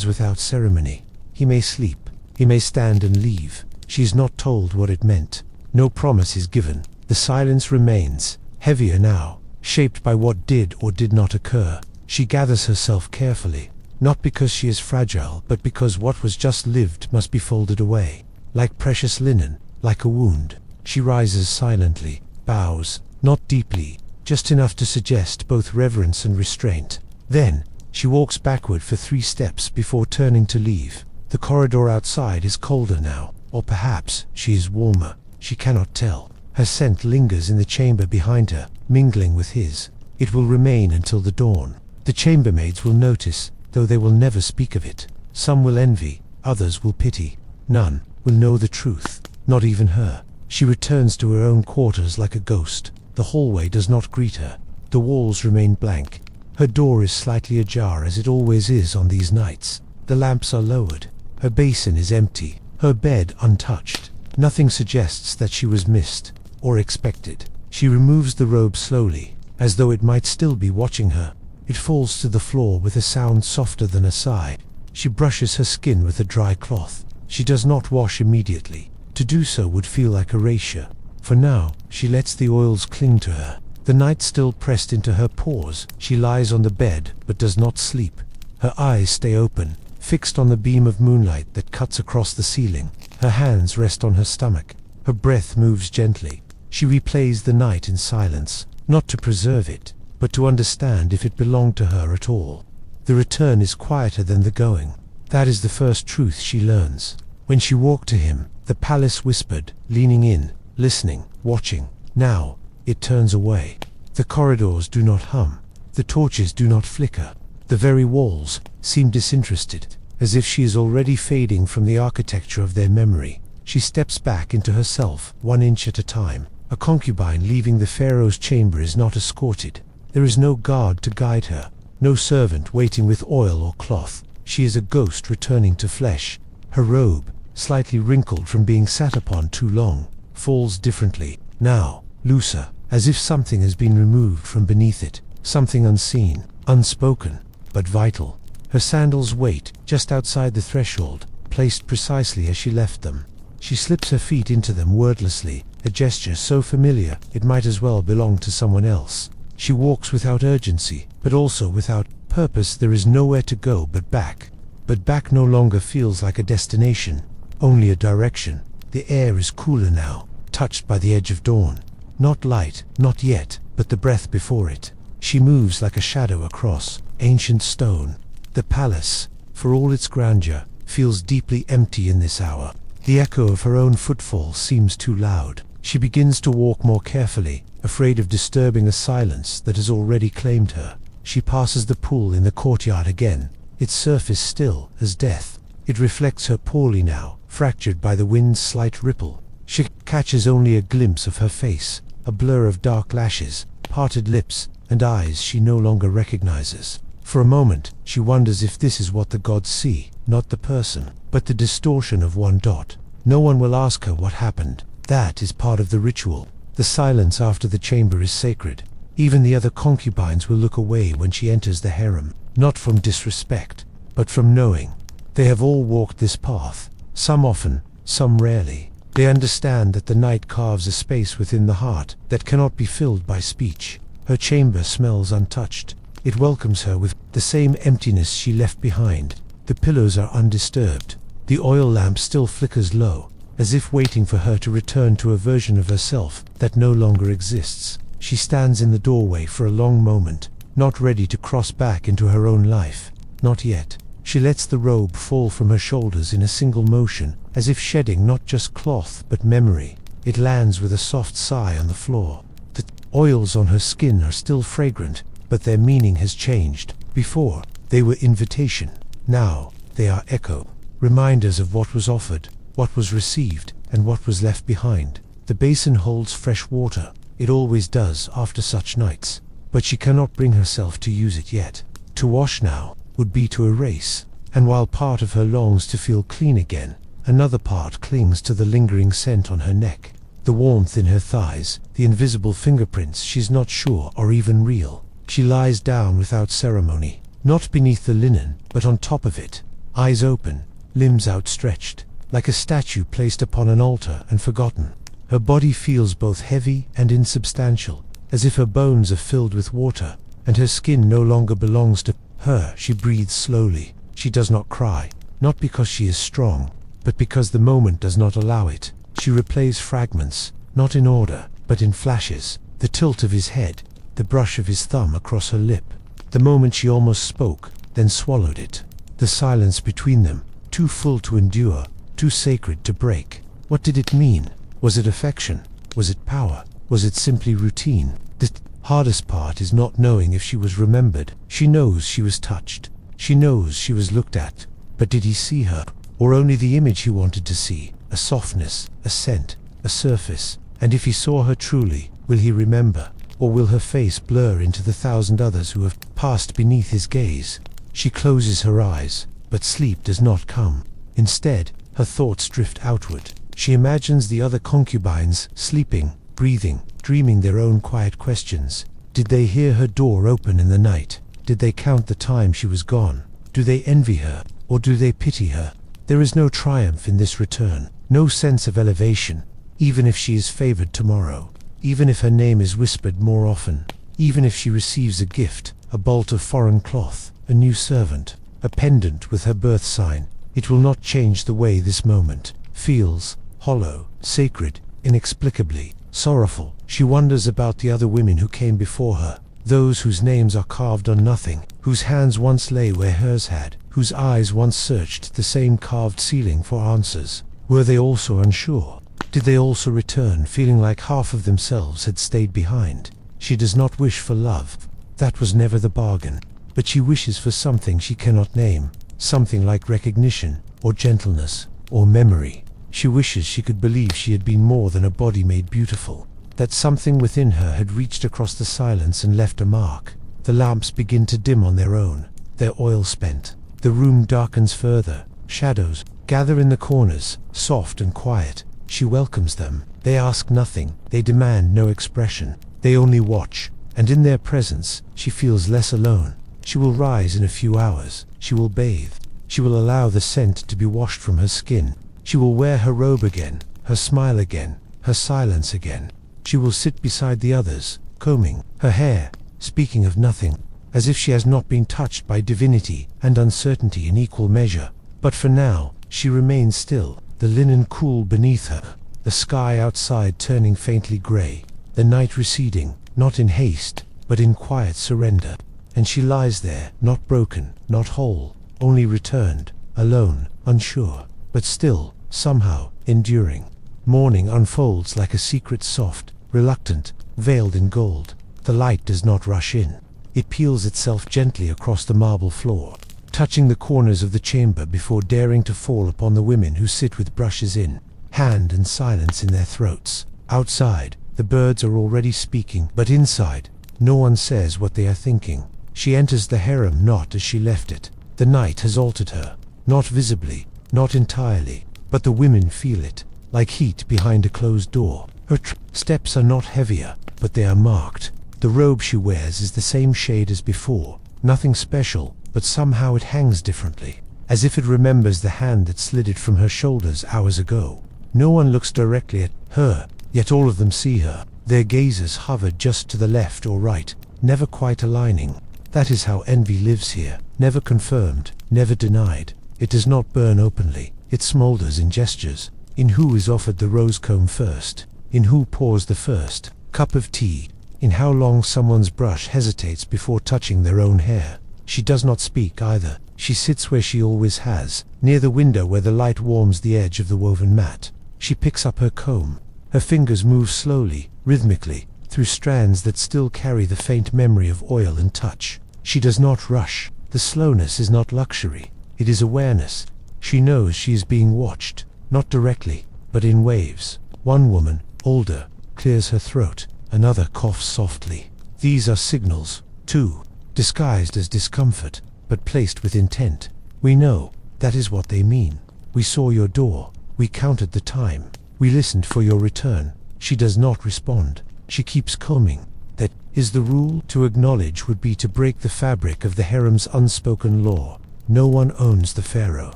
without ceremony. He may sleep, he may stand and leave. She is not told what it meant. No promise is given. The silence remains, heavier now, shaped by what did or did not occur. She gathers herself carefully, not because she is fragile, but because what was just lived must be folded away. Like precious linen, like a wound. She rises silently, bows, not deeply, just enough to suggest both reverence and restraint. Then, she walks backward for 3 steps before turning to leave. The corridor outside is colder now, or perhaps she is warmer. She cannot tell. Her scent lingers in the chamber behind her, mingling with his. It will remain until the dawn. The chambermaids will notice, though they will never speak of it. Some will envy, others will pity. None will know the truth, not even her. She returns to her own quarters like a ghost, The hallway does not greet her. The walls remain blank. Her door is slightly ajar, as it always is on these nights. The lamps are lowered. Her basin is empty. Her bed untouched. Nothing suggests that she was missed or expected. She removes the robe slowly, as though it might still be watching her. It falls to the floor with a sound softer than a sigh. She brushes her skin with a dry cloth. She does not wash immediately. To do so would feel like erasure. For now, she lets the oils cling to her. The night still pressed into her pores. She lies on the bed, but does not sleep. Her eyes stay open, fixed on the beam of moonlight that cuts across the ceiling. Her hands rest on her stomach. Her breath moves gently. She replays the night in silence, not to preserve it, but to understand if it belonged to her at all. The return is quieter than the going. That is the first truth she learns. When she walked to him, the palace whispered, leaning in, listening, watching. Now, it turns away. The corridors do not hum. The torches do not flicker. The very walls seem disinterested, as if she is already fading from the architecture of their memory. She steps back into herself, 1 inch at a time. A concubine leaving the Pharaoh's chamber is not escorted. There is no guard to guide her, no servant waiting with oil or cloth. She is a ghost returning to flesh. Her robe, slightly wrinkled from being sat upon too long, falls differently, now looser, as if something has been removed from beneath it, something unseen, unspoken, but vital. Her sandals wait just outside the threshold, placed precisely as she left them. She slips her feet into them wordlessly, a gesture so familiar it might as well belong to someone else. She walks without urgency, but also without purpose. There is nowhere to go but back. But back no longer feels like a destination, only a direction. The air is cooler now, touched by the edge of dawn. Not light, not yet, but the breath before it. She moves like a shadow across ancient stone. The palace, for all its grandeur, feels deeply empty in this hour. The echo of her own footfall seems too loud. She begins to walk more carefully, afraid of disturbing a silence that has already claimed her. She passes the pool in the courtyard again, its surface still as death. It reflects her poorly now, fractured by the wind's slight ripple. She catches only a glimpse of her face, a blur of dark lashes, parted lips, and eyes she no longer recognizes. For a moment, she wonders if this is what the gods see, not the person, but the distortion of one dot. No one will ask her what happened. That is part of the ritual. The silence after the chamber is sacred. Even the other concubines will look away when she enters the harem, not from disrespect, but from knowing. They have all walked this path, some often, some rarely. They understand that the night carves a space within the heart that cannot be filled by speech. Her chamber smells untouched. It welcomes her with the same emptiness she left behind. The pillows are undisturbed. The oil lamp still flickers low, as if waiting for her to return to a version of herself that no longer exists. She stands in the doorway for a long moment, not ready to cross back into her own life. Not yet. She lets the robe fall from her shoulders in a single motion, as if shedding not just cloth but memory. It lands with a soft sigh on the floor. The oils on her skin are still fragrant, but their meaning has changed. Before, they were invitation. Now, they are echo. Reminders of what was offered, what was received, and what was left behind. The basin holds fresh water. It always does after such nights. But she cannot bring herself to use it yet. To wash now would be to erase. And while part of her longs to feel clean again, another part clings to the lingering scent on her neck. The warmth in her thighs, the invisible fingerprints she's not sure are even real. She lies down without ceremony, not beneath the linen, but on top of it, eyes open, limbs outstretched, like a statue placed upon an altar and forgotten. Her body feels both heavy and insubstantial, as if her bones are filled with water, and her skin no longer belongs to her. She breathes slowly. She does not cry, not because she is strong, but because the moment does not allow it. She replays fragments, not in order, but in flashes. The tilt of his head, the brush of his thumb across her lip, the moment she almost spoke, then swallowed it. The silence between them, too full to endure, too sacred to break. What did it mean? Was it affection? Was it power? Was it simply routine? The hardest part is not knowing if she was remembered. She knows she was touched. She knows she was looked at. But did he see her? Or only the image he wanted to see? A softness, a scent, a surface. And if he saw her truly, Will he remember? Or will her face blur into the 1,000 others who have passed beneath his gaze? She closes her eyes, but sleep does not come. Instead, her thoughts drift outward. She imagines the other concubines sleeping, breathing, dreaming their own quiet questions. Did they hear her door open in the night? Did they count the time she was gone? Do they envy her, or do they pity her? There is no triumph in this return, no sense of elevation, even if she is favored tomorrow, even if her name is whispered more often, even if she receives a gift, a bolt of foreign cloth, a new servant, a pendant with her birth sign. It will not change the way this moment feels, hollow, sacred, inexplicably sorrowful. She wonders about the other women who came before her, those whose names are carved on nothing, whose hands once lay where hers had, whose eyes once searched the same carved ceiling for answers. Were they also unsure? Did they also return feeling like half of themselves had stayed behind? She does not wish for love. That was never the bargain. But she wishes for something she cannot name, something like recognition, or gentleness, or memory. She wishes she could believe she had been more than a body made beautiful, that something within her had reached across the silence and left a mark. The lamps begin to dim on their own, their oil spent. The room darkens further. Shadows gather in the corners, soft and quiet. She welcomes them. They ask nothing. They demand no expression. They only watch. And in their presence, she feels less alone. She will rise in a few hours. She will bathe. She will allow the scent to be washed from her skin. She will wear her robe again, her smile again, her silence again. She will sit beside the others, combing her hair, speaking of nothing, as if she has not been touched by divinity and uncertainty in equal measure. But for now, she remains still, the linen cool beneath her, the sky outside turning faintly grey, the night receding, not in haste, but in quiet surrender. And she lies there, not broken, not whole, only returned, alone, unsure, but still, somehow, enduring. Morning unfolds like a secret, soft, reluctant, veiled in gold. The light does not rush in. It peels itself gently across the marble floor, touching the corners of the chamber before daring to fall upon the women who sit with brushes in hand and silence in their throats. Outside, the birds are already speaking, but inside, no one says what they are thinking. She enters the harem not as she left it. The night has altered her, not visibly, not entirely, but the women feel it, like heat behind a closed door. Her steps are not heavier, but they are marked. The robe she wears is the same shade as before, nothing special, but somehow it hangs differently, as if it remembers the hand that slid it from her shoulders hours ago. No one looks directly at her, yet all of them see her. Their gazes hover just to the left or right, never quite aligning. That is how envy lives here, never confirmed, never denied. It does not burn openly, it smolders in gestures, in who is offered the rose comb first, in who pours the first cup of tea, in how long someone's brush hesitates before touching their own hair. She does not speak either. She sits where she always has, near the window where the light warms the edge of the woven mat. She picks up her comb. Her fingers move slowly, rhythmically, through strands that still carry the faint memory of oil and touch. She does not rush. The slowness is not luxury. It is awareness. She knows she is being watched, not directly, but in waves. One woman, older, clears her throat. Another coughs softly. These are signals, too, disguised as discomfort, but placed with intent. We know that is what they mean. We saw your door. We counted the time. We listened for your return. She does not respond. She keeps combing. That is the rule. To acknowledge would be to break the fabric of the harem's unspoken law. No one owns the Pharaoh,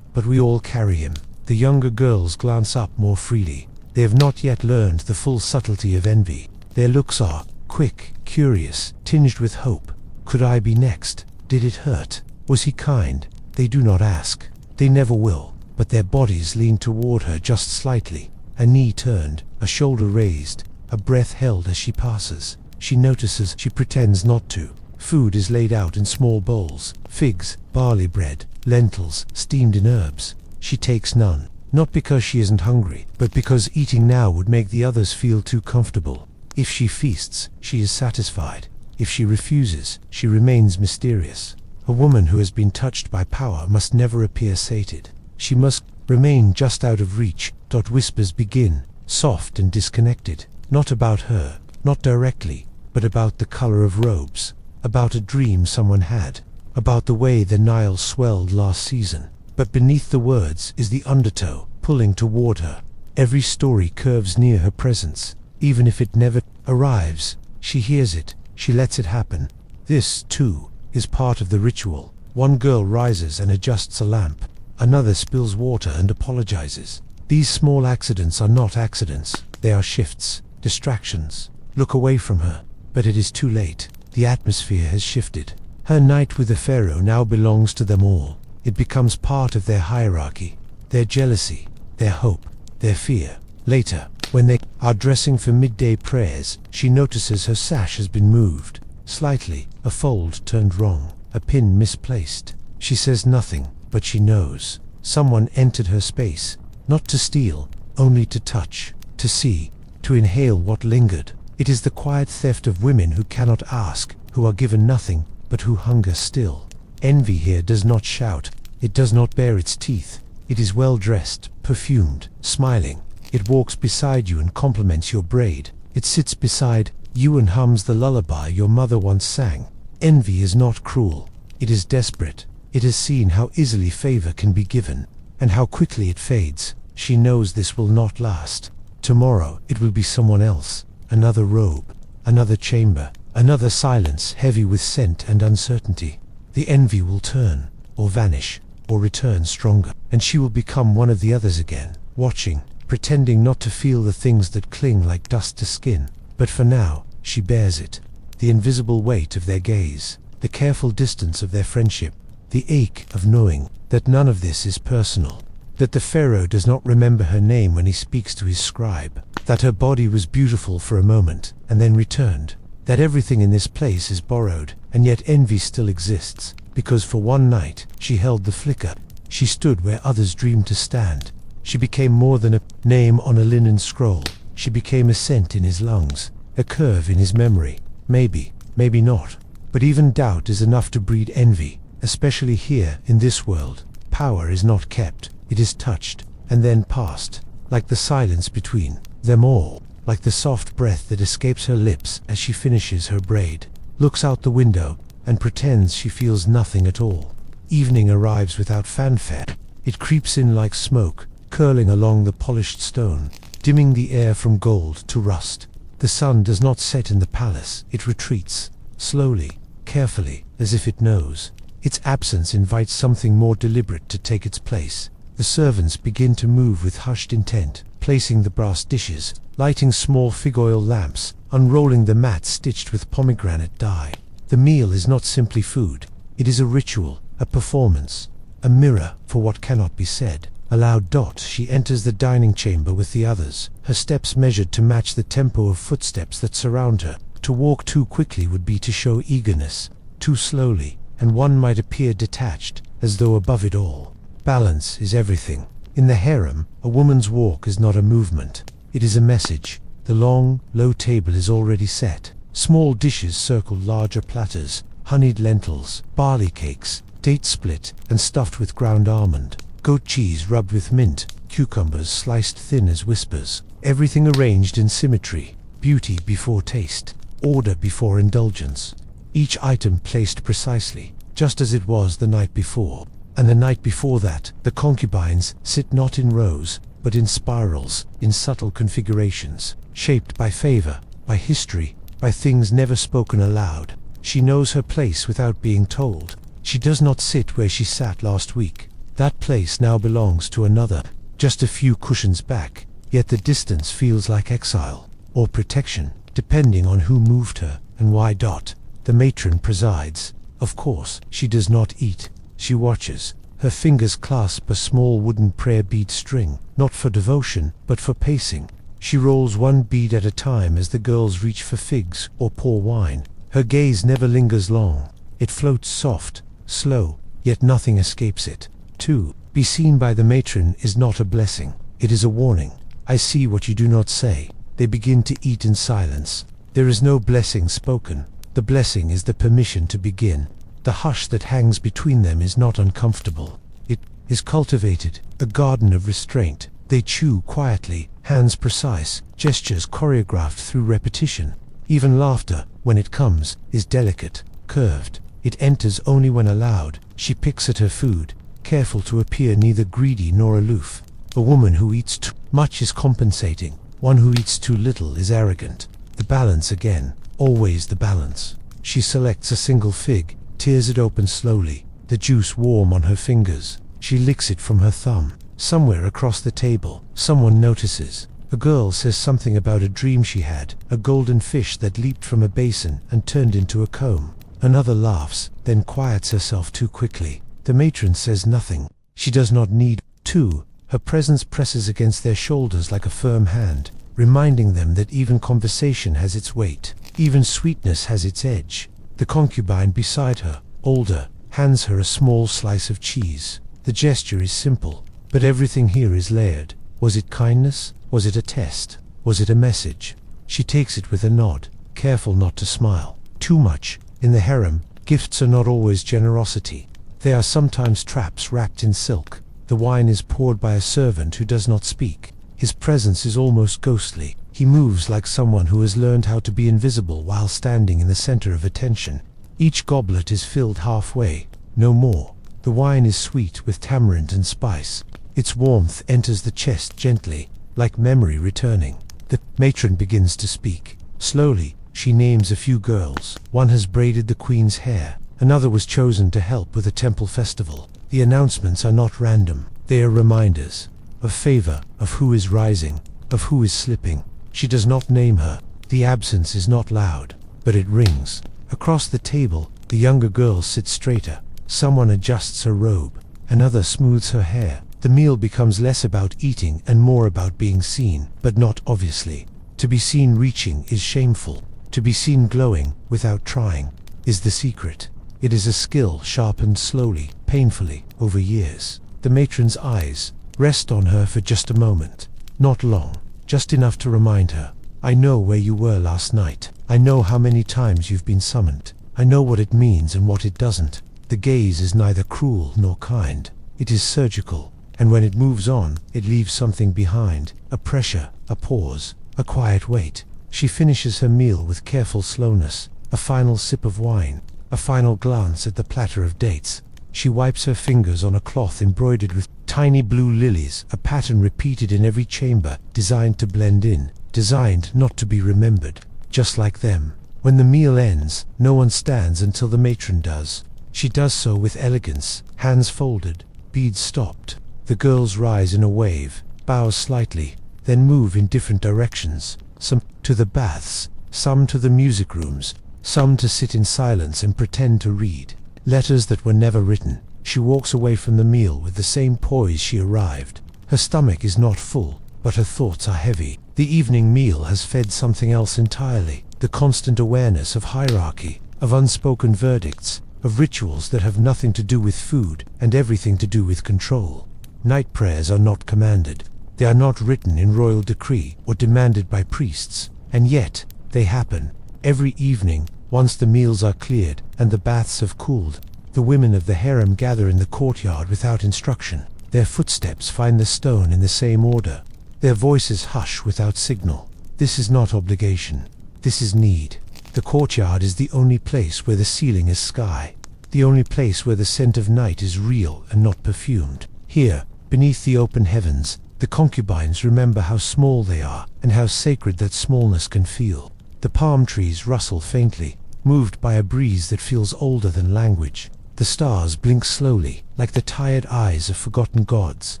but we all carry him. The younger girls glance up more freely. They have not yet learned the full subtlety of envy. Their looks are quick, curious, tinged with hope. Could I be next? Did it hurt? Was he kind? They do not ask. They never will. But their bodies lean toward her just slightly. A knee turned, a shoulder raised, a breath held as she passes. She notices. She pretends not to. Food is laid out in small bowls. Figs, barley bread, lentils, steamed in herbs. She takes none. Not because she isn't hungry, but because eating now would make the others feel too comfortable. If she feasts, she is satisfied. If she refuses, she remains mysterious. A woman who has been touched by power must never appear sated. She must remain just out of reach. Whispers begin, soft and disconnected. Not about her, not directly, but about the color of robes, about a dream someone had, about the way the Nile swelled last season. But beneath the words is the undertow, pulling toward her. Every story curves near her presence. Even if it never arrives, she hears it, she lets it happen. This, too, is part of the ritual. One girl rises and adjusts a lamp. Another spills water and apologizes. These small accidents are not accidents. They are shifts, distractions. Look away from her. But it is too late. The atmosphere has shifted. Her night with the Pharaoh now belongs to them all. It becomes part of their hierarchy, their jealousy, their hope, their fear. Later, when they are dressing for midday prayers, she notices her sash has been moved. Slightly, a fold turned wrong, a pin misplaced. She says nothing, but she knows. Someone entered her space, not to steal, only to touch, to see, to inhale what lingered. It is the quiet theft of women who cannot ask, who are given nothing, but who hunger still. Envy here does not shout, it does not bare its teeth. It is well dressed, perfumed, smiling. It walks beside you and compliments your braid. It sits beside you and hums the lullaby your mother once sang. Envy is not cruel, it is desperate. It has seen how easily favor can be given, and how quickly it fades. She knows this will not last. Tomorrow it will be someone else, another robe, another chamber, another silence heavy with scent and uncertainty. The envy will turn, or vanish, or return stronger, and she will become one of the others again, watching, pretending not to feel the things that cling like dust to skin. But for now, she bears it. The invisible weight of their gaze, the careful distance of their friendship, the ache of knowing that none of this is personal, that the Pharaoh does not remember her name when he speaks to his scribe, that her body was beautiful for a moment and then returned, that everything in this place is borrowed, and yet envy still exists, because for one night she held the flicker. She stood where others dreamed to stand. She became more than a name on a linen scroll. She became a scent in his lungs, a curve in his memory. Maybe, maybe not. But even doubt is enough to breed envy, especially here in this world. Power is not kept, it is touched, and then passed, like the silence between them all, like the soft breath that escapes her lips as she finishes her braid, looks out the window, and pretends she feels nothing at all. Evening arrives without fanfare. It creeps in like smoke, curling along the polished stone, dimming the air from gold to rust. The sun does not set in the palace, it retreats, slowly, carefully, as if it knows. Its absence invites something more deliberate to take its place. The servants begin to move with hushed intent, placing the brass dishes, lighting small fig oil lamps, unrolling the mats stitched with pomegranate dye. The meal is not simply food, it is a ritual, a performance, a mirror for what cannot be said. A loud dot, she enters the dining chamber with the others, her steps measured to match the tempo of footsteps that surround her. To walk too quickly would be to show eagerness, too slowly, and one might appear detached, as though above it all. Balance is everything. In the harem, a woman's walk is not a movement, it is a message. The long, low table is already set. Small dishes circle larger platters, honeyed lentils, barley cakes, date split and stuffed with ground almond, goat cheese rubbed with mint, cucumbers sliced thin as whispers. Everything arranged in symmetry, beauty before taste, order before indulgence. Each item placed precisely, just as it was the night before. And the night before that, the concubines sit not in rows, but in spirals, in subtle configurations, shaped by favor, by history, by things never spoken aloud. She knows her place without being told. She does not sit where she sat last week. That place now belongs to another, just a few cushions back, yet the distance feels like exile, or protection, depending on who moved her, and why. The matron presides. Of course, she does not eat. She watches. Her fingers clasp a small wooden prayer bead string, not for devotion, but for pacing. She rolls one bead at a time as the girls reach for figs or pour wine. Her gaze never lingers long. It floats soft, slow, yet nothing escapes it. To be seen by the matron is not a blessing, it is a warning. I see what you do not say. They begin to eat in silence. There is no blessing spoken. The blessing is the permission to begin. The hush that hangs between them is not uncomfortable. It is cultivated, a garden of restraint. They chew quietly, hands precise, gestures choreographed through repetition. Even laughter, when it comes, is delicate, curved. It enters only when allowed. She picks at her food, careful to appear neither greedy nor aloof. A woman who eats too much is compensating. One who eats too little is arrogant. The balance again, always the balance. She selects a single fig, tears it open slowly, the juice warm on her fingers. She licks it from her thumb. Somewhere across the table, someone notices. A girl says something about a dream she had, a golden fish that leaped from a basin and turned into a comb. Another laughs, then quiets herself too quickly. The matron says nothing. She does not need to. Her presence presses against their shoulders like a firm hand, reminding them that even conversation has its weight, even sweetness has its edge. The concubine beside her, older, hands her a small slice of cheese. The gesture is simple, but everything here is layered. Was it kindness? Was it a test? Was it a message? She takes it with a nod, careful not to smile. Too much. In the harem, gifts are not always generosity. They are sometimes traps wrapped in silk. The wine is poured by a servant who does not speak. His presence is almost ghostly. He moves like someone who has learned how to be invisible while standing in the center of attention. Each goblet is filled halfway, no more. The wine is sweet with tamarind and spice. Its warmth enters the chest gently, like memory returning. The matron begins to speak. Slowly, she names a few girls. One has braided the queen's hair. Another was chosen to help with a temple festival. The announcements are not random. They are reminders of favor, of who is rising, of who is slipping. She does not name her. The absence is not loud, but it rings. Across the table, the younger girl sits straighter. Someone adjusts her robe. Another smooths her hair. The meal becomes less about eating and more about being seen, but not obviously. To be seen reaching is shameful. To be seen glowing, without trying, is the secret. It is a skill sharpened slowly, painfully, over years. The matron's eyes rest on her for just a moment. Not long, just enough to remind her. I know where you were last night. I know how many times you've been summoned. I know what it means and what it doesn't. The gaze is neither cruel nor kind. It is surgical, and when it moves on, it leaves something behind. A pressure, a pause, a quiet wait. She finishes her meal with careful slowness, a final sip of wine, a final glance at the platter of dates. She wipes her fingers on a cloth embroidered with tiny blue lilies, a pattern repeated in every chamber, designed to blend in, designed not to be remembered, just like them. When the meal ends, no one stands until the matron does. She does so with elegance, hands folded, beads stopped. The girls rise in a wave, bow slightly, then move in different directions. Some to the baths, some to the music rooms, some to sit in silence and pretend to read letters that were never written. She walks away from the meal with the same poise she arrived. Her stomach is not full, but her thoughts are heavy. The evening meal has fed something else entirely. The constant awareness of hierarchy, of unspoken verdicts, of rituals that have nothing to do with food and everything to do with control. Night prayers are not commanded. They are not written in royal decree or demanded by priests, and yet they happen. Every evening, once the meals are cleared and the baths have cooled, the women of the harem gather in the courtyard without instruction. Their footsteps find the stone in the same order. Their voices hush without signal. This is not obligation. This is need. The courtyard is the only place where the ceiling is sky, the only place where the scent of night is real and not perfumed. Here, beneath the open heavens, the concubines remember how small they are and how sacred that smallness can feel. The palm trees rustle faintly, moved by a breeze that feels older than language. The stars blink slowly, like the tired eyes of forgotten gods.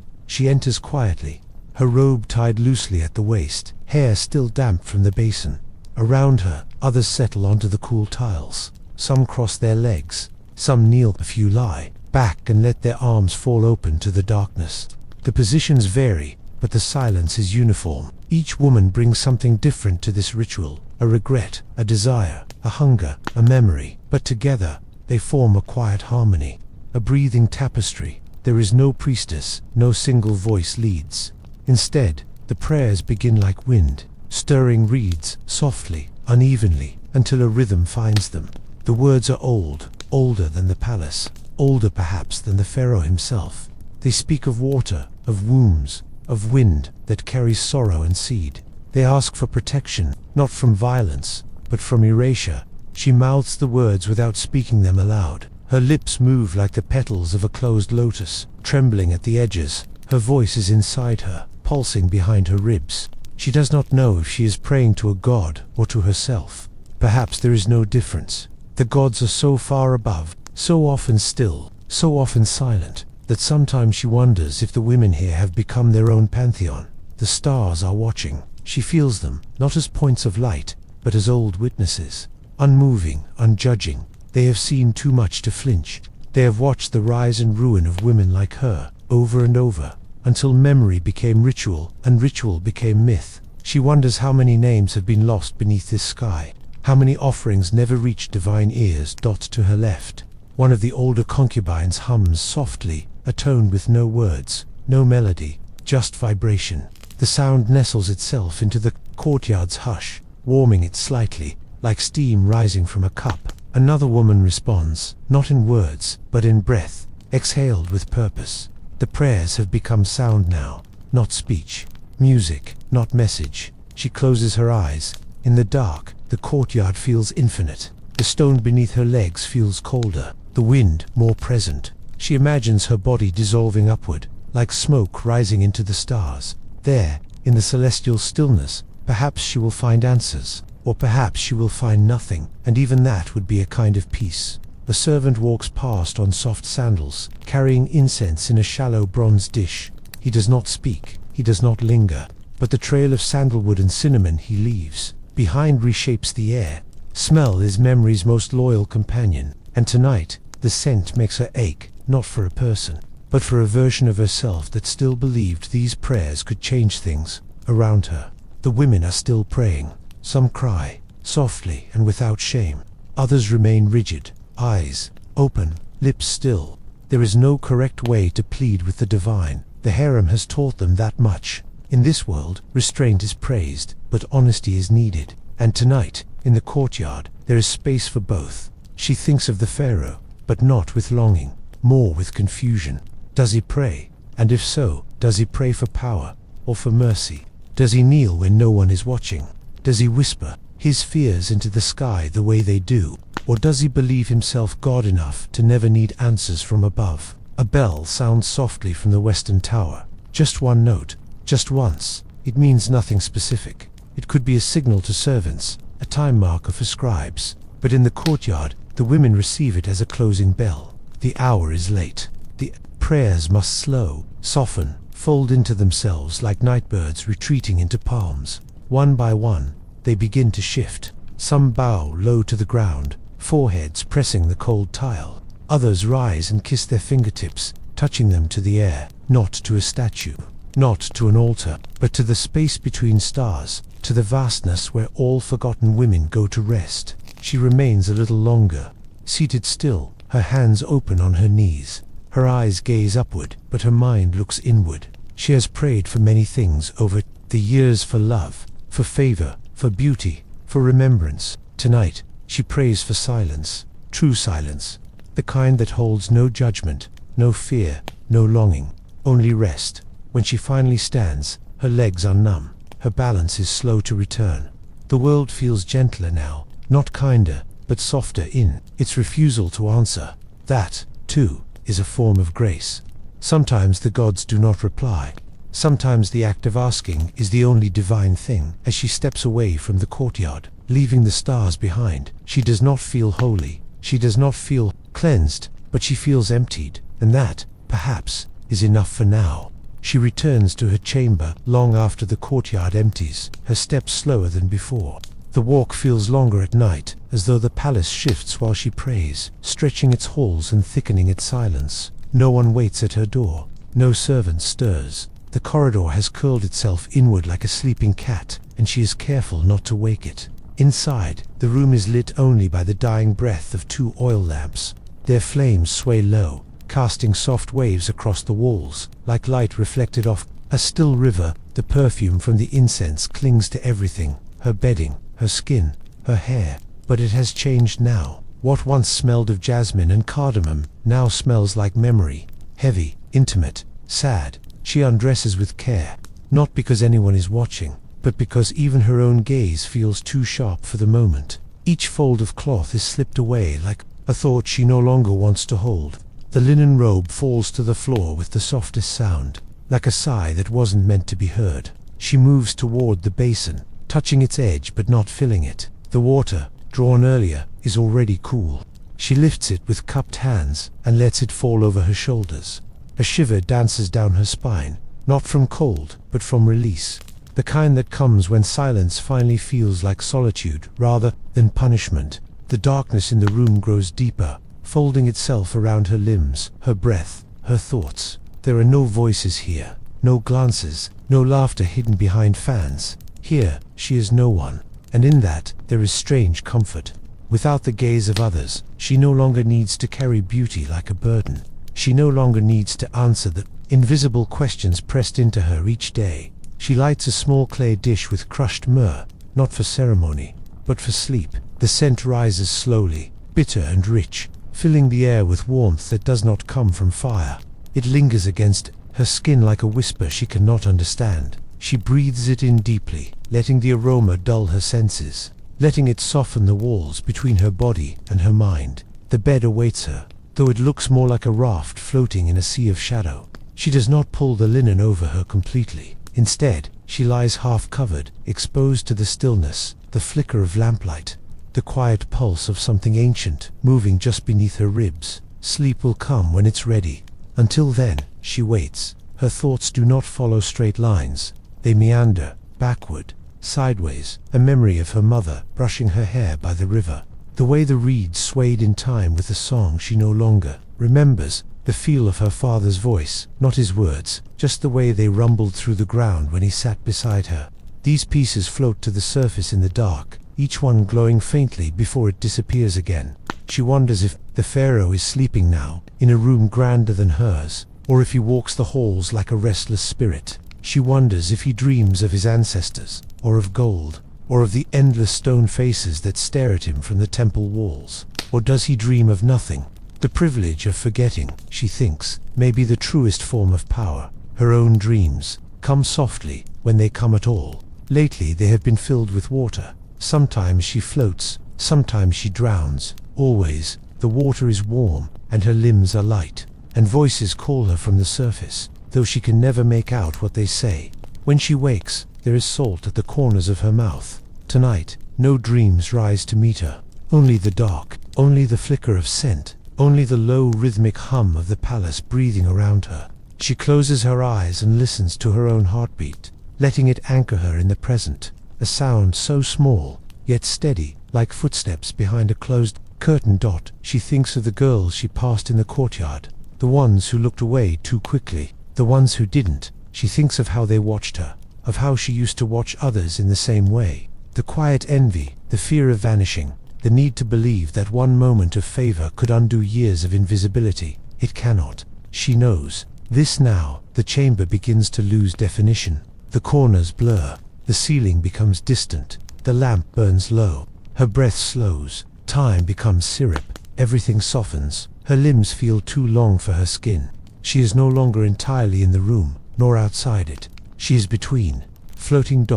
She enters quietly, her robe tied loosely at the waist, hair still damp from the basin. Around her, others settle onto the cool tiles. Some cross their legs, some kneel, a few lie back and let their arms fall open to the darkness. The positions vary, but the silence is uniform. Each woman brings something different to this ritual, a regret, a desire, a hunger, a memory, but together they form a quiet harmony, a breathing tapestry. There is no priestess, no single voice leads. Instead, the prayers begin like wind, stirring reeds softly, unevenly, until a rhythm finds them. The words are old, older than the palace, older perhaps than the Pharaoh himself. They speak of water, of wombs, of wind that carries sorrow and seed. They ask for protection, not from violence, but from erasure. She mouths the words without speaking them aloud. Her lips move like the petals of a closed lotus, trembling at the edges. Her voice is inside her, pulsing behind her ribs. She does not know if she is praying to a god or to herself. Perhaps there is no difference. The gods are so far above, so often still, so often silent, that sometimes she wonders if the women here have become their own pantheon. The stars are watching. She feels them, not as points of light, but as old witnesses. Unmoving, unjudging, they have seen too much to flinch. They have watched the rise and ruin of women like her, over and over, until memory became ritual, and ritual became myth. She wonders how many names have been lost beneath this sky, how many offerings never reached divine ears. To her left, one of the older concubines hums softly, a tone with no words, no melody, just vibration. The sound nestles itself into the courtyard's hush, warming it slightly, like steam rising from a cup. Another woman responds, not in words, but in breath, exhaled with purpose. The prayers have become sound now, not speech, music, not message. She closes her eyes. In the dark, the courtyard feels infinite. The stone beneath her legs feels colder, the wind more present. She imagines her body dissolving upward, like smoke rising into the stars. There, in the celestial stillness, perhaps she will find answers, or perhaps she will find nothing, and even that would be a kind of peace. A servant walks past on soft sandals, carrying incense in a shallow bronze dish. He does not speak, he does not linger, but the trail of sandalwood and cinnamon he leaves behind reshapes the air. Smell is memory's most loyal companion, and tonight, the scent makes her ache, not for a person, but for a version of herself that still believed these prayers could change things around her. The women are still praying. Some cry, softly and without shame. Others remain rigid, eyes open, lips still. There is no correct way to plead with the divine. The harem has taught them that much. In this world, restraint is praised, but honesty is needed. And tonight, in the courtyard, there is space for both. She thinks of the Pharaoh, but not with longing, more with confusion. Does he pray? And if so, does he pray for power or for mercy? Does he kneel when no one is watching? Does he whisper his fears into the sky the way they do? Or does he believe himself God enough to never need answers from above? A bell sounds softly from the western tower. Just one note, just once. It means nothing specific. It could be a signal to servants, a time marker for scribes. But in the courtyard, the women receive it as a closing bell. The hour is late. The prayers must slow, soften, fold into themselves like nightbirds retreating into palms. One by one, they begin to shift. Some bow low to the ground, foreheads pressing the cold tile. Others rise and kiss their fingertips, touching them to the air, not to a statue, not to an altar, but to the space between stars, to the vastness where all forgotten women go to rest. She remains a little longer, seated still, her hands open on her knees. Her eyes gaze upward, but her mind looks inward. She has prayed for many things over the years, for love, for favor, for beauty, for remembrance. Tonight, she prays for silence, true silence, the kind that holds no judgment, no fear, no longing, only rest. When she finally stands, her legs are numb, her balance is slow to return. The world feels gentler now, not kinder, but softer in its refusal to answer. That, too, is a form of grace. Sometimes the gods do not reply. Sometimes the act of asking is the only divine thing. As she steps away from the courtyard, leaving the stars behind, she does not feel holy. She does not feel cleansed, but she feels emptied, and that, perhaps, is enough for now. She returns to her chamber long after the courtyard empties, her steps slower than before. The walk feels longer at night, as though the palace shifts while she prays, stretching its halls and thickening its silence. No one waits at her door. No servant stirs. The corridor has curled itself inward like a sleeping cat, and she is careful not to wake it. Inside, the room is lit only by the dying breath of 2 oil lamps. Their flames sway low, casting soft waves across the walls, like light reflected off a still river. The perfume from the incense clings to everything, her bedding, her skin, her hair. But it has changed now. What once smelled of jasmine and cardamom now smells like memory, heavy, intimate, sad. She undresses with care, not because anyone is watching, but because even her own gaze feels too sharp for the moment. Each fold of cloth is slipped away like a thought she no longer wants to hold. The linen robe falls to the floor with the softest sound, like a sigh that wasn't meant to be heard. She moves toward the basin, touching its edge but not filling it. The water, drawn earlier, is already cool. She lifts it with cupped hands and lets it fall over her shoulders. A shiver dances down her spine, not from cold, but from release. The kind that comes when silence finally feels like solitude rather than punishment. The darkness in the room grows deeper, folding itself around her limbs, her breath, her thoughts. There are no voices here, no glances, no laughter hidden behind fans. Here, she is no one, and in that, there is strange comfort. Without the gaze of others, she no longer needs to carry beauty like a burden. She no longer needs to answer the invisible questions pressed into her each day. She lights a small clay dish with crushed myrrh, not for ceremony, but for sleep. The scent rises slowly, bitter and rich, filling the air with warmth that does not come from fire. It lingers against her skin like a whisper she cannot understand. She breathes it in deeply, letting the aroma dull her senses, letting it soften the walls between her body and her mind. The bed awaits her, though it looks more like a raft floating in a sea of shadow. She does not pull the linen over her completely. Instead, she lies half-covered, exposed to the stillness, the flicker of lamplight, the quiet pulse of something ancient moving just beneath her ribs. Sleep will come when it's ready. Until then, she waits. Her thoughts do not follow straight lines. They meander, backward, sideways, a memory of her mother brushing her hair by the river. The way the reeds swayed in time with the song she no longer remembers. The feel of her father's voice, not his words, just the way they rumbled through the ground when he sat beside her. These pieces float to the surface in the dark, each one glowing faintly before it disappears again. She wonders if the Pharaoh is sleeping now, in a room grander than hers, or if he walks the halls like a restless spirit. She wonders if he dreams of his ancestors, or of gold, or of the endless stone faces that stare at him from the temple walls. Or does he dream of nothing? The privilege of forgetting, she thinks, may be the truest form of power. Her own dreams come softly, when they come at all. Lately they have been filled with water. Sometimes she floats, sometimes she drowns. Always, the water is warm, and her limbs are light, and voices call her from the surface, though she can never make out what they say. When she wakes, there is salt at the corners of her mouth. Tonight, no dreams rise to meet her. Only the dark, only the flicker of scent, only the low rhythmic hum of the palace breathing around her. She closes her eyes and listens to her own heartbeat, letting it anchor her in the present. A sound so small, yet steady, like footsteps behind a closed curtain. She thinks of the girls she passed in the courtyard, the ones who looked away too quickly, the ones who didn't. She thinks of how they watched her, of how she used to watch others in the same way. The quiet envy, the fear of vanishing, the need to believe that one moment of favor could undo years of invisibility. It cannot. She knows. This now, the chamber begins to lose definition. The corners blur. The ceiling becomes distant. The lamp burns low. Her breath slows. Time becomes syrup. Everything softens. Her limbs feel too long for her skin. She is no longer entirely in the room, nor outside it. She is between. Floating.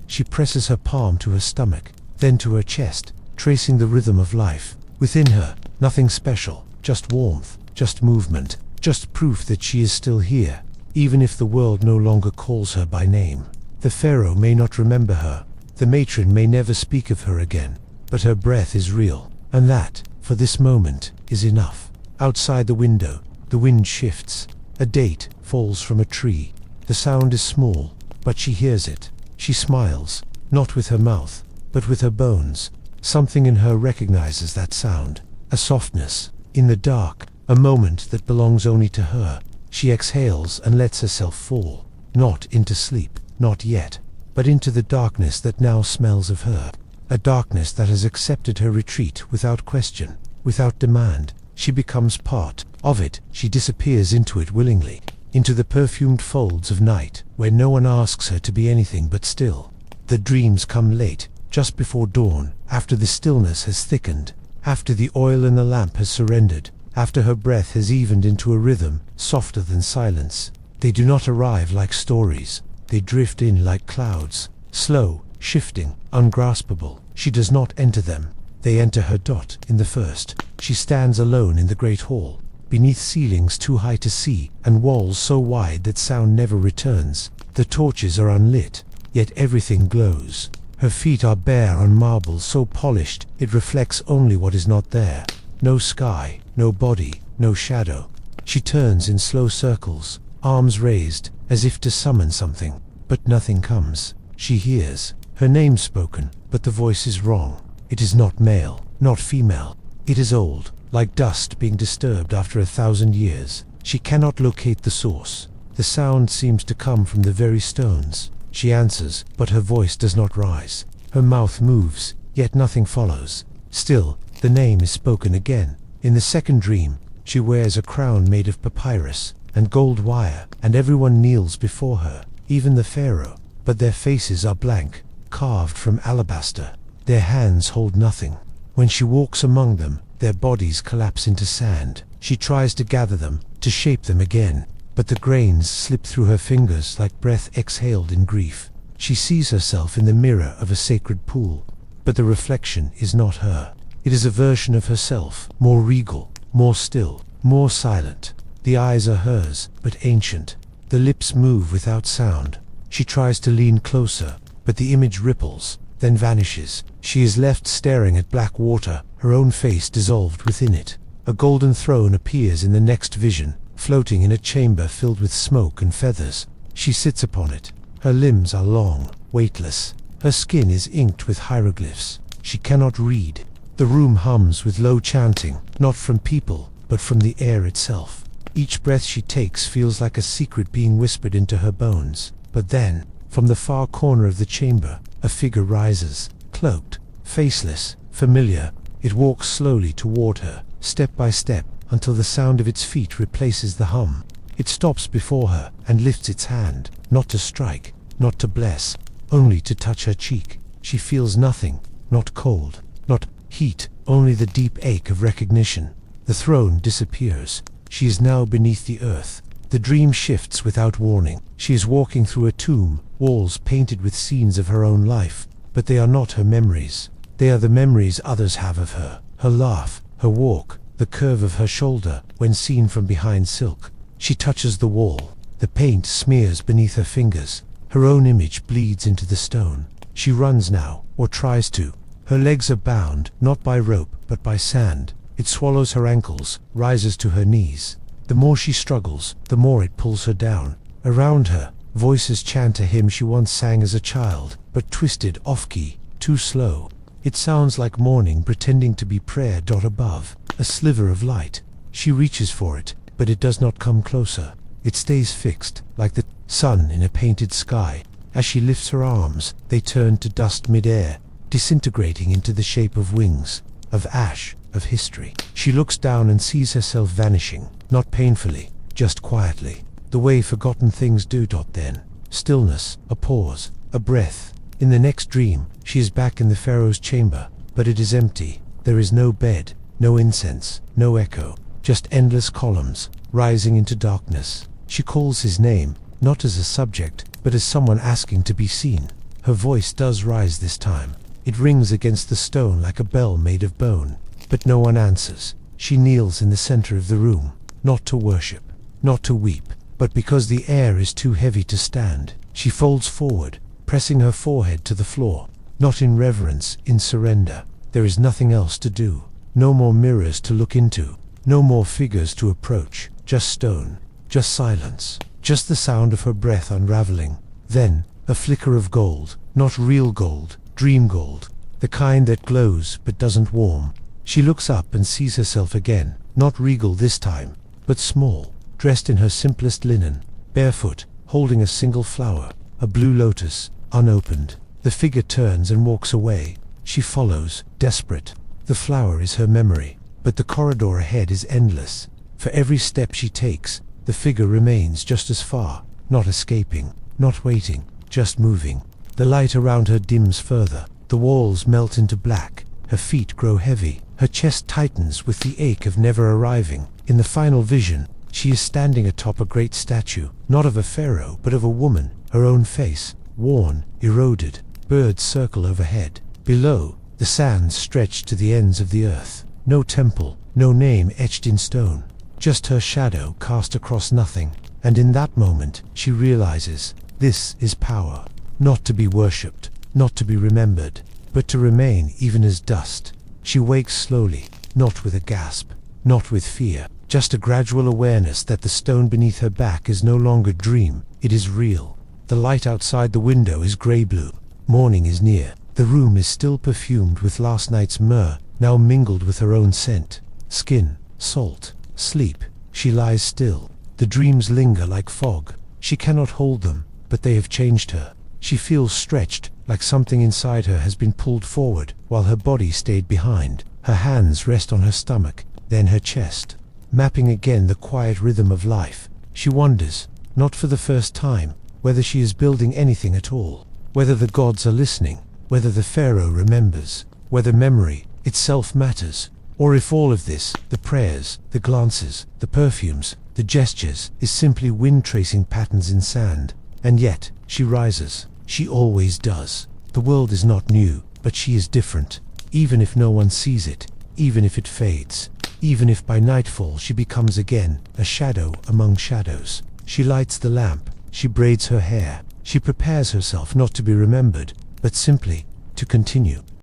She presses her palm to her stomach, then to her chest, tracing the rhythm of life. Within her, nothing special, just warmth, just movement, just proof that she is still here, even if the world no longer calls her by name. The Pharaoh may not remember her, the matron may never speak of her again, but her breath is real, and that, for this moment, is enough. Outside the window, the wind shifts. A date falls from a tree. The sound is small, but she hears it. She smiles, not with her mouth, but with her bones. Something in her recognizes that sound, a softness, in the dark, a moment that belongs only to her. She exhales and lets herself fall, not into sleep, not yet, but into the darkness that now smells of her, a darkness that has accepted her retreat without question, without demand. She becomes part of it. She disappears into it willingly, into the perfumed folds of night, where no one asks her to be anything but still. The dreams come late, just before dawn, after the stillness has thickened, after the oil in the lamp has surrendered, after her breath has evened into a rhythm softer than silence. They do not arrive like stories. They drift in like clouds, slow, shifting, ungraspable. She does not enter them. They enter her dot in the first. She stands alone in the great hall, beneath ceilings too high to see, and walls so wide that sound never returns. The torches are unlit, yet everything glows. Her feet are bare on marble so polished it reflects only what is not there. No sky, no body, no shadow. She turns in slow circles, arms raised, as if to summon something. But nothing comes. She hears her name spoken, but the voice is wrong. It is not male, not female. It is old, like dust being disturbed after 1,000 years. She cannot locate the source. The sound seems to come from the very stones. She answers, but her voice does not rise. Her mouth moves, yet nothing follows. Still, the name is spoken again. In the second dream, she wears a crown made of papyrus and gold wire, and everyone kneels before her, even the Pharaoh. But their faces are blank, carved from alabaster. Their hands hold nothing. When she walks among them, their bodies collapse into sand. She tries to gather them, to shape them again, but the grains slip through her fingers like breath exhaled in grief. She sees herself in the mirror of a sacred pool, but the reflection is not her. It is a version of herself, more regal, more still, more silent. The eyes are hers, but ancient. The lips move without sound. She tries to lean closer, but the image ripples, then vanishes. She is left staring at black water, her own face dissolved within it. A golden throne appears in the next vision, floating in a chamber filled with smoke and feathers. She sits upon it. Her limbs are long, weightless. Her skin is inked with hieroglyphs. She cannot read. The room hums with low chanting, not from people, but from the air itself. Each breath she takes feels like a secret being whispered into her bones. But then, from the far corner of the chamber, a figure rises, cloaked, faceless, familiar. It walks slowly toward her, step by step, until the sound of its feet replaces the hum. It stops before her and lifts its hand, not to strike, not to bless, only to touch her cheek. She feels nothing, not cold, not heat, only the deep ache of recognition. The throne disappears. She is now beneath the earth. The dream shifts without warning. She is walking through a tomb, walls painted with scenes of her own life, but they are not her memories. They are the memories others have of her. Her laugh, her walk, the curve of her shoulder when seen from behind silk. She touches the wall. The paint smears beneath her fingers. Her own image bleeds into the stone. She runs now, or tries to. Her legs are bound, not by rope, but by sand. It swallows her ankles, rises to her knees. The more she struggles, the more it pulls her down. Around her, voices chant a hymn she once sang as a child, but twisted off-key, too slow. It sounds like morning pretending to be prayer. Above, a sliver of light. She reaches for it, but it does not come closer. It stays fixed, like the sun in a painted sky. As she lifts her arms, they turn to dust mid-air, disintegrating into the shape of wings, of ash, of history. She looks down and sees herself vanishing, not painfully, just quietly, the way forgotten things do. Then, stillness, a pause, a breath. In the next dream, she is back in the Pharaoh's chamber, but it is empty. There is no bed, no incense, no echo, just endless columns, rising into darkness. She calls his name, not as a subject, but as someone asking to be seen. Her voice does rise this time. It rings against the stone like a bell made of bone. But no one answers. She kneels in the center of the room, not to worship, not to weep, but because the air is too heavy to stand. She folds forward, pressing her forehead to the floor, not in reverence, in surrender. There is nothing else to do. No more mirrors to look into, no more figures to approach, just stone, just silence, just the sound of her breath unraveling. Then, a flicker of gold, not real gold, dream gold, the kind that glows but doesn't warm. She looks up and sees herself again, not regal this time, but small, dressed in her simplest linen, barefoot, holding a single flower, a blue lotus, unopened. The figure turns and walks away. She follows, desperate. The flower is her memory, but the corridor ahead is endless. For every step she takes, the figure remains just as far, not escaping, not waiting, just moving. The light around her dims further. The walls melt into black. Her feet grow heavy. Her chest tightens with the ache of never arriving. In the final vision, she is standing atop a great statue, not of a pharaoh, but of a woman, her own face, worn, eroded. Birds circle overhead. Below, the The sands stretched to the ends of the earth. No temple, no name etched in stone. Just her shadow cast across nothing. And in that moment, she realizes, this is power. Not to be worshipped, not to be remembered, but to remain even as dust. She wakes slowly, not with a gasp, not with fear, just a gradual awareness that the stone beneath her back is no longer dream, it is real. The light outside the window is grey-blue. Morning is near. The room is still perfumed with last night's myrrh, now mingled with her own scent. Skin, salt, sleep. She lies still. The dreams linger like fog. She cannot hold them, but they have changed her. She feels stretched, like something inside her has been pulled forward, while her body stayed behind. Her hands rest on her stomach, then her chest. Mapping again the quiet rhythm of life, she wonders, not for the first time, whether she is building anything at all, whether the gods are listening, whether the Pharaoh remembers, whether memory itself matters, or if all of this, the prayers, the glances, the perfumes, the gestures, is simply wind tracing patterns in sand. And yet, she rises. She always does. The world is not new, but she is different. Even if no one sees it, even if it fades, even if by nightfall she becomes again a shadow among shadows. She lights the lamp, she braids her hair, she prepares herself not to be remembered, but simply to continue.